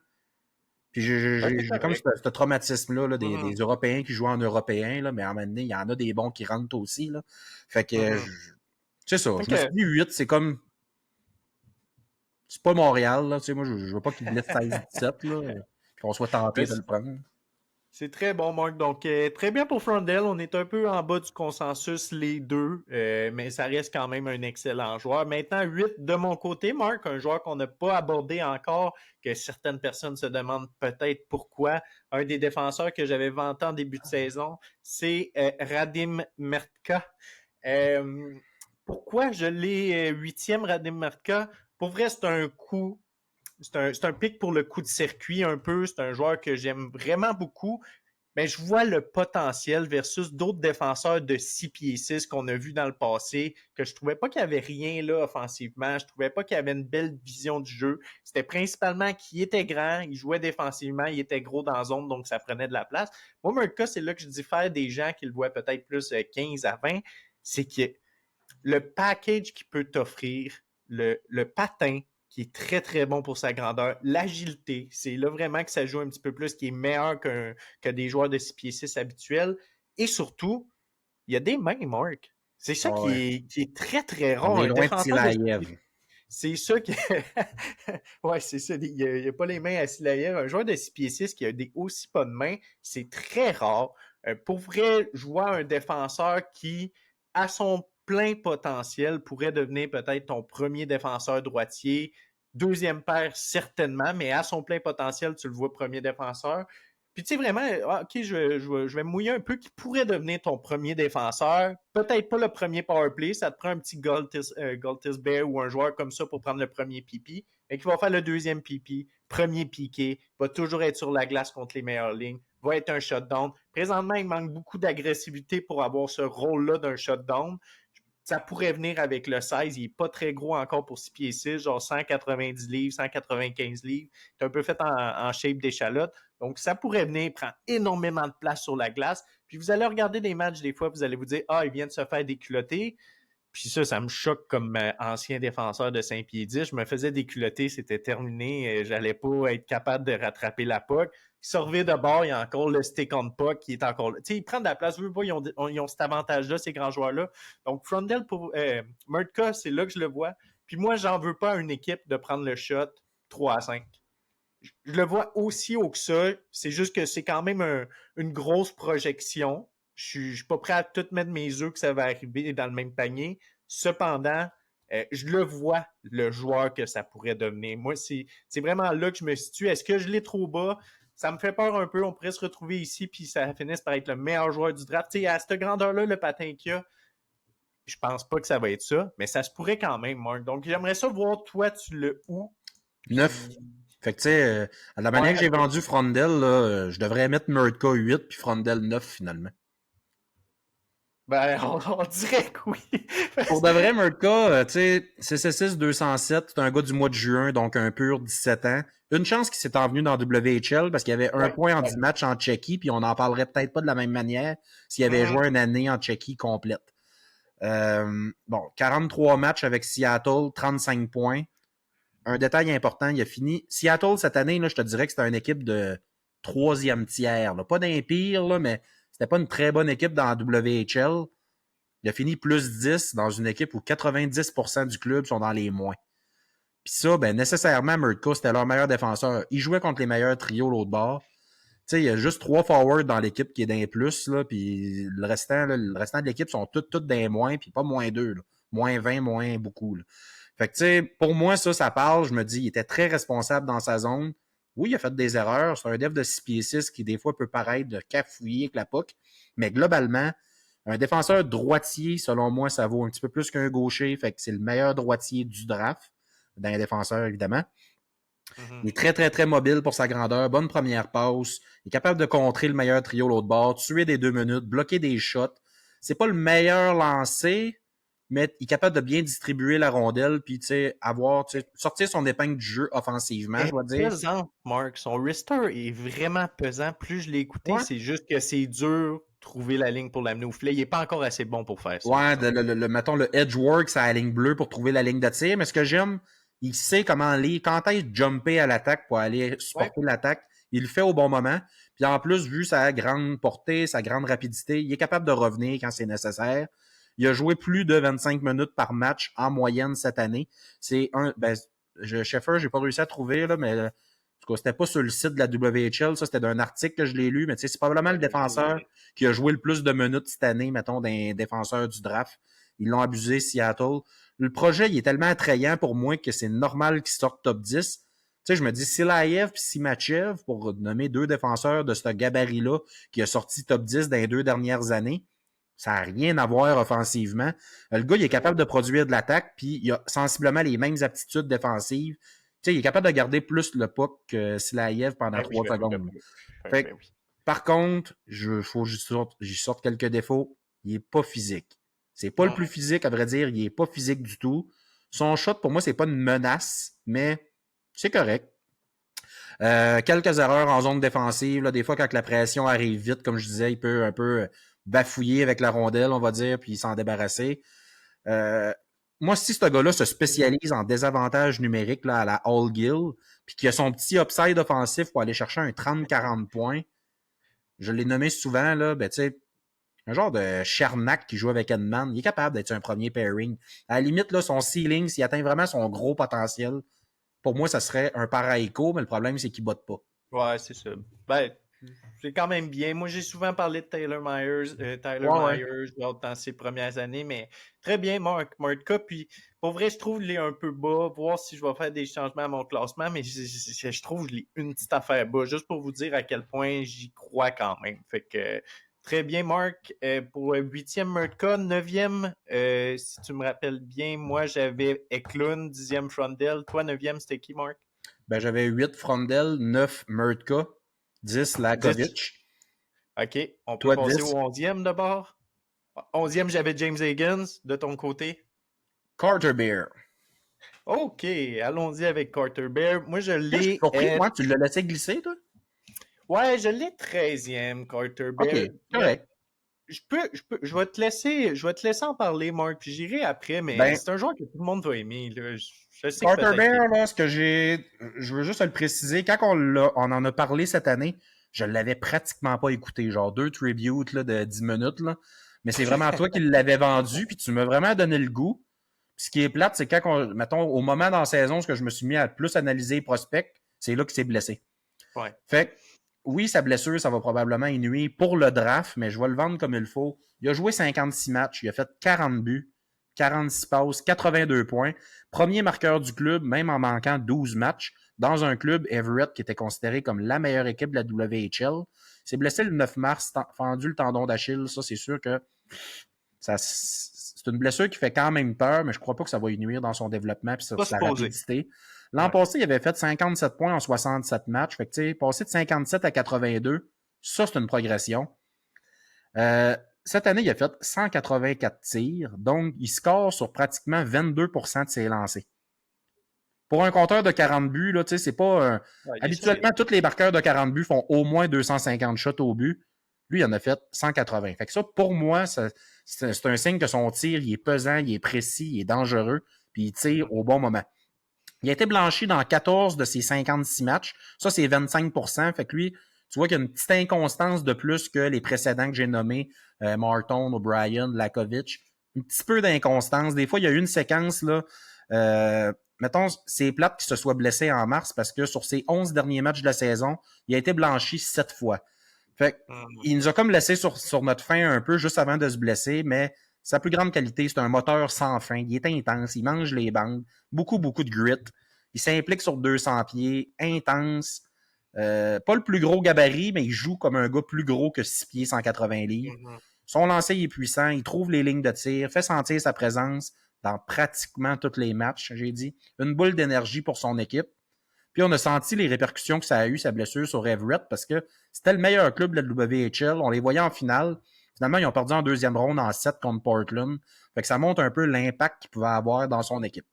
puis Ouais, c'est j'ai comme correct. ce traumatisme-là là, Mhm, des Européens qui jouent en Européen, là, mais à un moment donné, il y en a des bons qui rentrent aussi. Là. Fait que, mhm. c'est ça, je me suis OK. dit 8, c'est comme c'est pas Montréal, là. Tu sais, moi, je veux pas qu'il blesse 16-17, là. Puis qu'on soit tenté Ben, de le prendre. c'est très bon, Marc. Donc, très bien pour Frondell. On est un peu en bas du consensus, les deux, mais ça reste quand même un excellent joueur. Maintenant, 8 de mon côté, Marc, un joueur qu'on n'a pas abordé encore, que certaines personnes se demandent peut-être pourquoi. Un des défenseurs que j'avais vanté en début de saison, c'est Radim Mertka. Euh, Pourquoi je l'ai huitième, Radim Mertka? Pour vrai, c'est un coup c'est un pic pour le coup de circuit un peu. C'est un joueur que j'aime vraiment beaucoup. Mais je vois le potentiel versus d'autres défenseurs de 6 pieds 6 qu'on a vu dans le passé, que je trouvais pas qu'il y avait rien là offensivement. Je trouvais pas qu'il y avait une belle vision du jeu. C'était principalement qu'il était grand, il jouait défensivement, il était gros dans la zone, donc ça prenait de la place. Moi, Murka, c'est là que je diffère des gens qui le voient peut-être plus 15 à 20. C'est que le package qu'il peut t'offrir, le patin, qui est très, très bon pour sa grandeur. L'agilité, c'est là vraiment que ça joue un petit peu plus, qui est meilleur que des joueurs de 6 pieds 6 habituels. Et surtout, il y a des mains, Mark. C'est ça Ah ouais. qui est très, très On rare. est Un loin de défenseur de... Silaïev. C'est ça qui... ouais, c'est ça. Il n'y a pas les mains à Silaïev. Un joueur de 6 pieds 6 qui a des aussi pas de mains, c'est très rare. Pour vrai, je vois un défenseur qui, à son plein potentiel, pourrait devenir peut-être ton premier défenseur droitier. Deuxième paire, certainement, mais à son plein potentiel, tu le vois premier défenseur. Puis tu sais vraiment, ok, je vais me mouiller un peu, qui pourrait devenir ton premier défenseur. Peut-être pas le premier powerplay, ça te prend un petit Galtis Bear ou un joueur comme ça pour prendre le premier pipi, mais qui va faire le deuxième pipi, premier piqué, va toujours être sur la glace contre les meilleures lignes, va être un shutdown. Présentement, il manque beaucoup d'agressivité pour avoir ce rôle-là d'un shutdown. Ça pourrait venir avec le 16. Il n'est pas très gros encore pour 6 pieds 6, genre 190 livres, 195 livres. C'est un peu fait en shape d'échalote. Donc, ça pourrait venir, prendre énormément de place sur la glace. Puis, vous allez regarder des matchs, des fois, vous allez vous dire, ah, il vient de se faire déculotter. Puis ça me choque comme ancien défenseur de 5 pieds 10. Je me faisais déculotter, c'était terminé. J'allais pas être capable de rattraper la puck. Il se revient de bord, il y a encore le stick on puck qui est encore là. Tu sais, ils prennent de la place. Ils ont cet avantage-là, ces grands joueurs-là. Donc, Frondell pour Murtka, c'est là que je le vois. Puis moi, j'en veux pas à une équipe de prendre le shot 3 à 5. Je le vois aussi haut que ça. C'est juste que c'est quand même une grosse projection. Je suis pas prêt à tout mettre mes œufs que ça va arriver dans le même panier. Cependant, je le vois, le joueur que ça pourrait devenir. Moi, c'est vraiment là que je me situe. Est-ce que je l'ai trop bas? ça me fait peur un peu. On pourrait se retrouver ici, puis ça finisse par être le meilleur joueur du draft. Tu sais, à cette grandeur-là, le patin qu'il y a, je pense pas que ça va être ça, mais ça se pourrait quand même, Marc. Donc, j'aimerais ça voir, toi, tu le où. 9. Puis... Fait que, tu sais, à la manière Ouais, que j'ai vendu Frondel, là, je devrais mettre Murtka 8 puis Frondel 9 finalement. ben, on dirait que oui. Pour de vrai, Murtka, tu sais, CC6 207, c'est un gars du mois de juin, donc un pur 17 ans. Une chance qu'il s'est envenu dans WHL parce qu'il y avait un point en 10 matchs en Tchéquie, puis on n'en parlerait peut-être pas de la même manière s'il avait joué une année en Tchéquie complète. Bon, 43 matchs avec Seattle, 35 points. Un détail important, il a fini. Seattle, cette année, là, je te dirais que c'était une équipe de troisième tiers. Là. Pas d'un pire, là, mais c'était pas une très bonne équipe dans la WHL. Il a fini plus 10 dans une équipe où 90% du club sont dans les moins. Puis ça, ben, nécessairement, Murtka, c'était leur meilleur défenseur. Il jouait contre les meilleurs trios l'autre bord. Tu sais, il y a juste 3 forwards dans l'équipe qui est d'un plus, là, puis le restant de l'équipe sont toutes d'un moins, puis pas moins 2, là. Moins 20, moins beaucoup, là. Fait que, tu sais, pour moi, ça parle. Je me dis, il était très responsable dans sa zone. Oui, il a fait des erreurs. C'est un dev de 6 pieds 6 qui, des fois, peut paraître de cafouiller avec la puck. Mais globalement, un défenseur droitier, selon moi, ça vaut un petit peu plus qu'un gaucher. Fait que c'est le meilleur droitier du draft. D'un défenseur, évidemment. Il est très, très, très mobile pour sa grandeur. Bonne première passe. Il est capable de contrer le meilleur trio l'autre bord, tuer des 2 minutes, bloquer des shots. C'est pas le meilleur lancé, mais il est capable de bien distribuer la rondelle, puis sortir son épingle du jeu offensivement, je dois dire. Pesant, Marc. Son wrister est vraiment pesant. Plus je l'ai écouté, Ouais. c'est juste que c'est dur de trouver la ligne pour l'amener au filet. Il est pas encore assez bon pour faire ça. Ouais, mettons le edge work, c'est la ligne bleue pour trouver la ligne de tir. Mais ce que j'aime, il sait comment aller, quand est jumper à l'attaque pour aller supporter l'attaque. Il le fait au bon moment. Puis en plus, vu sa grande portée, sa grande rapidité, il est capable de revenir quand c'est nécessaire. Il a joué plus de 25 minutes par match en moyenne cette année. Sheffer, j'ai pas réussi à trouver, là, mais en tout cas, c'était pas sur le site de la WHL, ça, c'était d'un article que je l'ai lu, mais c'est probablement le défenseur qui a joué le plus de minutes cette année, mettons, d'un défenseur du draft. Ils l'ont abusé, Seattle. Le projet, il est tellement attrayant pour moi que c'est normal qu'il sorte top 10. Tu sais, je me dis, Silaev et Simachev, pour nommer 2 défenseurs de ce gabarit-là, qui a sorti top 10 dans les 2 dernières années, ça n'a rien à voir offensivement. Le gars, il est capable de produire de l'attaque, puis il a sensiblement les mêmes aptitudes défensives. Tu sais, il est capable de garder plus le puck que Silaev pendant 3 secondes. Fait, par contre, faut que j'y sorte quelques défauts. Il est pas physique. C'est pas le plus physique, à vrai dire. Il est pas physique du tout. Son shot, pour moi, c'est pas une menace, mais c'est correct. Quelques erreurs en zone défensive. Là, des fois, quand la pression arrive vite, comme je disais, il peut un peu bafouiller avec la rondelle, on va dire, puis s'en débarrasser. Moi, si ce gars-là se spécialise en désavantage numérique là, à la All Gill, puis qu'il a son petit upside offensif pour aller chercher un 30-40 points, je l'ai nommé souvent, là, ben, tu sais, un genre de Charnac qui joue avec Edman, il est capable d'être un premier pairing. À la limite, là, son ceiling, s'il atteint vraiment son gros potentiel, pour moi, ça serait un Paraíko, mais le problème, c'est qu'il botte pas. Ouais, c'est ça. Ben, c'est quand même bien. Moi, j'ai souvent parlé de Tyler Myers dans ses premières années, mais très bien, Martka. Puis, pour vrai, je trouve qu'il est un peu bas. Voir si je vais faire des changements à mon classement, mais je trouve que je l'ai une petite affaire bas, juste pour vous dire à quel point j'y crois quand même. Fait que, très bien, Marc. Pour 8e Martka, 9e, si tu me rappelles bien, moi, j'avais Eklund, 10e Frondel. Toi, 9e, c'était qui, Marc? Ben, j'avais 8 Frondel, 9 Murtka, 10 Lakovic. OK, on peut Toi, passer 10. au 11e d'abord. 11e, j'avais James Higgins. De ton côté? Carter Bear. OK, allons-y avec Carter Bear. Moi, je Je suis l'ai... surpris, moi, tu l'as laissé glisser, toi? Ouais, je l'ai 13e, Carter Bear. OK, correct. Je vais te laisser en parler, Mark, puis j'irai après, mais Ben, c'est un joueur que tout le monde va aimer. Là. Je sais que Carter peut-être Bear, là, je veux juste le préciser, quand on en a parlé cette année, je l'avais pratiquement pas écouté, genre 2 tributes là, de 10 minutes, là. Mais c'est vraiment toi qui l'avais vendu, puis tu m'as vraiment donné le goût. Puis ce qui est plate, c'est mettons, au moment dans la saison, ce que je me suis mis à plus analyser les prospects, c'est là qu'il s'est blessé. Ouais. Fait que, oui, sa blessure, ça va probablement y nuire pour le draft, mais je vais le vendre comme il faut. Il a joué 56 matchs, il a fait 40 buts, 46 passes, 82 points. Premier marqueur du club, même en manquant 12 matchs, dans un club, Everett, qui était considéré comme la meilleure équipe de la WHL. Il s'est blessé le 9 mars, fendu le tendon d'Achille. Ça, c'est sûr que c'est une blessure qui fait quand même peur, mais je crois pas que ça va y nuire dans son développement et sur Pas se sa poser. rapidité. L'an Ouais. passé, il avait fait 57 points en 67 matchs. Fait que, tu sais, passer de 57 à 82, ça, c'est une progression. Cette année, il a fait 184 tirs, donc il score sur pratiquement 22% de ses lancers. Pour un compteur de 40 buts, là, c'est pas un... Ouais, Habituellement, tous les marqueurs de 40 buts font au moins 250 shots au but. Lui, il en a fait 180. Fait que ça, pour moi, c'est un signe que son tir, il est pesant, il est précis, il est dangereux, puis il tire au bon moment. Il a été blanchi dans 14 de ses 56 matchs. Ça, c'est 25%. Fait que lui, tu vois qu'il y a une petite inconstance de plus que les précédents que j'ai nommés, Martin, O'Brien, Lakovic. Un petit peu d'inconstance. Des fois, il y a eu une séquence, là, mettons, c'est plate qu'il se soit blessé en mars parce que sur ses 11 derniers matchs de la saison, il a été blanchi 7 fois. Fait il nous a comme laissé sur notre fin un peu juste avant de se blesser, mais sa plus grande qualité, c'est un moteur sans fin. Il est intense, il mange les bandes, beaucoup de grit. Il s'implique sur 200 pieds, intense. Pas le plus gros gabarit, mais il joue comme un gars plus gros que 6 pieds 180 livres. Son lancer il est puissant, il trouve les lignes de tir, fait sentir sa présence dans pratiquement tous les matchs, j'ai dit. Une boule d'énergie pour son équipe. Puis on a senti les répercussions que ça a eu, sa blessure sur Everett, parce que c'était le meilleur club de la WHL. On les voyait en finale. Finalement, ils ont perdu en deuxième ronde en 7 contre Portland. Fait que ça montre un peu l'impact qu'il pouvait avoir dans son équipe.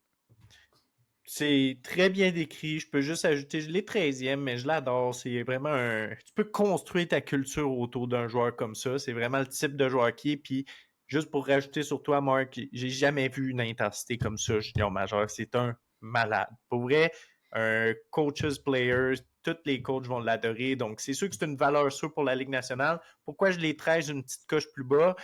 C'est très bien décrit. Je peux juste ajouter, je l'ai 13e, mais je l'adore. C'est vraiment un. Tu peux construire ta culture autour d'un joueur comme ça. C'est vraiment le type de joueur qui est. Puis, juste pour rajouter sur toi, Marc, j'ai jamais vu une intensité comme ça junior majeur. C'est un malade. Pour vrai, un coaches player, tous les coachs vont l'adorer. Donc, c'est sûr que c'est une valeur sûre pour la Ligue nationale. Pourquoi je les 13 une petite coche plus bas?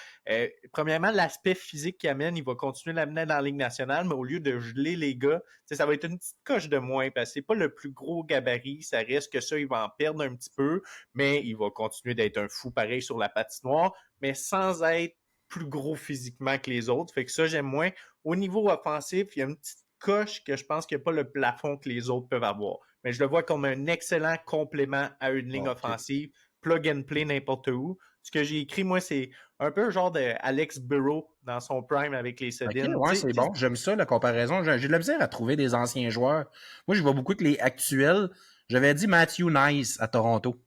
Premièrement, l'aspect physique qu'il amène, il va continuer à l'amener dans la Ligue nationale, mais au lieu de geler les gars, ça va être une petite coche de moins parce que c'est pas le plus gros gabarit. Ça reste que ça, il va en perdre un petit peu, mais il va continuer d'être un fou pareil sur la patinoire, mais sans être plus gros physiquement que les autres. Fait que ça, j'aime moins. Au niveau offensif, il y a une petite coche que je pense qu'il n'y a pas le plafond que les autres peuvent avoir. Mais je le vois comme un excellent complément à une ligne offensive, plug and play n'importe où. Ce que j'ai écrit, moi, c'est un peu un genre de Alex Burrow dans son prime avec les Sedins. OK, ouais, c'est bon. J'aime ça, la comparaison. J'ai de la misère à trouver des anciens joueurs. Moi, je vois beaucoup que les actuels. J'avais dit Matthew Nice à Toronto.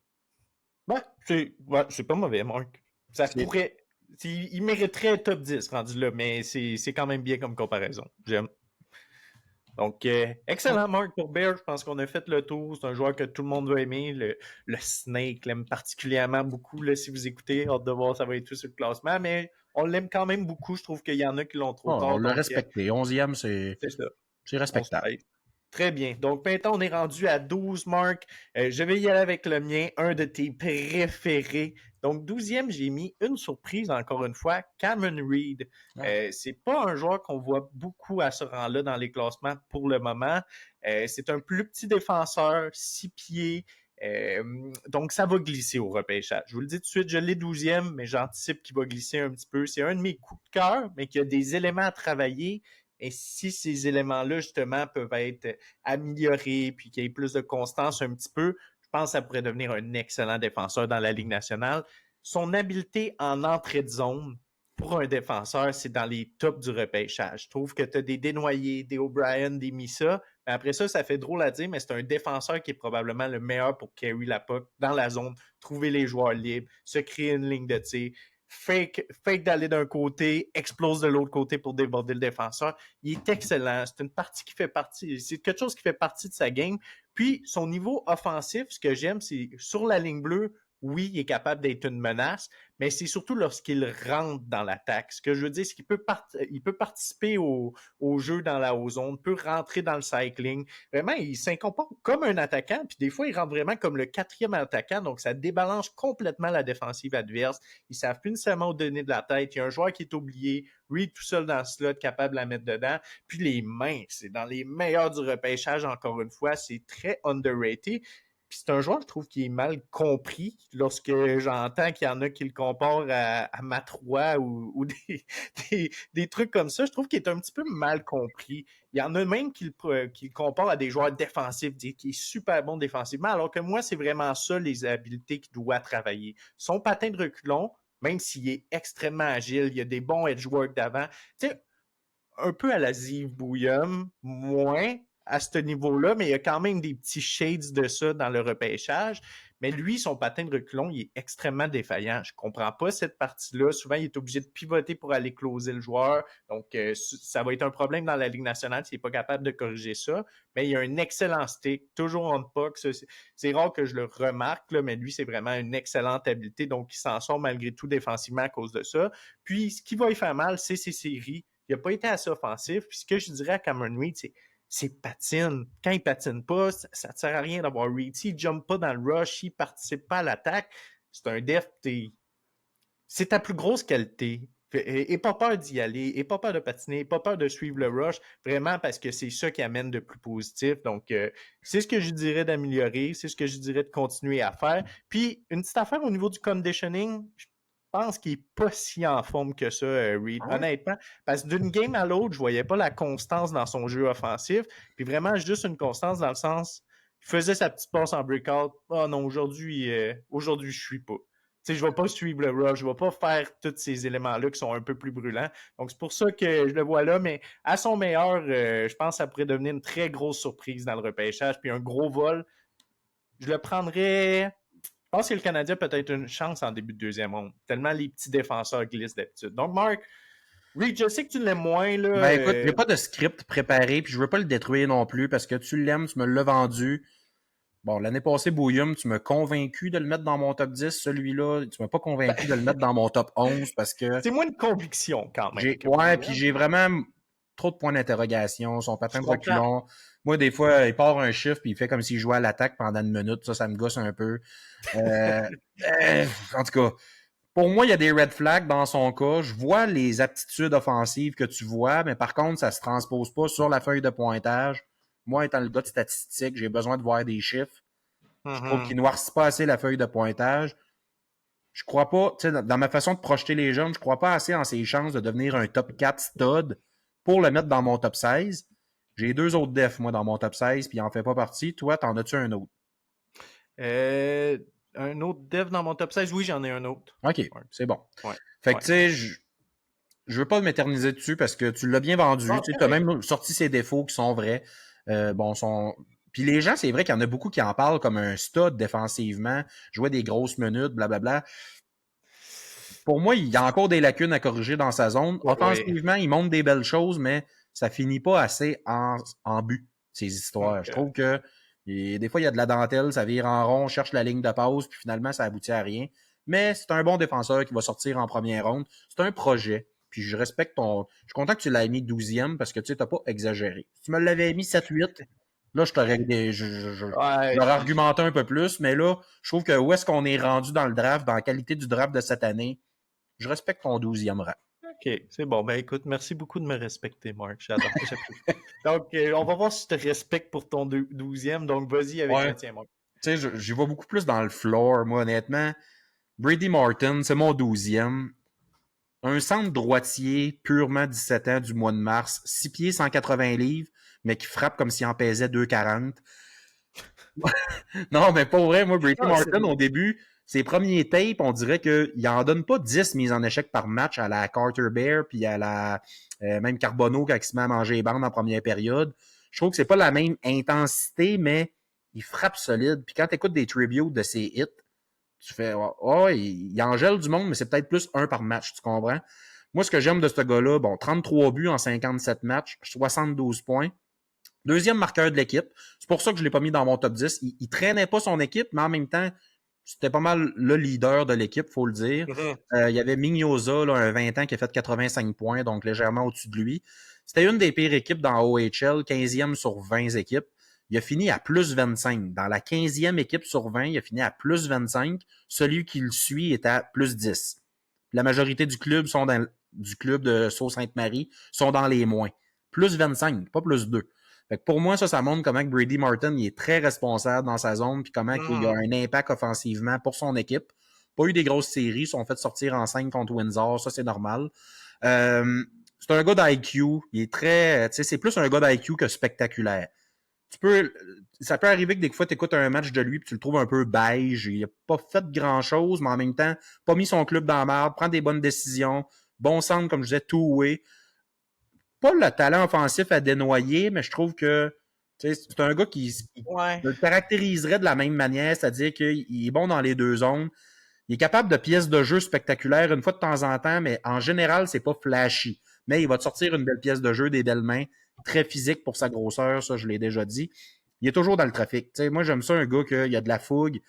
C'est pas mauvais, Marc. Ça C'est pourrait. Il mériterait top 10 rendu là, mais c'est quand même bien comme comparaison. J'aime. Donc, excellent, Marc, pour Bear. Je pense qu'on a fait le tour. C'est un joueur que tout le monde va aimer. Le Snake l'aime particulièrement beaucoup. Là, si vous écoutez, hâte de voir ça va être tout sur le classement. Mais on l'aime quand même beaucoup. Je trouve qu'il y en a qui l'ont trop on tard. l'a Donc, respecté. 11e, c'est ça. c'est On se respectable. prête. Très bien. Donc, maintenant, on est rendu à 12, Marc. Je vais y aller avec le mien, un de tes préférés. Donc, 12e, j'ai mis une surprise, encore une fois, Cameron Reed. C'est pas un joueur qu'on voit beaucoup à ce rang-là dans les classements pour le moment. C'est un plus petit défenseur, 6 pieds. Donc, ça va glisser au repêchage. Je vous le dis tout de suite, je l'ai 12e, mais j'anticipe qu'il va glisser un petit peu. C'est un de mes coups de cœur, mais qui a des éléments à travailler. Et si ces éléments-là, justement, peuvent être améliorés, puis qu'il y ait plus de constance un petit peu, je pense que ça pourrait devenir un excellent défenseur dans la Ligue nationale. Son habileté en entrée de zone, pour un défenseur, c'est dans les tops du repêchage. Je trouve que tu as des Desnoyers, des O'Brien, des Missa. Mais après ça, ça fait drôle à dire, mais c'est un défenseur qui est probablement le meilleur pour carry la puck dans la zone, trouver les joueurs libres, se créer une ligne de tir, fake d'aller d'un côté, explose de l'autre côté pour déborder le défenseur. Il est excellent. C'est une partie qui fait partie, c'est quelque chose qui fait partie de sa game. Puis, son niveau offensif, ce que j'aime, c'est sur la ligne bleue, oui, il est capable d'être une menace, mais c'est surtout lorsqu'il rentre dans l'attaque. Ce que je veux dire, c'est qu'il peut, il peut participer au jeu dans la haute zone, peut rentrer dans le cycling. Vraiment, il s'incorpore comme un attaquant, puis des fois, il rentre vraiment comme le quatrième attaquant, donc ça débalance complètement la défensive adverse. Ils savent plus nécessairement où donner de la tête. Il y a un joueur qui est oublié, Reed tout seul dans le slot, capable de la mettre dedans. Puis les mains, c'est dans les meilleurs du repêchage, encore une fois, c'est très underrated. Puis c'est un joueur, je trouve, qui est mal compris lorsque j'entends qu'il y en a qui le comparent à Matt Roy ou des trucs comme ça. Je trouve qu'il est un petit peu mal compris. Il y en a même qui le comparent à des joueurs défensifs, qui est super bon défensivement, alors que moi, c'est vraiment ça les habiletés qu'il doit travailler. Son patin de reculon, même s'il est extrêmement agile, il y a des bons edge work d'avant. Tu sais, un peu à la Ziv Bouillum, moins à ce niveau-là, mais il y a quand même des petits shades de ça dans le repêchage. Mais lui, son patin de reculon, il est extrêmement défaillant. Je comprends pas cette partie-là. Souvent, il est obligé de pivoter pour aller closer le joueur. Donc, ça va être un problème dans la Ligue nationale s'il n'est pas capable de corriger ça. Mais il a un excellent stick, toujours on puck. C'est rare que je le remarque, là, mais lui, c'est vraiment une excellente habileté. Donc, il s'en sort malgré tout défensivement à cause de ça. Puis, ce qui va lui faire mal, c'est ses séries. Il n'a pas été assez offensif. Puis ce que je dirais à Cameron Reed, c'est patine. Quand il patine pas, ça ne sert à rien d'avoir Reed. S'il ne jump pas dans le rush, s'il ne participe pas à l'attaque, c'est un def. C'est ta plus grosse qualité. Et pas peur d'y aller, et pas peur de patiner, et pas peur de suivre le rush, vraiment parce que c'est ça qui amène de plus positif. Donc, c'est ce que je dirais d'améliorer, c'est ce que je dirais de continuer à faire. Puis, une petite affaire au niveau du conditioning, je pense qu'il n'est pas si en forme que ça, Reed, honnêtement. Parce que d'une game à l'autre, je voyais pas la constance dans son jeu offensif. Puis vraiment, juste une constance dans le sens, il faisait sa petite passe en breakout. Ah non, aujourd'hui, je suis pas. Tu sais, je ne vais pas suivre le rush, je ne vais pas faire tous ces éléments-là qui sont un peu plus brûlants. Donc, c'est pour ça que je le vois là, mais à son meilleur, je pense que ça pourrait devenir une très grosse surprise dans le repêchage, puis un gros vol. Je le prendrais. Je pense que le Canadien a peut-être une chance en début de deuxième ronde, tellement les petits défenseurs glissent d'habitude. Donc, Marc, Reed, je sais que tu l'aimes moins. Là, Ben écoute, j'ai pas de script préparé, puis je veux pas le détruire non plus, parce que tu l'aimes, tu me l'as vendu. Bon, l'année passée, Bouillum, tu m'as convaincu de le mettre dans mon top 10. Celui-là, tu m'as pas convaincu de le mettre dans mon top 11 parce que. C'est moins une conviction quand même. Ouais, puis j'ai vraiment trop de points d'interrogation. Son patin de reculon. Moi, des fois, il part un chiffre puis il fait comme s'il jouait à l'attaque pendant une minute. Ça me gosse un peu. En tout cas, pour moi, il y a des red flags dans son cas. Je vois les aptitudes offensives que tu vois, mais par contre, ça se transpose pas sur la feuille de pointage. Moi, étant le gars de statistique, j'ai besoin de voir des chiffres. Je trouve qu'il noircit pas assez la feuille de pointage. Je crois pas, tu sais, dans ma façon de projeter les jeunes, je crois pas assez en ses chances de devenir un top 4 stud pour le mettre dans mon top 16. J'ai 2 autres defs, moi, dans mon top 16, puis il en fait pas partie. Toi, t'en as-tu un autre? Un autre dev dans mon top 16? Oui, j'en ai un autre. OK, c'est bon. Ouais. Fait que, tu sais, je veux pas m'éterniser dessus parce que tu l'as bien vendu. Tu as même sorti ses défauts qui sont vrais. Puis les gens, c'est vrai qu'il y en a beaucoup qui en parlent comme un stud défensivement, jouait des grosses minutes, blablabla. Pour moi, il y a encore des lacunes à corriger dans sa zone. Offensivement, il montre des belles choses, mais ça finit pas assez en but, ces histoires. Je trouve que des fois, il y a de la dentelle, ça vire en rond, on cherche la ligne de pause, puis finalement, ça aboutit à rien. Mais c'est un bon défenseur qui va sortir en première ronde. C'est un projet. Puis je respecte ton. Je suis content que tu l'aies mis 12e parce que tu sais, t'as pas exagéré. Si tu me l'avais mis 7-8, là, je t'aurais j'aurais argumenté un peu plus, mais là, je trouve que où est-ce qu'on est rendu dans le draft, dans la qualité du draft de cette année, je respecte ton 12e rang. OK, c'est bon. Ben écoute, merci beaucoup de me respecter, Marc. J'adore. Donc, on va voir si je te respecte pour ton 12e. Donc, vas-y avec le tien, Marc. Tu sais, j'y vais beaucoup plus dans le floor, moi, honnêtement. Brady Martin, c'est mon 12e. Un centre droitier, purement 17 ans du mois de mars, 6 pieds, 180 livres, mais qui frappe comme s'il en pesait 2,40. Non, mais pas vrai, moi, Brady Martin, au début, ses premiers tapes, on dirait qu'il en donne pas 10 mises en échec par match à la Carter Bear, puis à la même Carbonneau quand il se met à manger les bandes en première période. Je trouve que c'est pas la même intensité, mais il frappe solide. Puis quand tu écoutes des tributes de ses hits, tu fais il engèle du monde, mais c'est peut-être plus un par match, tu comprends? Moi, ce que j'aime de ce gars-là, bon, 33 buts en 57 matchs, 72 points. Deuxième marqueur de l'équipe. C'est pour ça que je ne l'ai pas mis dans mon top 10. Il traînait pas son équipe, mais en même temps, c'était pas mal le leader de l'équipe, faut le dire. Il y avait Mignoza, là, un 20 ans, qui a fait 85 points, donc légèrement au-dessus de lui. C'était une des pires équipes dans OHL, 15e sur 20 équipes. Il a fini à plus 25. Dans la 15e équipe sur 20, il a fini à plus 25. Celui qui le suit est à plus 10. La majorité du club du club de Sault-Sainte-Marie sont dans les moins. Plus 25, pas plus 2. Fait que pour moi, ça montre comment que Brady Martin il est très responsable dans sa zone puis comment il a un impact offensivement pour son équipe. Pas eu des grosses séries, ils sont fait sortir en 5 contre Windsor, ça c'est normal. C'est un gars d'IQ, il est très, tu sais, c'est plus un gars d'IQ que spectaculaire. Ça peut arriver que des fois, tu écoutes un match de lui et tu le trouves un peu beige. Il a pas fait grand-chose, mais en même temps, pas mis son club dans la merde, prend des bonnes décisions, bon centre, comme je disais, two-way. Pas le talent offensif à dénoyer, mais je trouve que c'est un gars qui le caractériserait de la même manière, c'est-à-dire qu'il est bon dans les deux zones. Il est capable de pièces de jeu spectaculaires une fois de temps en temps, mais en général, c'est pas flashy. Mais il va te sortir une belle pièce de jeu, des belles mains, très physique pour sa grosseur, ça je l'ai déjà dit. Il est toujours dans le trafic. T'sais, moi, j'aime ça, un gars qui a de la fougue,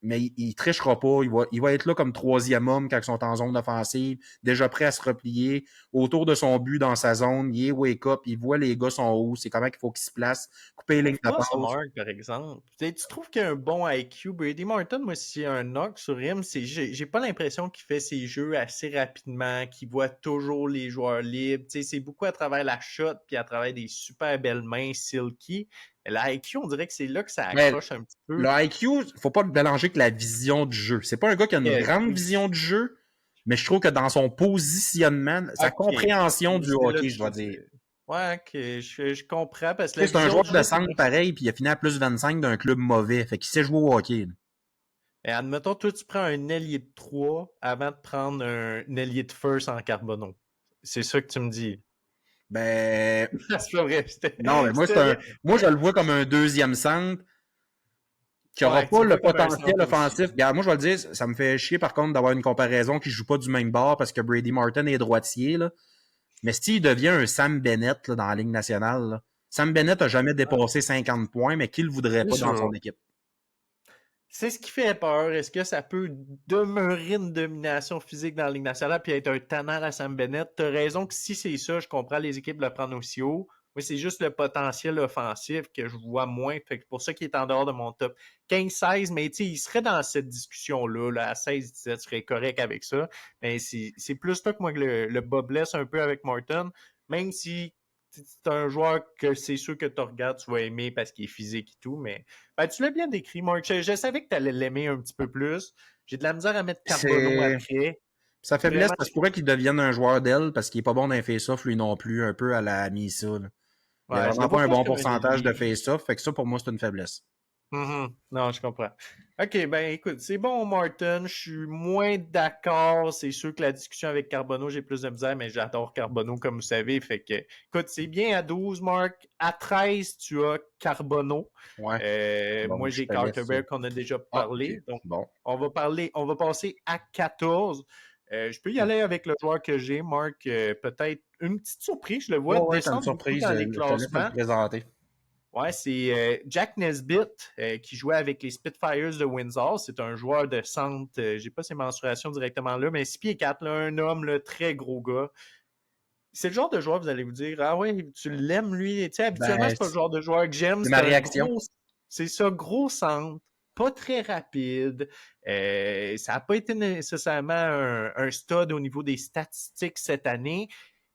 mais il trichera pas. Il va être là comme troisième homme quand ils sont en zone offensive, déjà prêt à se replier autour de son but dans sa zone. Il est wake up, il voit les gars sont où, c'est comment qu'il faut qu'il se place, couper les lignes de passe. Mark, par exemple. Tu trouves qu'il a un bon IQ? Brady Martin, moi, s'il y a un knock sur him, j'ai pas l'impression qu'il fait ses jeux assez rapidement, qu'il voit toujours les joueurs libres. C'est beaucoup à travers la shot puis à travers des super belles mains silky. L'IQ, on dirait que c'est là que ça accroche un petit peu. Le IQ, faut pas le mélanger avec la vision du jeu. C'est pas un gars qui a une grande vision du jeu, mais je trouve que dans son positionnement, sa compréhension du hockey, je dois dire. Ouais, ok, je comprends. Parce que c'est un joueur de centre pareil, puis il a fini à plus 25 d'un club mauvais. Fait qu'il sait jouer au hockey. Et admettons, toi, tu prends un ailier de 3 avant de prendre un ailier de first en Carbonneau. C'est ça que tu me dis. Ben. C'est pas vrai. Non, mais moi, je le vois comme un deuxième centre qui n'aura pas le potentiel offensif. Regarde, moi, je vais le dire, ça me fait chier par contre d'avoir une comparaison qui ne joue pas du même bord parce que Brady Martin est droitier. Là. Mais s'il devient un Sam Bennett là, dans la Ligue nationale, là, Sam Bennett n'a jamais dépassé 50 points, mais qui ne le voudrait pas dans son équipe? C'est ce qui fait peur. Est-ce que ça peut demeurer une domination physique dans la Ligue nationale puis être un tannant à Sam Bennett? T'as raison que si c'est ça, je comprends les équipes le prendre aussi haut. Oui, c'est juste le potentiel offensif que je vois moins. Fait que c'est pour ça qu'il est en dehors de mon top 15-16. Mais il serait dans cette discussion-là. Là, à 16-17, serait correct avec ça. Mais c'est plus là que moi que le bas blesse un peu avec Martin. Même si c'est un joueur que c'est sûr que tu regardes, tu vas aimer parce qu'il est physique et tout. Mais tu l'as bien décrit, Mark. Je savais que tu allais l'aimer un petit peu plus. J'ai de la misère à mettre Carbonneau après. Sa faiblesse, ça se pourrait qu'il devienne un joueur d'aile parce qu'il est pas bon dans les face-off, lui non plus, un peu à la Misa. Il n'a vraiment pas un bon pourcentage de face-off, fait que ça, pour moi, c'est une faiblesse. Non, je comprends. OK, ben écoute, c'est bon, Martin. Je suis moins d'accord. C'est sûr que la discussion avec Carbonneau, j'ai plus de misère, mais j'adore Carbonneau, comme vous savez. Fait que, écoute, c'est bien à 12, Marc. À 13, tu as Carbonneau. Ouais. Moi, j'ai Carterberg qu'on a déjà parlé. Okay. Donc, bon. on va passer à 14. Je peux y aller avec le joueur que j'ai, Marc. Peut-être une petite surprise. Je le vois descendre beaucoup dans les classements. Ouais, c'est Jack Nesbitt qui jouait avec les Spitfires de Windsor. C'est un joueur de centre. J'ai pas ses mensurations directement là, mais 6 pieds 4, là, un homme, là, très gros gars. C'est le genre de joueur, vous allez vous dire, ah ouais, tu l'aimes lui. Tu sais, habituellement, c'est pas le genre de joueur que j'aime. C'est ma réaction. C'est ça, gros centre, pas très rapide. Ça n'a pas été nécessairement un stud au niveau des statistiques cette année.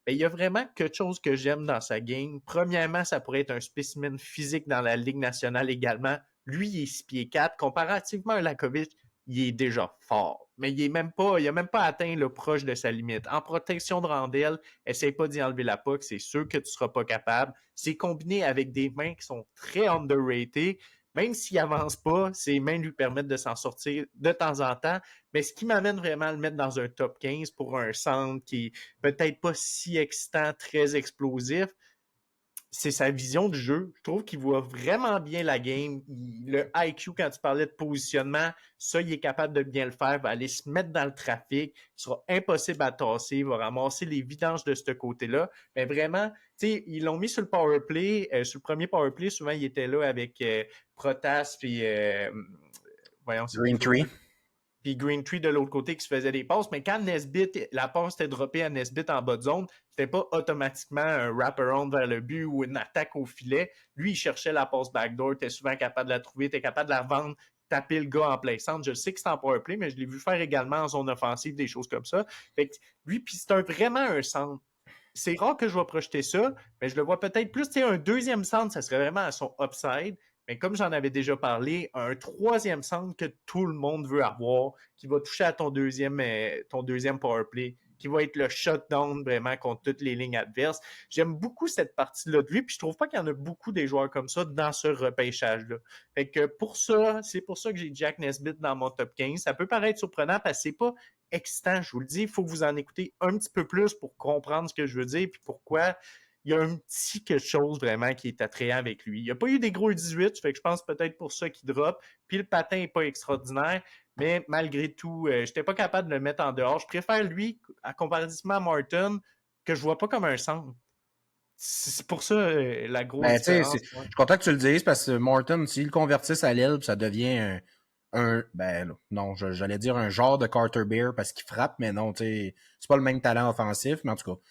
Il y a vraiment quelque chose que j'aime dans sa game. Premièrement, ça pourrait être un spécimen physique dans la Ligue nationale également. Lui, il est 6 pieds 4. Comparativement à Lakovic, il est déjà fort. Mais il n'a même pas atteint le proche de sa limite. En protection de rondelle, essaye pas d'y enlever la puck, c'est sûr que tu ne seras pas capable. C'est combiné avec des mains qui sont très underrated. Même s'il avance pas, ses mains lui permettent de s'en sortir de temps en temps. Mais ce qui m'amène vraiment à le mettre dans un top 15 pour un centre qui est peut-être pas si excitant, très explosif, c'est sa vision du jeu. Je trouve qu'il voit vraiment bien la game. Le IQ, quand tu parlais de positionnement, ça, il est capable de bien le faire. Il va aller se mettre dans le trafic. Il sera impossible à tasser. Il va ramasser les vidanges de ce côté-là. Mais vraiment, tu sais, ils l'ont mis sur le power play. Sur le premier power play, souvent, il était là avec Protas puis voyons, Green Tree. Puis Green Tree de l'autre côté qui se faisait des passes. Mais quand Nesbitt, la passe était droppée à Nesbitt en bas de zone, c'était pas automatiquement un wrap-around vers le but ou une attaque au filet. Lui, il cherchait la passe backdoor, était souvent capable de la trouver, était capable de la vendre, taper le gars en play centre. Je sais que c'est en power play, mais je l'ai vu faire également en zone offensive, des choses comme ça. Fait que lui, puis c'est vraiment un centre. c'est rare que je vais projeter ça, mais je le vois peut-être plus, tu sais, un deuxième centre, ça serait vraiment à son upside. Mais comme j'en avais déjà parlé, un troisième centre que tout le monde veut avoir, qui va toucher à ton deuxième power play, qui va être le shutdown vraiment contre toutes les lignes adverses. J'aime beaucoup cette partie-là de lui, puis je trouve pas qu'il y en a beaucoup des joueurs comme ça dans ce repêchage-là. Fait que c'est pour ça que j'ai Jack Nesbitt dans mon top 15. Ça peut paraître surprenant parce que c'est pas excitant, je vous le dis. Il faut que vous en écoutez un petit peu plus pour comprendre ce que je veux dire, puis pourquoi il y a un petit quelque chose vraiment qui est attrayant avec lui. Il n'y a pas eu des gros 18, fait que je pense peut-être pour ça qu'il drop. Puis le patin n'est pas extraordinaire, mais malgré tout, je n'étais pas capable de le mettre en dehors. Je préfère lui, à comparativement à Martin, que je vois pas comme un centre. C'est pour ça la grosse Ben, tu sais, différence. je Ouais. suis content que tu le dises parce que Morton, s'il le convertisse à l'aile, ça devient ben, là, non, j'allais dire un genre de Carter Bear parce qu'il frappe, mais non, tu sais, c'est pas le même talent offensif, mais en tout cas.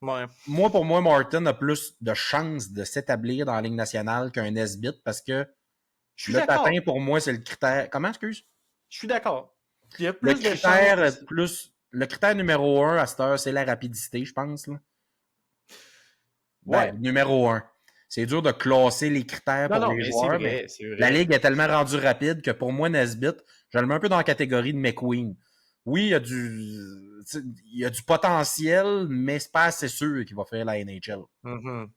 Ouais. Pour moi, Morton a plus de chances de s'établir dans la Ligue nationale qu'un Nesbitt parce que Je suis le patin, d'accord. pour moi, c'est le critère. Comment, excuse? Je suis d'accord. Il y a plus de chances. Le critère numéro un à cette heure, c'est la rapidité, je pense, là. Ben, Ouais. numéro un. C'est dur de classer les critères Non, pour non, les mais c'est joueurs, mais vrai, c'est la vrai. ligue est tellement rendue rapide que pour moi, Nesbitt, je le mets un peu dans la catégorie de McQueen. Oui, il y a du potentiel, mais c'est pas assez sûr qu'il va faire la NHL. Mhm.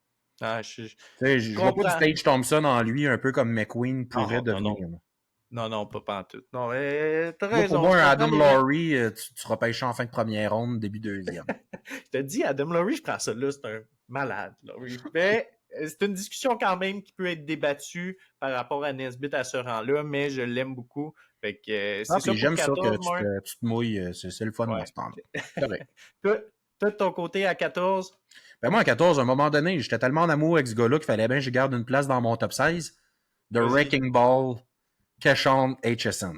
Ah, je Tu sais, je vois pas du comprends. Tage Thompson en lui, un peu comme McQueen pourrait Non, non, non. devenir. Là. Non, non, pas pantoute. Non, t'as Moi, pour raison, moi, je un comprends Adam les gens. Laurie, tu repêches en fin de première ronde, début deuxième. Je te dis, Adam Laurie, je prends ça là, c'est un malade, Laurie. Mais c'est une discussion quand même qui peut être débattue par rapport à Nesbitt à ce rang-là, mais je l'aime beaucoup. Fait que Ah, c'est ça puis pour j'aime ça que 14, moi. tu te mouilles, c'est le fun dans Ouais. ce temps-là. Correct. toi, toi, de ton côté, à 14, Ben moi, à 14, à un moment donné, j'étais tellement en amour avec ce gars-là qu'il fallait bien que je garde une place dans mon top 16. The vas-y. Wrecking Ball, Keshawn Aitchison.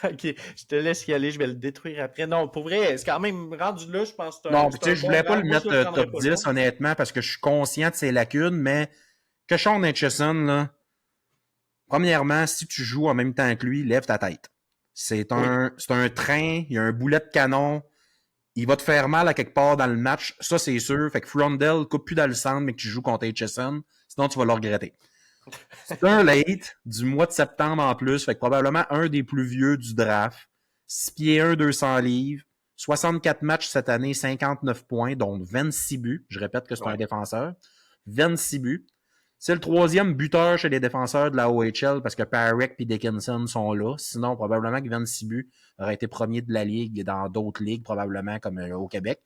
Ok, je te laisse y aller, je vais le détruire après. Non, pour vrai, c'est quand même rendu là, je pense que Non, puis c'est tu sais, un je bon voulais pas rang. le Moi, je mettre le prendrais top pas 10, là. honnêtement, parce que je suis conscient de ses lacunes, mais Keshawn Aitchison, là, premièrement, si tu joues en même temps que lui, lève ta tête. Oui. C'est un train, il y a un boulet de canon, il va te faire mal à quelque part dans le match, ça c'est sûr. Fait que Frondell coupe plus dans le centre, mais que tu joues contre Aitchison, sinon tu vas le regretter. C'est un late du mois de septembre en plus, fait que probablement un des plus vieux du draft. 6 pieds 1, 200 livres, 64 matchs cette année, 59 points, dont 26 buts. Je répète que c'est un Ouais. défenseur. 26 buts. C'est le troisième buteur chez les défenseurs de la OHL parce que Parek et Dickinson sont là. Sinon, probablement que 26 buts aurait été premier de la ligue dans d'autres ligues, probablement comme au Québec.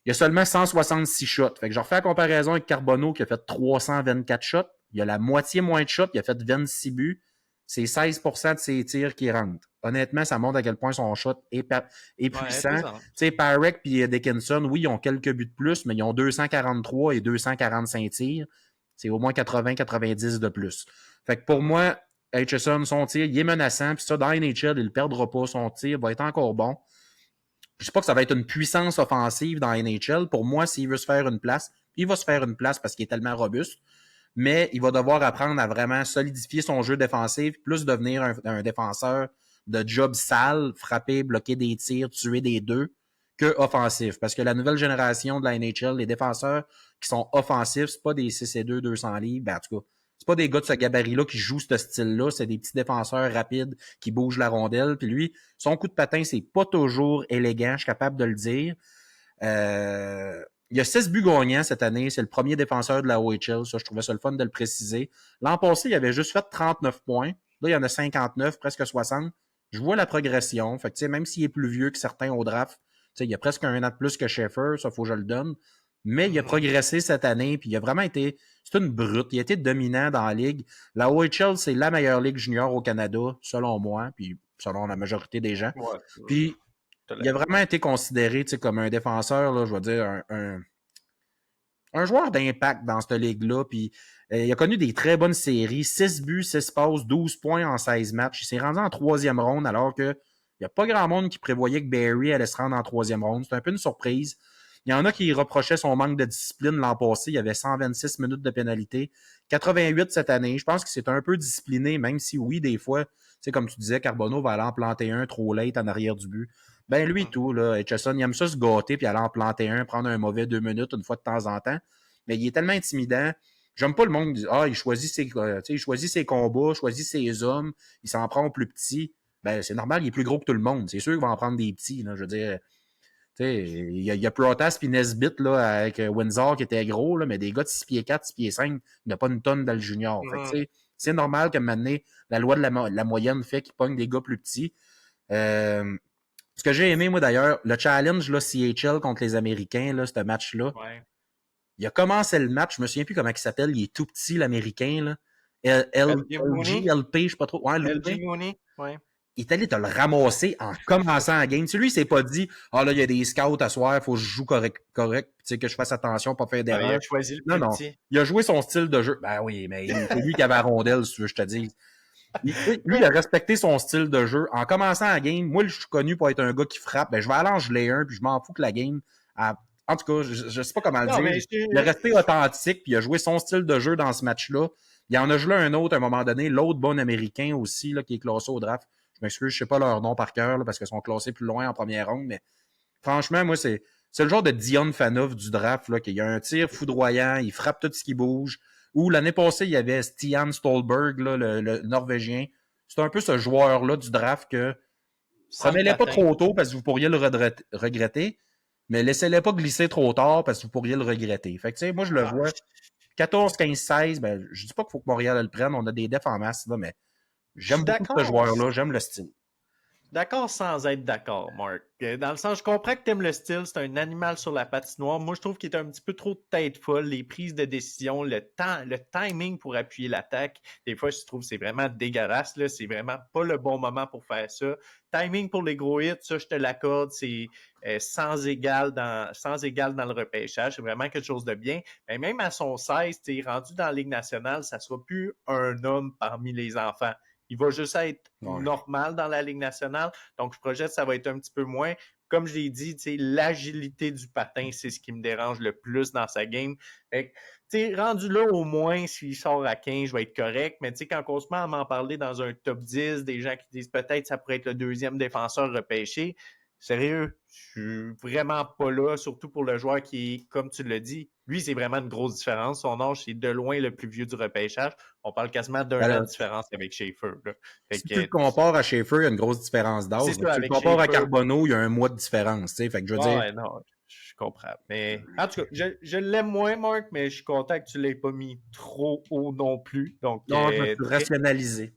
Il y a seulement 166 shots. Fait que je refais la comparaison avec Carbonneau qui a fait 324 shots. Il y a la moitié moins de shots. Il a fait 26 buts. C'est 16% de ses tirs qui rentrent. Honnêtement, ça montre à quel point son shot est Ouais, puissant. Tu pesant. sais, Parek et Dickinson, oui, ils ont quelques buts de plus, mais ils ont 243 et 245 tirs. C'est au moins 80-90 de plus. Fait que pour moi, Aitchison, son tir, il est menaçant. Puis ça, dans NHL, il ne perdra pas. Son tir va être encore bon. Je sais pas que ça va être une puissance offensive dans NHL. Pour moi, s'il veut se faire une place, il va se faire une place parce qu'il est tellement robuste. Mais il va devoir apprendre à vraiment solidifier son jeu défensif, plus devenir un défenseur de job sale, frapper, bloquer des tirs, tuer des deux, que offensif. Parce que la nouvelle génération de la NHL, les défenseurs qui sont offensifs, c'est pas des 6 et 2, 200 livres. Ben, en tout cas, c'est pas des gars de ce gabarit-là qui jouent ce style-là. C'est des petits défenseurs rapides qui bougent la rondelle. Puis lui, son coup de patin, c'est pas toujours élégant, je suis capable de le dire. Il y a 6 buts gagnants cette année. C'est le premier défenseur de la OHL. Ça, je trouvais ça le fun de le préciser. L'an passé, il avait juste fait 39 points. Là, il y en a 59, presque 60. Je vois la progression. Fait que, même s'il est plus vieux que certains au draft, il y a presque un an de plus que Schaeffer. Ça, faut que je le donne. Mais il a progressé cette année, puis il a vraiment été... C'est une brute. Il a été dominant dans la ligue. La OHL, c'est la meilleure ligue junior au Canada, selon moi, puis selon la majorité des gens. Ouais. Puis il a vraiment été considéré comme un défenseur, là, je vais dire, un joueur d'impact dans cette ligue-là. Puis il a connu des très bonnes séries. 6 buts, 6 passes, 12 points en 16 matchs. Il s'est rendu en troisième ronde alors que il n'y a pas grand monde qui prévoyait que Barry allait se rendre en troisième ronde. C'est un peu une surprise. Il y en a qui reprochaient son manque de discipline l'an passé. Il y avait 126 minutes de pénalité. 88 cette année. Je pense que c'est un peu discipliné, même si oui, des fois, comme tu disais, Carbonneau va aller en planter un trop late en arrière du but. Ben lui tout, là, Etchison, il aime ça se gâter puis aller en planter un, prendre un mauvais 2 minutes une fois de temps en temps. Mais il est tellement intimidant. J'aime pas le monde qui dit il choisit ses combats, choisit ses hommes, il s'en prend au plus petit. Ben, c'est normal, il est plus gros que tout le monde. C'est sûr qu'il va en prendre des petits. Là, je veux dire, il y a Protas puis Nesbitt là, avec Windsor qui était gros, là, mais des gars de 6 pieds 4, 6 pieds 5, il n'y a pas une tonne dans le junior. Fait que, c'est normal que maintenant, la loi de la moyenne fait qu'il pogne des gars plus petits. Ce que j'ai aimé, moi d'ailleurs, le challenge là, CHL contre les Américains, là, ce match-là, il a commencé le match, je me souviens plus comment il s'appelle, il est tout petit, l'Américain. Là. LG, LP, je sais pas trop. Ouais, LG Mooney, il est allé te le ramasser en commençant la game. Tu sais, lui, il s'est pas dit là, il y a des scouts à soir, il faut que je joue correct, tu sais, que je fasse attention, pas faire d'erreur. Il a choisi le plus petit. Il a joué son style de jeu. Ben oui, mais c'est lui qui avait la rondelle, si tu veux, je te dis. Lui, il a respecté son style de jeu. En commençant la game, moi, je suis connu pour être un gars qui frappe. Ben, je vais aller en geler un, puis je m'en fous que la game. En tout cas, je sais pas comment le dire. Il a resté authentique, puis il a joué son style de jeu dans ce match-là. Il en a gelé un autre à un moment donné, l'autre bon américain aussi, là, qui est classé au draft. Je m'excuse, je sais pas leur nom par cœur, là, parce qu'ils sont classés plus loin en première ronde, mais franchement, moi, c'est le genre de Dion Phaneuf du draft, là, qui a un tir foudroyant, il frappe tout ce qui bouge. Ou l'année passée, il y avait Stian Stolberg, là, le Norvégien. C'est un peu ce joueur-là du draft que prenez-les pas trop tôt parce que vous pourriez le regretter, mais laissez-les pas glisser trop tard parce que vous pourriez le regretter. Fait que, tu sais, moi, je le vois 14, 15, 16, ben, je dis pas qu'il faut que Montréal le prenne, on a des defs en masse, là, mais j'aime beaucoup ce joueur-là, j'aime le style. D'accord sans être d'accord, Mark. Dans le sens, je comprends que tu aimes le style, c'est un animal sur la patinoire. Moi, je trouve qu'il est un petit peu trop de tête folle, les prises de décision, le timing pour appuyer l'attaque. Des fois, je trouve que c'est vraiment dégueulasse. Là. C'est vraiment pas le bon moment pour faire ça. Timing pour les gros hits, ça, je te l'accorde, c'est sans égal dans le repêchage. C'est vraiment quelque chose de bien. Mais même à son 16, rendu dans la Ligue nationale, ça sera plus un homme parmi les enfants. Il va juste être normal dans la Ligue nationale. Donc, je projette que ça va être un petit peu moins. Comme je l'ai dit, l'agilité du patin, c'est ce qui me dérange le plus dans sa game. Fait que, rendu là, au moins, s'il sort à 15, je vais être correct. Mais quand on se met à m'en parler dans un top 10, des gens qui disent peut-être que ça pourrait être le deuxième défenseur repêché, sérieux, je suis vraiment pas là, surtout pour le joueur qui est, comme tu l'as dit, lui, c'est vraiment une grosse différence. Son âge, c'est de loin le plus vieux du repêchage. On parle quasiment d'un an de différence avec Schaefer. Si tu le compares à Schaefer, il y a une grosse différence d'âge. Si tu le compares à Carbonneau, il y a un mois de différence. Fait que je veux dire... non, je comprends. Mais en tout cas, je l'aime moins, Marc, mais je suis content que tu ne l'aies pas mis trop haut non plus. Donc, non, je peux rationaliser.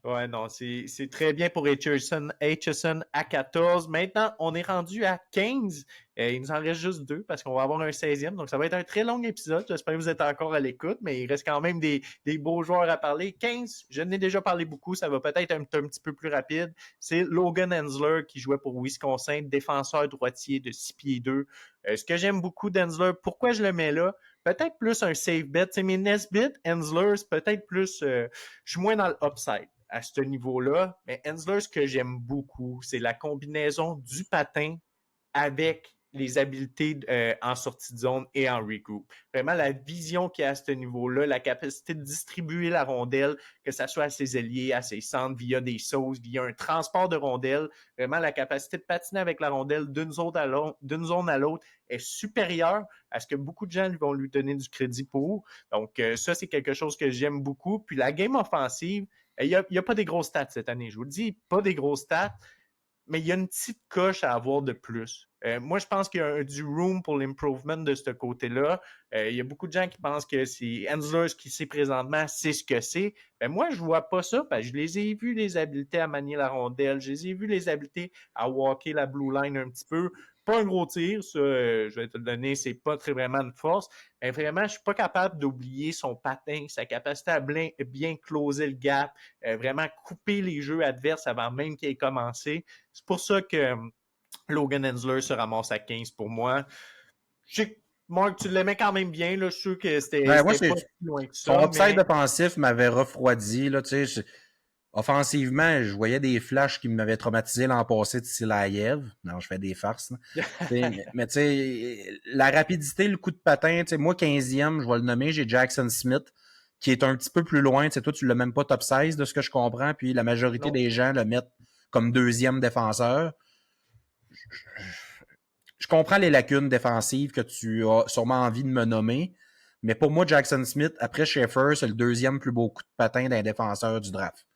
Ouais, non, c'est très bien pour Aitchison à 14. Maintenant, on est rendu à 15. Il nous en reste juste 2 parce qu'on va avoir un 16e. Donc, ça va être un très long épisode. J'espère que vous êtes encore à l'écoute, mais il reste quand même des beaux joueurs à parler. 15, je n'ai déjà parlé beaucoup. Ça va peut-être être un petit peu plus rapide. C'est Logan Hensler qui jouait pour Wisconsin, défenseur droitier de 6 pieds 2. Ce que j'aime beaucoup d'Hensler, pourquoi je le mets là? Peut-être plus un safe bet. Mais Nesbitt, Hensler, c'est peut-être plus... je suis moins dans le upside à ce niveau-là. Mais Hensler, ce que j'aime beaucoup, c'est la combinaison du patin avec les habiletés en sortie de zone et en regroup. Vraiment, la vision qu'il y a à ce niveau-là, la capacité de distribuer la rondelle, que ce soit à ses ailiers, à ses centres, via des sauces, via un transport de rondelle. Vraiment, la capacité de patiner avec la rondelle d'une zone à l'autre est supérieure à ce que beaucoup de gens vont lui donner du crédit pour. Donc, ça, c'est quelque chose que j'aime beaucoup. Puis la game offensive, il n'y a pas des grosses stats cette année. Je vous le dis, pas des grosses stats, mais il y a une petite coche à avoir de plus. Moi, je pense qu'il y a du room pour l'improvement de ce côté-là. Il y a beaucoup de gens qui pensent que c'est Hensler, ce qu'il sait présentement, c'est ce que c'est. Mais moi, je vois pas ça, parce que je les ai vus, les habiletés à manier la rondelle. Je les ai vus, les habiletés à walker la blue line un petit peu. Pas un gros tir, ça, je vais te le donner, c'est pas très vraiment de force. Mais vraiment, je suis pas capable d'oublier son patin, sa capacité à bien closer le gap, vraiment couper les jeux adverses avant même qu'il ait commencé. C'est pour ça que Logan Hensler se ramasse à 15 pour moi. Je sais que, Marc, tu l'aimais quand même bien. Là. Je suis sûr que c'était pas si loin que ça. Son upside offensif m'avait refroidi. Là, offensivement, je voyais des flashs qui m'avaient traumatisé l'an passé de Silayev. Non, je fais des farces. mais tu sais, la rapidité, le coup de patin, moi, 15e, je vais le nommer, j'ai Jackson Smith, qui est un petit peu plus loin. Toi, tu l'as même pas top 16 de ce que je comprends, puis la majorité des gens le mettent comme deuxième défenseur. je comprends les lacunes défensives que tu as sûrement envie de me nommer, mais pour moi, Jackson Smith, après Schaefer, c'est le deuxième plus beau coup de patin d'un défenseur du draft.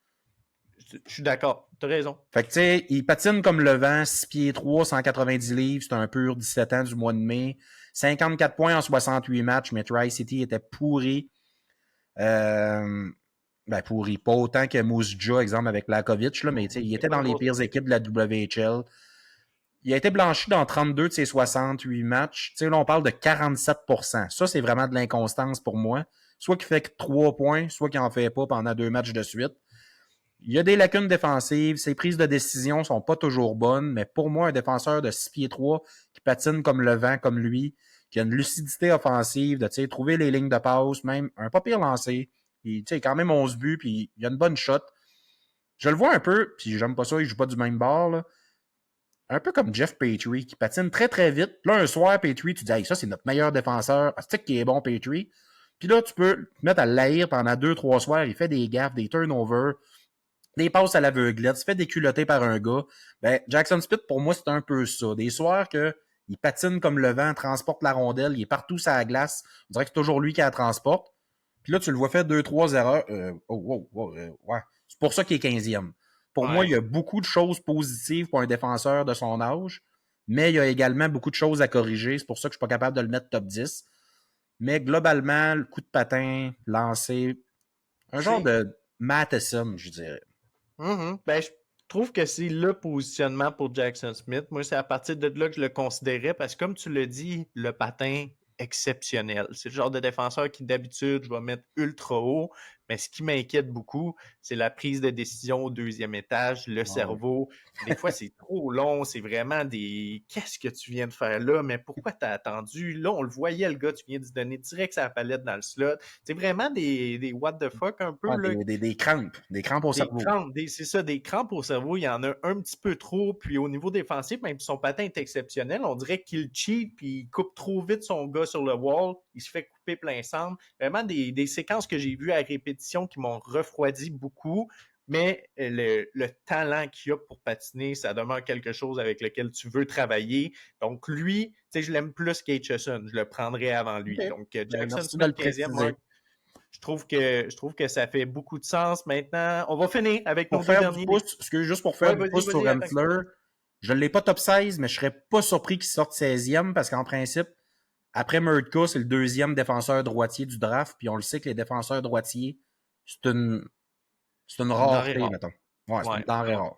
Je suis d'accord, t'as raison. Fait que tu sais, il patine comme le vent, 6 pieds 3, 190 livres, c'est un pur 17 ans du mois de mai. 54 points en 68 matchs, mais Tri-City était pourri. Pourri. Pas autant que Moose Jaw, exemple, avec Lakovic, là, mais il était dans les pires équipes de la WHL. Il a été blanchi dans 32 de ses 68 matchs. Là, on parle de 47%. Ça, c'est vraiment de l'inconstance pour moi. Soit qu'il fait que 3 points, soit qu'il n'en fait pas pendant 2 matchs de suite. Il y a des lacunes défensives. Ses prises de décision sont pas toujours bonnes, mais pour moi, un défenseur de 6 pieds 3 qui patine comme le vent, comme lui, qui a une lucidité offensive, de trouver les lignes de passe, même un pas pire lancé. Il a quand même 11 buts, puis il a une bonne shot. Je le vois un peu, puis j'aime pas ça, il joue pas du même bord, là. Un peu comme Jeff Petrie, qui patine très très vite. Là, un soir, Petrie, tu dis, hey, ça, c'est notre meilleur défenseur. C'est qui est bon, Petrie. Puis là, tu peux te mettre à l'haïr pendant 2-3 soirs. Il fait des gaffes, des turnovers, des passes à l'aveuglette, se fait déculotter par un gars. Ben, Jackson Smith, pour moi, c'est un peu ça. Des soirs que il patine comme le vent, transporte la rondelle, il est partout sur la glace. On dirait que c'est toujours lui qui la transporte. Puis là, tu le vois faire 2-3 erreurs. Ouais. C'est pour ça qu'il est 15e. Pour moi, il y a beaucoup de choses positives pour un défenseur de son âge, mais il y a également beaucoup de choses à corriger. C'est pour ça que je suis pas capable de le mettre top 10. Mais globalement, le coup de patin, lancé, un genre de Matheson, je dirais. Ben, je trouve que c'est le positionnement pour Jackson Smith. Moi, c'est à partir de là que je le considérais parce que, comme tu l'as dit, le patin exceptionnel. C'est le genre de défenseur qui, d'habitude, je vais mettre ultra haut. Mais ce qui m'inquiète beaucoup, c'est la prise de décision au deuxième étage, le cerveau. Des fois, c'est trop long. C'est vraiment des qu'est-ce que tu viens de faire là? Mais pourquoi t'as attendu? Là, on le voyait, le gars, tu viens de se donner direct sa palette dans le slot. C'est vraiment des what the fuck un peu. Là. Des crampes. Des crampes au cerveau. C'est ça, des crampes au cerveau. Il y en a un petit peu trop. Puis au niveau défensif, même si son patin est exceptionnel, on dirait qu'il cheat puis il coupe trop vite son gars sur le wall. Il se fait couper plein centre. Vraiment des séquences que j'ai vues à répétition qui m'ont refroidi beaucoup. Mais le talent qu'il a pour patiner, ça demeure quelque chose avec lequel tu veux travailler. Donc lui, tu sais, je l'aime plus qu'Aitchison. Je le prendrais avant lui. Okay. Donc Jackson Smith, 15e, je trouve que ça fait beaucoup de sens. Maintenant, on va finir avec nos deux derniers. Juste pour faire du pouce sur Rentler, je ne l'ai pas top 16, mais je ne serais pas surpris qu'il sorte 16e parce qu'en principe, après Murtka, c'est le deuxième défenseur droitier du draft, puis on le sait que les défenseurs droitiers, c'est une rareté, mettons. Ouais, c'est une denrée rare.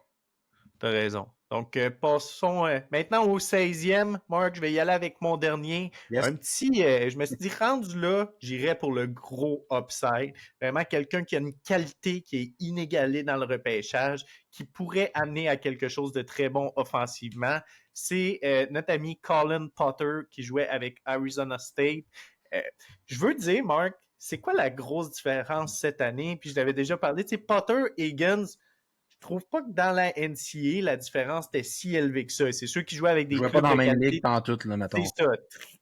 T'as raison. Donc, passons maintenant au 16e. Marc, je vais y aller avec mon dernier. Yes. Un petit, je me suis dit, rendu là, j'irais pour le gros upside. Vraiment quelqu'un qui a une qualité qui est inégalée dans le repêchage, qui pourrait amener à quelque chose de très bon offensivement. C'est notre ami Colin Potter qui jouait avec Arizona State. Je veux dire, Marc, c'est quoi la grosse différence cette année? Puis je l'avais déjà parlé, tu sais, Potter, Higgins, je trouve pas que dans la NCAA, la différence était si élevée que ça. C'est ceux qui jouaient avec des clubs pas dans la même ligue en tout, là, mettons. C'est ça,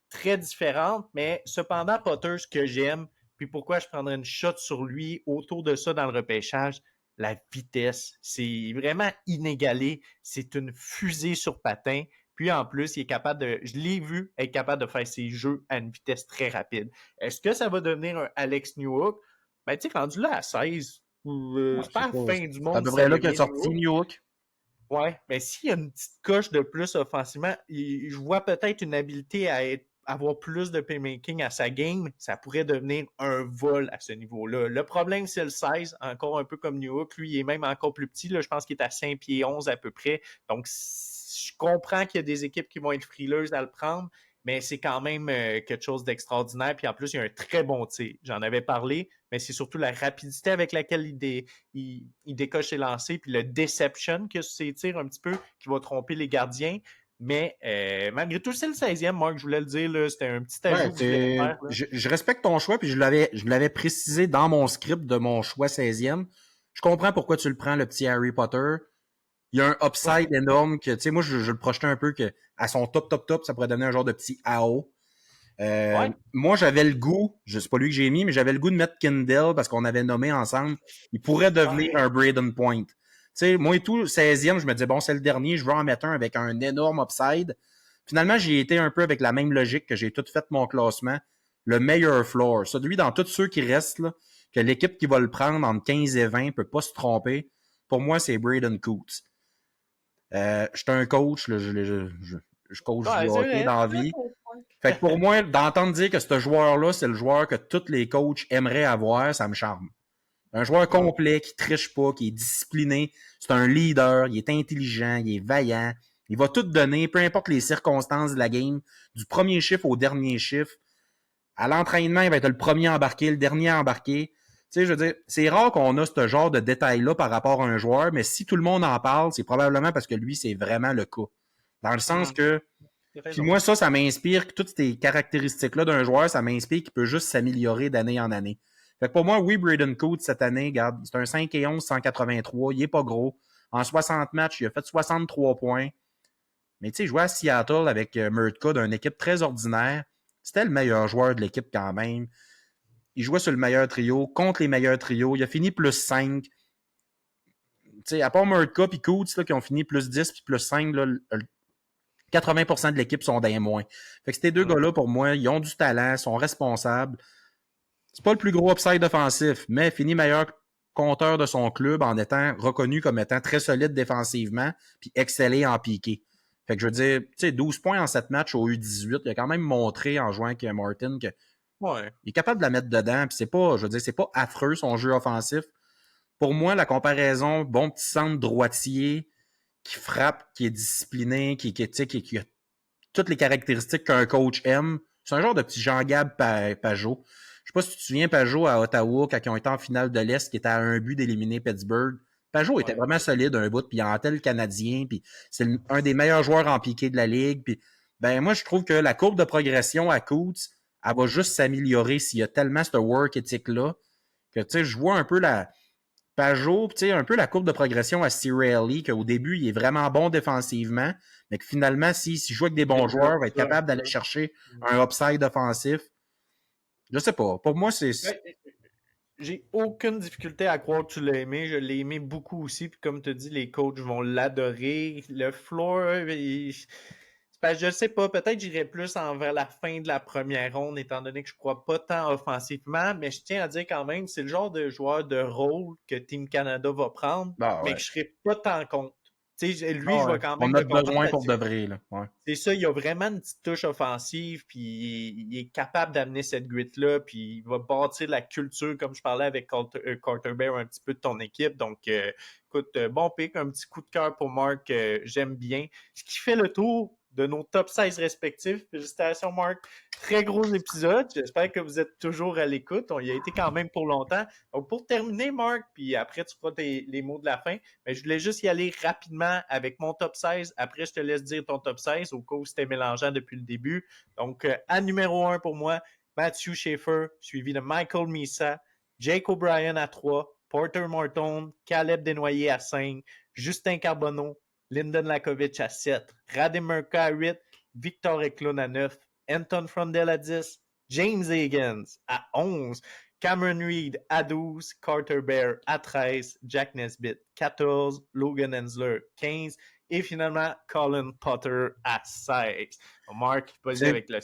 très différente, mais cependant, Potter, ce que j'aime, puis pourquoi je prendrais une shot sur lui autour de ça dans le repêchage, la vitesse, c'est vraiment inégalé. C'est une fusée sur patin. Puis en plus, il est capable de, je l'ai vu être capable de faire ses jeux à une vitesse très rapide. Est-ce que ça va devenir un Alex Newhook? Ben, tu sais, rendu là à 16, c'est pas la fin du monde. À peu près là qu'il a sorti Newhook. Ouais, mais s'il y a une petite coche de plus offensivement, je vois peut-être une habileté à avoir plus de playmaking à sa game, ça pourrait devenir un vol à ce niveau-là. Le problème, c'est le 16, encore un peu comme Newhook. Lui, il est même encore plus petit. Là, je pense qu'il est à 5 pieds 11 à peu près. Donc, je comprends qu'il y a des équipes qui vont être frileuses à le prendre, mais c'est quand même quelque chose d'extraordinaire. Puis en plus, il y a un très bon tir. J'en avais parlé, mais c'est surtout la rapidité avec laquelle il décoche ses lancers, puis le deception que ses tirs un petit peu, qui va tromper les gardiens. Mais malgré tout, c'est le 16e, Marc, je voulais le dire, là, c'était un petit ajout que je voulais faire. Je respecte ton choix, puis je l'avais précisé dans mon script de mon choix 16e. Je comprends pourquoi tu le prends, le petit Harry Potter. Il y a un upside énorme que, tu sais, moi, je le projetais un peu que à son top, ça pourrait donner un genre de petit AO. Moi, j'avais le goût, c'est pas lui que j'ai mis, mais j'avais le goût de mettre Kindle parce qu'on avait nommé ensemble. Il pourrait devenir un Braden Point. sais, moi et tout, 16e, je me disais, bon, c'est le dernier, je veux en mettre un avec un énorme upside. Finalement, j'ai été un peu avec la même logique que j'ai tout fait mon classement. Le meilleur floor. Celui dans tous ceux qui restent, là, que l'équipe qui va le prendre entre 15 et 20 peut pas se tromper. Pour moi, c'est Braden Coots. Je suis un coach, là, je coach du Ouais, c'est hockey vrai, dans la je te vie. comprends. Fait que pour moi, d'entendre dire que ce joueur-là, c'est le joueur que tous les coachs aimeraient avoir, ça me charme. Un joueur Ouais. complet, qui triche pas, qui est discipliné, c'est un leader, il est intelligent, il est vaillant, il va tout donner, peu importe les circonstances de la game, du premier chiffre au dernier chiffre. À l'entraînement, il va être le premier embarqué, le dernier embarqué. Tu sais, je veux dire, c'est rare qu'on a ce genre de détails-là par rapport à un joueur, mais si tout le monde en parle, c'est probablement parce que lui, c'est vraiment le cas. Dans le sens que, T'as puis raison. moi, ça m'inspire, que toutes ces caractéristiques-là d'un joueur, ça m'inspire qu'il peut juste s'améliorer d'année en année. Fait que pour moi, oui, Braden Coots, cette année, regarde, c'est un 5 et 11, 183, il est pas gros. En 60 matchs, il a fait 63 points. Mais tu sais, jouer à Seattle avec Murtka d'une équipe très ordinaire, c'était le meilleur joueur de l'équipe quand même. Il jouait sur le meilleur trio, contre les meilleurs trios. Il a fini plus 5. Tu sais, à part Murtka et Coots, là, qui ont fini plus 10 puis plus 5, là, 80% de l'équipe sont d'un moins. Fait que ces deux gars-là, pour moi, ils ont du talent, sont responsables. C'est pas le plus gros upside offensif, mais finit meilleur compteur de son club en étant reconnu comme étant très solide défensivement puis excellé en piqué. Fait que je veux dire, tu sais, 12 points en 7 matchs au U18, il a quand même montré en jouant avec Martin qu'il Ouais. est capable de la mettre dedans, puis c'est pas, je veux dire, c'est pas affreux son jeu offensif. Pour moi, la comparaison, bon petit centre droitier qui frappe, qui est discipliné, qui a toutes les caractéristiques qu'un coach aime. C'est un genre de petit Jean-Gab Pajot. Je sais pas si tu te souviens, Pajot à Ottawa, quand ils ont été en finale de l'Est, qui était à un but d'éliminer Pittsburgh. Pajot était Ouais. vraiment solide un bout, puis il hantait le Canadien, puis c'est un des meilleurs joueurs en piqué de la Ligue. Puis, ben moi, je trouve que la courbe de progression à Coots, elle va juste s'améliorer s'il y a tellement ce work ethic-là, que tu sais, je vois un peu la Pajot, tu sais, un peu la courbe de progression à Cirelli, qu'au début, il est vraiment bon défensivement, mais que finalement, s'il joue avec des bons joueurs, il va être capable d'aller chercher un upside offensif. Je sais pas. Pour moi, c'est. Ouais, j'ai aucune difficulté à croire que tu l'as aimé. Je l'ai aimé beaucoup aussi. Puis comme tu dis, les coachs vont l'adorer. Le floor, c'est parce que je sais pas. Peut-être j'irais plus envers la fin de la première ronde, étant donné que je crois pas tant offensivement. Mais je tiens à dire quand même, c'est le genre de joueur de rôle que Team Canada va prendre, Bah mais ouais. que je serais pas tant contre. Tu sais, lui, Ah je ouais. vais quand On même a le comprendre besoin parce pour que de vrai, là. Ouais. c'est ça, il a vraiment une petite touche offensive, puis il est capable d'amener cette grit-là, puis il va bâtir la culture, comme je parlais avec Carter Bear, un petit peu de ton équipe. Donc, écoute, bon pick, un petit coup de cœur pour Marc, j'aime bien. Ce qui fait le tour de nos top 16 respectifs. Félicitations, Marc. Très gros épisode. J'espère que vous êtes toujours à l'écoute. On y a été quand même pour longtemps. Donc, pour terminer, Marc, puis après, tu feras les mots de la fin. Mais je voulais juste y aller rapidement avec mon top 16. Après, je te laisse dire ton top 16 au cas où c'était mélangeant depuis le début. Donc, à numéro 1 pour moi, Matthew Schaefer, suivi de Michael Misa, Jake O'Brien à 3, Porter Morton, Caleb Desnoyers à 5, Justin Carbonneau, Lyndon Lakovic à 7, Radim Murka à 8, Victor Eklund à 9, Anton Frondel à 10, James Higgins à 11, Cameron Reed à 12, Carter Bear à 13, Jack Nesbitt 14, Logan Hensler 15 et finalement Colin Potter à 16. Marc, vas-y avec le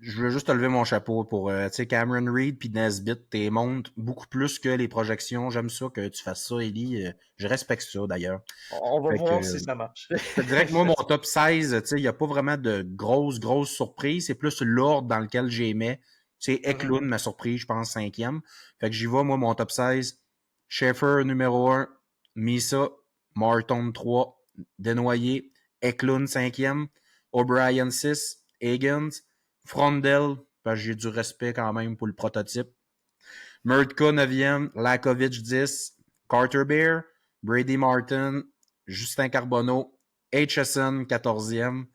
Je veux juste te lever mon chapeau pour Cameron Reed puis Nesbitt, t'es montres beaucoup plus que les projections. J'aime ça que tu fasses ça, Ellie. Je respecte ça d'ailleurs. On va Fait que, voir si ça marche. je te dirais que moi, mon top 16, il n'y a pas vraiment de grosses surprises. C'est plus l'ordre dans lequel j'aimais. C'est Eklund, ma surprise, je pense, 5e. Fait que j'y vais, moi, mon top 16. Schaefer, numéro 1. Misa, Martin, 3. Desnoyers, Eklund, 5e. O'Brien, 6. Higgins, Frondel, parce que j'ai du respect quand même pour le prototype. Murtka, 9e. Lakovic, 10. Carter Bear, Brady Martin, Justin Carbonneau, HSN, 14e.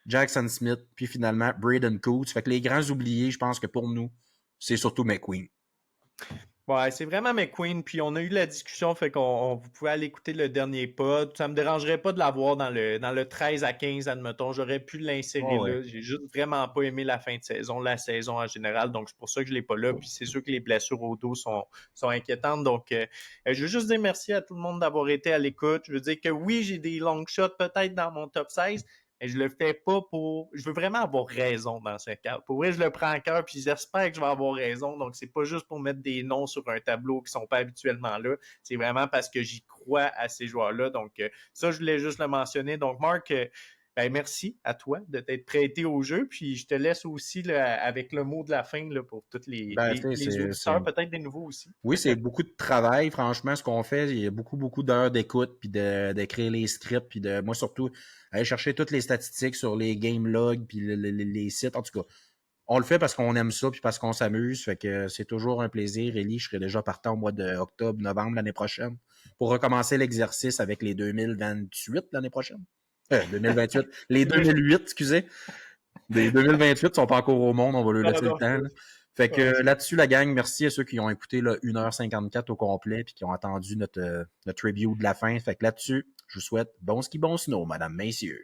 Jackson Smith, puis finalement Braden Coots. Fait que les grands oubliés, je pense que pour nous, c'est surtout McQueen. Ouais, c'est vraiment McQueen. Puis on a eu la discussion, fait vous pouvez aller écouter le dernier pod. Ça me dérangerait pas de l'avoir dans le 13 à 15, admettons. J'aurais pu l'insérer Oh, ouais. là. J'ai juste vraiment pas aimé la fin de saison, la saison en général. Donc c'est pour ça que je l'ai pas là. Puis c'est sûr que les blessures au dos sont inquiétantes. Donc je veux juste dire merci à tout le monde d'avoir été à l'écoute. Je veux dire que oui, j'ai des long shots peut-être dans mon top 16. Et je le fais pas pour. Je veux vraiment avoir raison dans ce cas. Pour vrai, je le prends à cœur, puis j'espère que je vais avoir raison. Donc, c'est pas juste pour mettre des noms sur un tableau qui sont pas habituellement là. C'est vraiment parce que j'y crois à ces joueurs-là. Donc, ça, je voulais juste le mentionner. Donc, Marc, ben, merci à toi de t'être prêté au jeu. Puis je te laisse aussi là, avec le mot de la fin là, pour tous les, Ben, les, tu sais, les auditeurs, peut-être des nouveaux aussi. oui, c'est beaucoup de travail, franchement, ce qu'on fait. Il y a beaucoup, beaucoup d'heures d'écoute, puis d'écrire les scripts, puis de moi surtout, aller chercher toutes les statistiques sur les game logs, puis les sites. En tout cas, on le fait parce qu'on aime ça, puis parce qu'on s'amuse. Fait que c'est toujours un plaisir. Ellie, je serai déjà partant au mois d'octobre, novembre l'année prochaine pour recommencer l'exercice avec les 2028 l'année prochaine. 2028. Les 2008, excusez. Les 2028 sont pas encore au monde, on va leur laisser le temps. Là. Fait que là-dessus, la gang, merci à ceux qui ont écouté là, 1h54 au complet puis qui ont attendu notre review de la fin. Fait que là-dessus, je vous souhaite bon ski, bon snow, madame, messieurs.